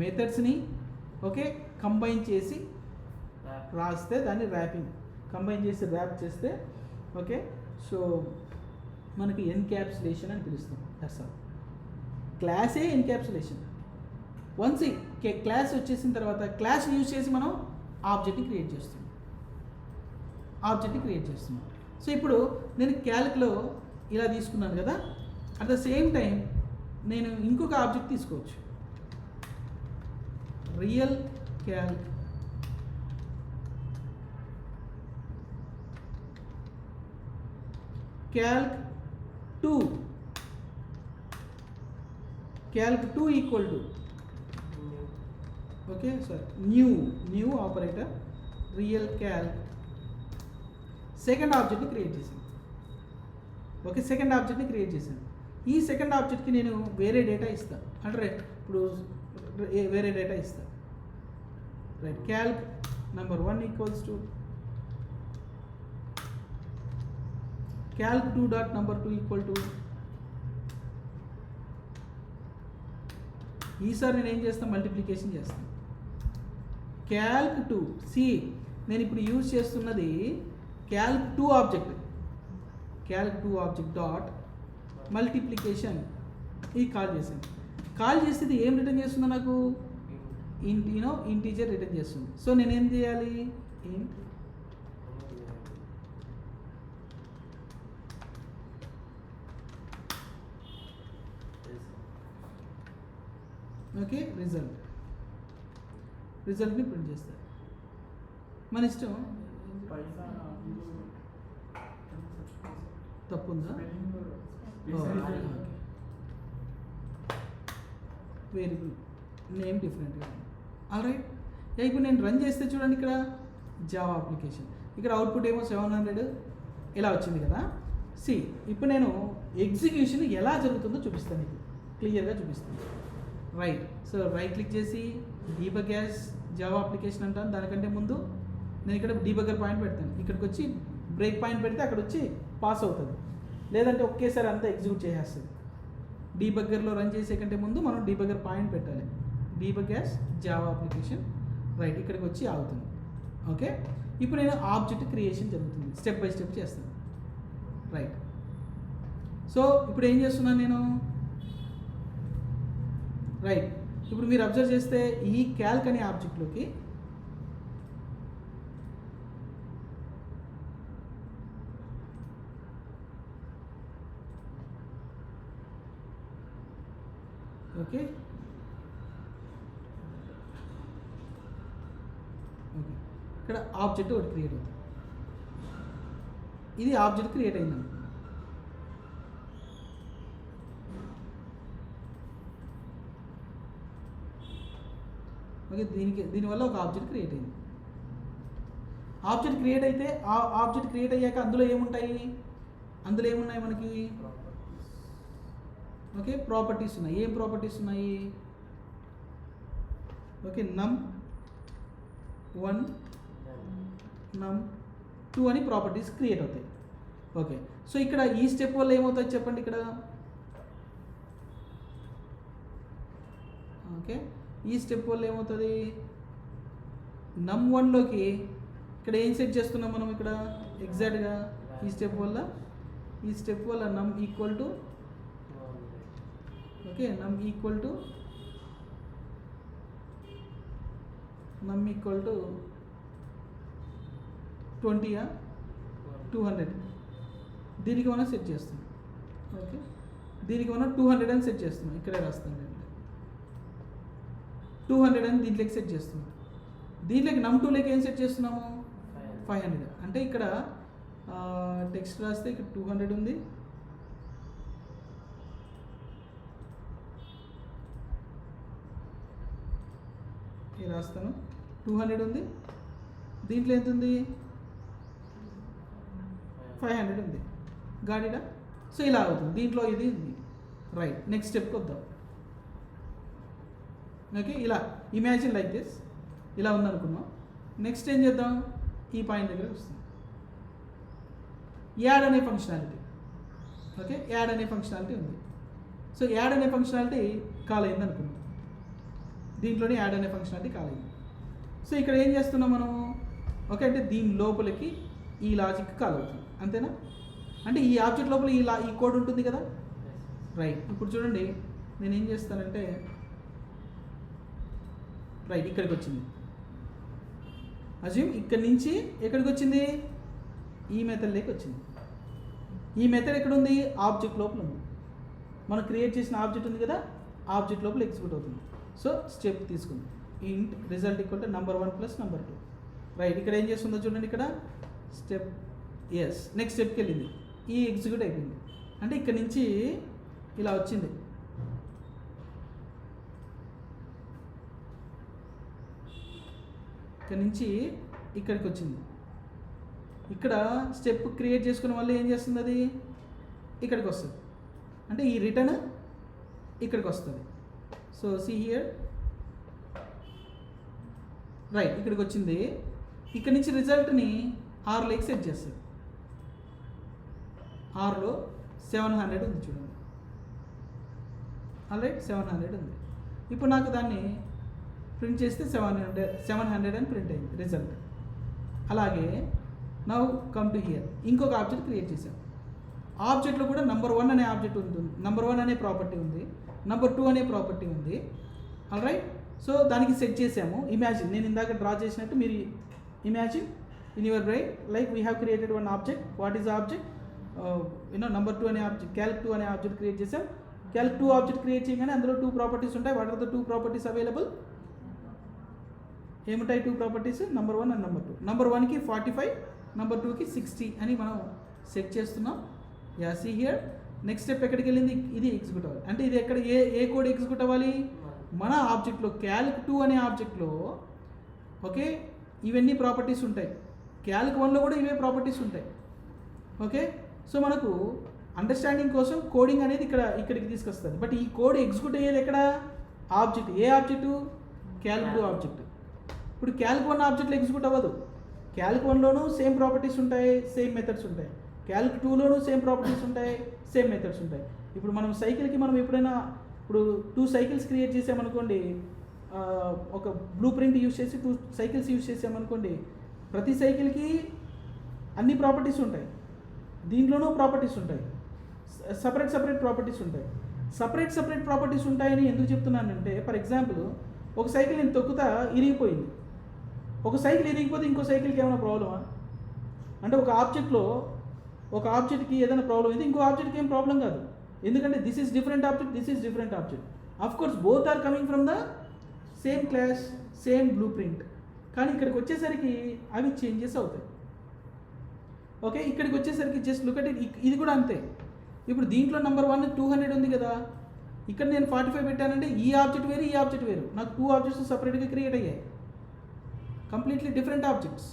మెథడ్స్ని ఓకే కంబైన్ చేసి రాస్తే దాన్ని ర్యాపింగ్. కంబైన్ చేసి ర్యాప్ చేస్తే ఓకే, సో మనకి ఎన్క్యాప్సులేషన్ అని పిలుస్తాం. That's all. క్లాసే ఎన్క్యాప్సులేషన్. వన్స్ క్లాస్ వచ్చేసిన తర్వాత క్లాస్ యూజ్ చేసి మనం ఆబ్జెక్ట్ని క్రియేట్ చేస్తున్నాం. సో ఇప్పుడు నేను క్యాల్క్లో ఇలా తీసుకున్నాను కదా, అట్ ద సేమ్ టైం నేను ఇంకొక ఆబ్జెక్ట్ తీసుకోవచ్చు. Real Calc Calc 2 calc2 equal to okay sorry new operator real calc second ఆబ్జెక్ట్ని క్రియేట్ చేశాను. ఓకే, సెకండ్ ఆబ్జెక్ట్ని క్రియేట్ చేశాను. ఈ సెకండ్ ఆబ్జెక్ట్కి నేను వేరే డేటా ఇస్తాను అంటే ఇప్పుడు వేరే డేటా ఇస్తాను. Right, Calc number 1 equals to calc2 dot number 2 equal to, ఈసారి నేను ఏం చేస్తాను, మల్టిప్లికేషన్ చేస్తాను. calc2 సి నేను ఇప్పుడు యూజ్ చేస్తున్నది calc2 object, calc2 object dot multiplication ఇది కాల్ చేశాను. కాల్ చేస్తే ఏం రిటర్న్ చేస్తుందో నాకు ఇంటీజర్ రిటర్న్ చేస్తుంది. సో నేను ఏం చేయాలి, ఇంట్ ఓకే రిజల్ట్ని ప్రింట్ చేస్తారు. మన ఇష్టం. తప్పుందా, వేరియబుల్ నేమ్ డిఫరెంట్గా. ఆల్ రైట్, ఇప్పుడు నేను రన్ చేస్తే చూడండి ఇక్కడ జావా అప్లికేషన్, ఇక్కడ అవుట్పుట్ ఏమో 700 ఇలా వచ్చింది కదా. సి ఇప్పుడు నేను ఎగ్జిక్యూషన్ ఎలా జరుగుతుందో చూపిస్తాను, మీకు క్లియర్గా చూపిస్తాను. రైట్, సో రైట్ క్లిక్ చేసి డీబగ్ యాజ్ జావా అప్లికేషన్ అంటాను. దానికంటే ముందు నేను ఇక్కడ డీబగ్గర్ పాయింట్ పెడతాను. ఇక్కడికి వచ్చి బ్రేక్ పాయింట్ పెడితే అక్కడ వచ్చి పాస్ అవుతుంది, లేదంటే ఒకేసారి అంతా ఎగ్జిక్యూట్ చేసేస్తుంది. డీబగ్గర్లో రన్ చేసే కంటే ముందు మనం డీబగ్గర్ పాయింట్ పెట్టాలి. Debug as Java application. Right, ఇక్కడికి వచ్చి ఆగుతుంది. ఓకే, ఇప్పుడు నేను ఆబ్జెక్ట్ క్రియేషన్ జరుగుతుంది, స్టెప్ బై స్టెప్ చేస్తాను. రైట్, సో ఇప్పుడు ఏం చేస్తున్నాను నేను, రైట్ ఇప్పుడు మీరు అబ్జర్వ్ చేస్తే ఈ క్యాల్క్ అనే ఆబ్జెక్ట్లోకి ఓకే ఇక్కడ ఆబ్జెక్ట్ ఒకటి క్రియేట్ అవుతుంది. ఇది ఆబ్జెక్ట్ క్రియేట్ అయింది. ఓకే, దీనివల్ల ఒక ఆబ్జెక్ట్ క్రియేట్ అయింది. ఆబ్జెక్ట్ క్రియేట్ అయితే ఆ ఆబ్జెక్ట్ క్రియేట్ అయ్యాక అందులో ఏమున్నాయి మనకి, ఓకే ప్రాపర్టీస్ ఉన్నాయి. ఏం ప్రాపర్టీస్ ఉన్నాయి, ఓకే num1 num2 అని ప్రాపర్టీస్ క్రియేట్ అవుతాయి. ఓకే, సో ఇక్కడ ఈ స్టెప్ వల్ల ఏమవుతుంది చెప్పండి ఇక్కడ. ఓకే, ఈ స్టెప్ వల్ల ఏమవుతుంది, num1లోకి ఇక్కడ ఏం సెట్ చేస్తున్నాం మనం ఇక్కడ ఎగ్జాక్ట్గా ఈ స్టెప్ వల్ల num equal to okay num equal to 20 200 దీనికి మనం సెట్ చేస్తున్నాం. ఓకే, దీనికి మనం 200 అని సెట్ చేస్తున్నాం. ఇక్కడే రాస్తాం, 200 అని దీంట్లోకి సెట్ చేస్తున్నాం. దీంట్లోకి num2లోకి ఏం సెట్ చేస్తున్నాము 500. అంటే ఇక్కడ టెక్స్ట్ రాస్తే ఇక్కడ 200 ఉంది, రాస్తాను 200 ఉంది, దీంట్లో ఎంత ఉంది 500 ఉంది. గాడిడా, సో ఇలా అవుతుంది. దీంట్లో ఇది ఉంది. రైట్, నెక్స్ట్ స్టెప్కి వద్దాం. ఓకే, ఇలా ఇమాజిన్ లైక్ దిస్, ఇలా ఉందనుకున్నాం. నెక్స్ట్ ఏం చేద్దాం, ఈ పాయింట్ దగ్గర వస్తుంది. యాడ్ అనే ఫంక్షనాలిటీ. ఓకే, యాడ్ అనే ఫంక్షనాలిటీ ఉంది. సో యాడ్ అనే ఫంక్షనాలిటీ కాల్ అయింది అనుకున్నాం. దీంట్లోనే యాడ్ అనే ఫంక్షనాలిటీ కాల్ అయింది. సో ఇక్కడ ఏం చేస్తున్నాం మనము, ఓకే అంటే దీని లోపలికి ఈ లాజిక్ కాల్ అవుతుంది, అంతేనా. అంటే ఈ ఆబ్జెక్ట్ లోపల ఈ కోడ్ ఉంటుంది కదా. రైట్, ఇప్పుడు చూడండి నేను ఏం చేస్తానంటే, రైట్ ఇక్కడికి వచ్చింది. అజ్యూమ్ ఇక్కడి నుంచి ఎక్కడికి వచ్చింది, ఈ మెథడ్లోకి వచ్చింది. ఈ మెథడ్ ఎక్కడ ఉంది, ఆబ్జెక్ట్ లోపల ఉంది. మనం క్రియేట్ చేసిన ఆబ్జెక్ట్ ఉంది కదా, ఆబ్జెక్ట్ లోపల ఎగ్జిక్యూట్ అవుతుంది. సో స్టెప్ తీసుకుంది, ఇంట్ result equal to number1 + number2. Right, ఇక్కడ ఏం చేస్తుందో చూడండి, ఇక్కడ స్టెప్ ఎస్ నెక్స్ట్ స్టెప్కి వెళ్ళింది, ఈ ఎగ్జిక్యూట్ అయిపోయింది. అంటే ఇక్కడ నుంచి ఇలా వచ్చింది. ఇక్కడ నుంచి ఇక్కడికి వచ్చింది. ఇక్కడ స్టెప్ క్రియేట్ చేసుకున్న వల్ల ఏం చేస్తుంది, అది ఇక్కడికి వస్తుంది. అంటే ఈ రిటర్న్ ఇక్కడికి వస్తుంది. సో సి హియర్, రైట్, ఇక్కడికి వచ్చింది. ఇక్కడ నుంచి రిజల్ట్ని ఆర్లోకి సెట్ చేస్తుంది. ఆర్లో 700 ఉంది చూడండి. ఆల్రైట్, 700 ఉంది. ఇప్పుడు నాకు దాన్ని ప్రింట్ చేస్తే 700 అని ప్రింట్ అయింది రిజల్ట్. అలాగే నౌ కమ్ టు హియర్, ఇంకొక ఆబ్జెక్ట్ క్రియేట్ చేసాం. ఆబ్జెక్ట్లో కూడా నెంబర్ 1 అనే ఆబ్జెక్ట్ ఉంటుంది, నెంబర్ 1 అనే ప్రాపర్టీ ఉంది, నెంబర్ 2 అనే ప్రాపర్టీ ఉంది. ఆల్రైట్, సో దానికి సెట్ చేసాము. ఇమాజిన్, నేను ఇందాక డ్రా చేసినట్టు మీరు imagine in your brain, like we have created one object. What is object? Number 2 అనే ఆబ్జెక్ట్, క్యాల్క్ 2 అనే ఆబ్జెక్ట్ క్రియేట్ చేసాం. క్యాల్క్ 2 ఆబ్జెక్ట్ క్రియేట్ చేయగానే అందులో 2 ప్రాపర్టీస్ ఉంటాయి. What are the 2 properties available? ఏముంటాయి 2 properties? Number 1 and number 2. Number 1కి 45, number 2కి 60 అని మనం సెట్ చేస్తున్నాం. Yeah, see here, next step ఎక్కడికి వెళ్ళింది? ఇది ఎగ్జిక్యూట్ అవ్వాలి. అంటే ఇది ఎక్కడ, ఏ కోడ్ ఎగ్జిక్యూట్ అవ్వాలి? మన ఆబ్జెక్ట్లో, క్యాల్క్ 2 అనే ఆబ్జెక్ట్లో. ఓకే, ఇవన్నీ ప్రాపర్టీస్ ఉంటాయి. క్యాల్క్ 1లో కూడా ఇవే ప్రాపర్టీస్ ఉంటాయి. ఓకే, సో మనకు అండర్స్టాండింగ్ కోసం కోడింగ్ అనేది ఇక్కడికి తీసుకొస్తుంది. బట్ ఈ కోడ్ ఎగ్జిక్యూట్ అయ్యేది ఎక్కడ? ఆబ్జెక్ట్. ఏ ఆబ్జెక్టు? Calc 2 object. ఇప్పుడు క్యాల్క్ 1 ఆబ్జెక్ట్లో ఎగ్జిక్యూట్ అవ్వదు. క్యాల్క్ 1లోనూ సేమ్ ప్రాపర్టీస్ ఉంటాయి, సేమ్ మెథడ్స్ ఉంటాయి. క్యాల్క్ 2లోనూ సేమ్ ప్రాపర్టీస్ ఉంటాయి, సేమ్ మెథడ్స్ ఉంటాయి. ఇప్పుడు మనం సైకిల్కి మనం ఎప్పుడైనా ఇప్పుడు 2 సైకిల్స్ క్రియేట్ చేసామనుకోండి, ఒక బ్లూ ప్రింట్ యూజ్ చేసి 2 సైకిల్స్ యూజ్ చేసామనుకోండి, ప్రతి సైకిల్కి అన్ని ప్రాపర్టీస్ ఉంటాయి, దీంట్లోనూ ప్రాపర్టీస్ ఉంటాయి, సపరేట్ ప్రాపర్టీస్ ఉంటాయి. సపరేట్ ప్రాపర్టీస్ ఉంటాయని ఎందుకు చెప్తున్నానంటే, ఫర్ ఎగ్జాంపుల్ ఒక సైకిల్ నేను తొక్కుతా ఇరిగిపోయింది. ఒక సైకిల్ ఇరిగిపోతే ఇంకో సైకిల్కి ఏమైనా ప్రాబ్లమా? అంటే ఒక ఆబ్జెక్ట్కి ఏదైనా ప్రాబ్లం అయితే ఇంకో ఆబ్జెక్ట్కి ఏం ప్రాబ్లం కాదు. ఎందుకంటే this is different object, this is different object. Of course both are coming from the same class, same blueprint. కానీ ఇక్కడికి వచ్చేసరికి అవి చేంజెస్ అవుతాయి. ఓకే, ఇక్కడికి వచ్చేసరికి జస్ట్ లుక్ అట్ ఇట్. ఇది కూడా అంతే. ఇప్పుడు దీంట్లో నెంబర్ 1 200 ఉంది కదా, ఇక్కడ నేను 45 పెట్టానంటే ఈ ఆబ్జెక్ట్ వేరు, ఈ ఆబ్జెక్ట్ వేరు. నాకు 2 ఆబ్జెక్ట్స్ సపరేట్గా క్రియేట్ అయ్యాయి, కంప్లీట్లీ డిఫరెంట్ ఆబ్జెక్ట్స్.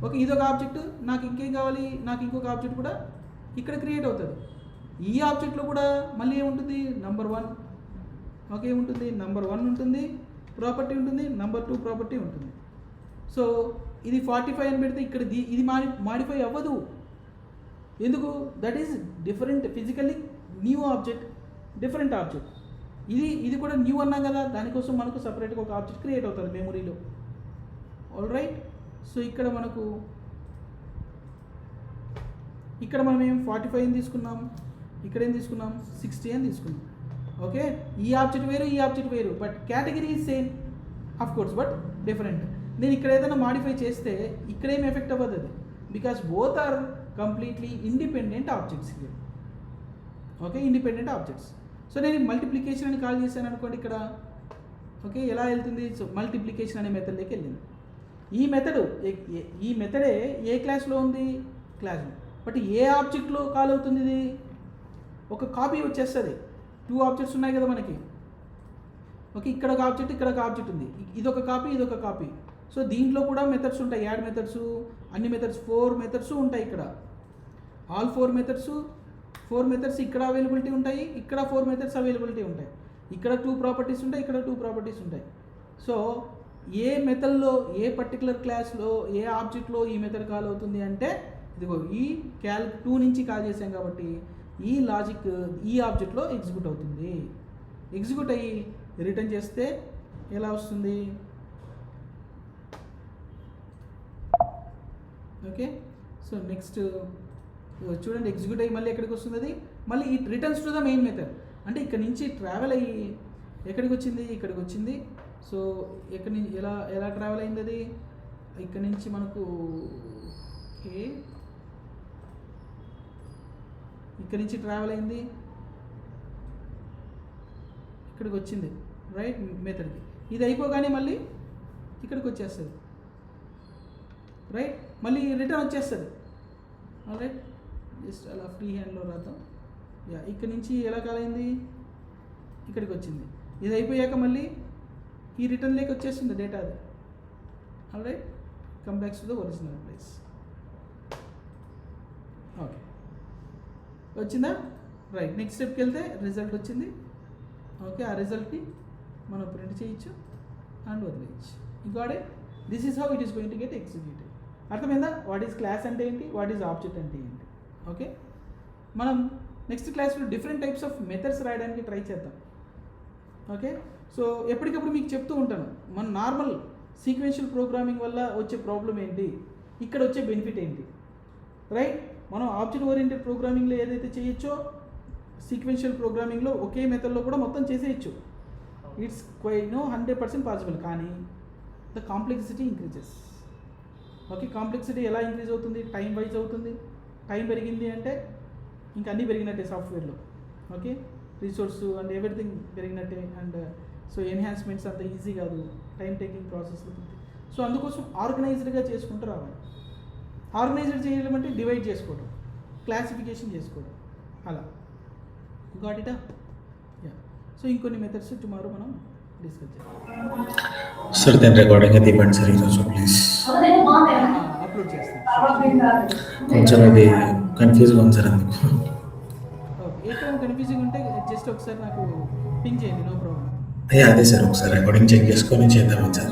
ఓకే, ఇదొక ఆబ్జెక్ట్, నాకు ఇంకేం కావాలి? నాకు ఇంకొక ఆబ్జెక్ట్ కూడా ఇక్కడ క్రియేట్ అవుతుంది. ఈ ఆబ్జెక్ట్లో కూడా మళ్ళీ ఏముంటుంది? నెంబర్ 1. ఓకే, ఏముంటుంది? నెంబర్ 1 ఉంటుంది, ప్రాపర్టీ ఉంటుంది, నెంబర్ 2 ప్రాపర్టీ ఉంటుంది. సో ఇది 45 అని పెడితే ఇక్కడ ఇది మాడిఫై అవ్వదు. ఎందుకు? That is different, physically new object, different object. ఇది కూడా న్యూ అన్నాం కదా, దానికోసం మనకు సపరేట్గా ఒక ఆబ్జెక్ట్ క్రియేట్ అవుతుంది మెమొరీలో. ఆల్ రైట్, సో ఇక్కడ మనం ఏం 45 అని తీసుకున్నాం, ఇక్కడ ఏం తీసుకున్నాం? 60 అని తీసుకున్నాం. ఓకే, ఈ ఆబ్జెక్ట్ వేరు, ఈ ఆబ్జెక్ట్ వేరు, but category is same of course, but different. నేను ఇక్కడ ఏదైనా మాడిఫై చేస్తే ఇక్కడేం ఎఫెక్ట్ అవ్వదు అది, because both are completely independent objects here. Okay, independent objects. So నేను మల్టిప్లికేషన్ అని కాల్ చేశాను అనుకోండి ఇక్కడ. ఓకే, ఎలా వెళ్తుంది? సో మల్టిప్లికేషన్ అనే మెథడ్లోకి వెళ్ళింది. ఈ మెథడే ఏ క్లాస్లో ఉంది? క్లాస్లో. బట్ ఏ ఆబ్జెక్ట్లో కాల్ అవుతుంది? ఇది ఒక కాపీ వచ్చేస్తుంది. 2 ఆబ్జెక్ట్స్ ఉన్నాయి కదా మనకి. ఓకే, ఇక్కడ ఒక ఆబ్జెక్ట్, ఇక్కడ ఒక ఆబ్జెక్ట్ ఉంది, ఇదొక కాపీ, ఇదొక కాపీ. సో దీంట్లో కూడా మెథడ్స్ ఉంటాయి, యాడ్ మెథడ్స్, అన్ని మెథడ్స్, 4 మెథడ్స్ ఉంటాయి ఇక్కడ. ఆల్ 4 మెథడ్స్ ఇక్కడ అవైలబిలిటీ ఉంటాయి, ఇక్కడ 4 మెథడ్స్ అవైలబిలిటీ ఉంటాయి, ఇక్కడ 2 ప్రాపర్టీస్ ఉంటాయి, ఇక్కడ 2 ప్రాపర్టీస్ ఉంటాయి. సో ఏ మెథడ్లో, ఏ పర్టికులర్ క్లాస్లో, ఏ ఆబ్జెక్ట్లో ఈ మెథడ్ కాల్ అవుతుంది అంటే, ఇదిగో ఈ క్యాల్క్ 2 నుంచి కాల్ చేసాం కాబట్టి ఈ లాజిక్ ఈ ఆబ్జెక్ట్లో ఎగ్జిక్యూట్ అవుతుంది. ఎగ్జిక్యూట్ అయ్యి రిటర్న్ చేస్తే ఎలా వస్తుంది? ఓకే, సో నెక్స్ట్ చూడండి, ఎగ్జిక్యూట్ అయ్యి మళ్ళీ ఎక్కడికి వస్తుంది? అది మళ్ళీ it returns to the main method. అంటే ఇక్కడ నుంచి ట్రావెల్ అయ్యి ఎక్కడికి వచ్చింది? ఇక్కడికి వచ్చింది. సో ఎక్కడి నుంచి ఎలా ట్రావెల్ అయింది అది? ఇక్కడ నుంచి మనకు ఓకే, ఇక్కడ నుంచి ట్రావెల్ అయింది, ఇక్కడికి వచ్చింది, రైట్, మెథడ్కి. ఇది అయిపోగానే మళ్ళీ ఇక్కడికి వచ్చేస్తుంది, రైట్, మళ్ళీ రిటర్న్ వచ్చేస్తుంది. రైట్, జస్ట్ అలా ఫ్రీ హ్యాండ్లో రాద్దాం. యా, ఇక్కడ నుంచి ఎలా కాల్ అయింది? ఇక్కడికి వచ్చింది. ఇది అయిపోయాక మళ్ళీ ఈ రిటర్న్ లేక్ వచ్చేస్తుంది డేటా అది. Alright, come backs to the original place. Okay, వచ్చిందా? రైట్, నెక్స్ట్ స్టెప్కి వెళ్తే రిజల్ట్ వచ్చింది. ఓకే, ఆ రిజల్ట్ని మనం ప్రింట్ చేయొచ్చు అండ్ వదిలేయచ్చు. ఇంకోటి, this is how it is going to get executed. అర్థమైందా? వాట్ ఈస్ క్లాస్ అంటే ఏంటి, వాట్ ఈస్ ఆబ్జెక్ట్ అంటే ఏంటి. ఓకే, మనం నెక్స్ట్ క్లాస్లో డిఫరెంట్ టైప్స్ ఆఫ్ మెథడ్స్ రాయడానికి ట్రై చేద్దాం. ఓకే, సో ఎప్పటికప్పుడు మీకు చెప్తూ ఉంటాను మన నార్మల్ సీక్వెన్షియల్ ప్రోగ్రామింగ్ వల్ల వచ్చే ప్రాబ్లం ఏంటి, ఇక్కడ వచ్చే బెనిఫిట్ ఏంటి. రైట్, మనం ఆబ్జెక్ట్ ఓరియంటెడ్ ప్రోగ్రామింగ్లో ఏదైతే చేయొచ్చో సీక్వెన్షియల్ ప్రోగ్రామింగ్లో ఒకే మెథడ్లో కూడా మొత్తం చేసేయచ్చు. It's 100% possible. కానీ the complexity increases. Okay, complexity ఎలా ఇంక్రీజ్ అవుతుంది? టైం వైజ్ అవుతుంది. టైం పెరిగింది అంటే ఇంకా అన్నీ పెరిగినట్టే సాఫ్ట్వేర్లో. ఓకే, రిసోర్స్ అండ్ ఎవ్రీథింగ్ పెరిగినట్టే. అండ్ సో ఎన్హాన్స్మెంట్స్ అంత ఈజీ కాదు, టైం టేకింగ్ ప్రాసెస్ అవుతుంది. సో అందుకోసం ఆర్గనైజ్డ్గా చేసుకుంటూ రావాలి. ఆర్గనైజ్డ్ చేయడం అంటే డివైడ్ చేసుకోవడం, క్లాసిఫికేషన్ చేసుకోవడం, అలా. గాట్ ఇటా? యా. సో ఇంకొన్ని మెథడ్స్ టుమారో మనం డిస్కస్ చేద్దాం. సార్ దాని రికార్డింగ్ అది ఇవ్వండి సార్ ఈరోజు ప్లీజ్. అప్లోడ్ చేస్తాను. కొంచెం ఇది కన్ఫ్యూజ్గా ఉంది సార్ అందుకు. ఓకే, ఏమైనా కన్ఫ్యూజింగ్ ఉంటే జస్ట్ ఒకసారి నాకు పింగ్ చేయండి, నో ప్రాబ్లం. అదే సార్ ఒకసారి రికార్డింగ్ చెక్ చేసుకొని చేద్దామని సార్.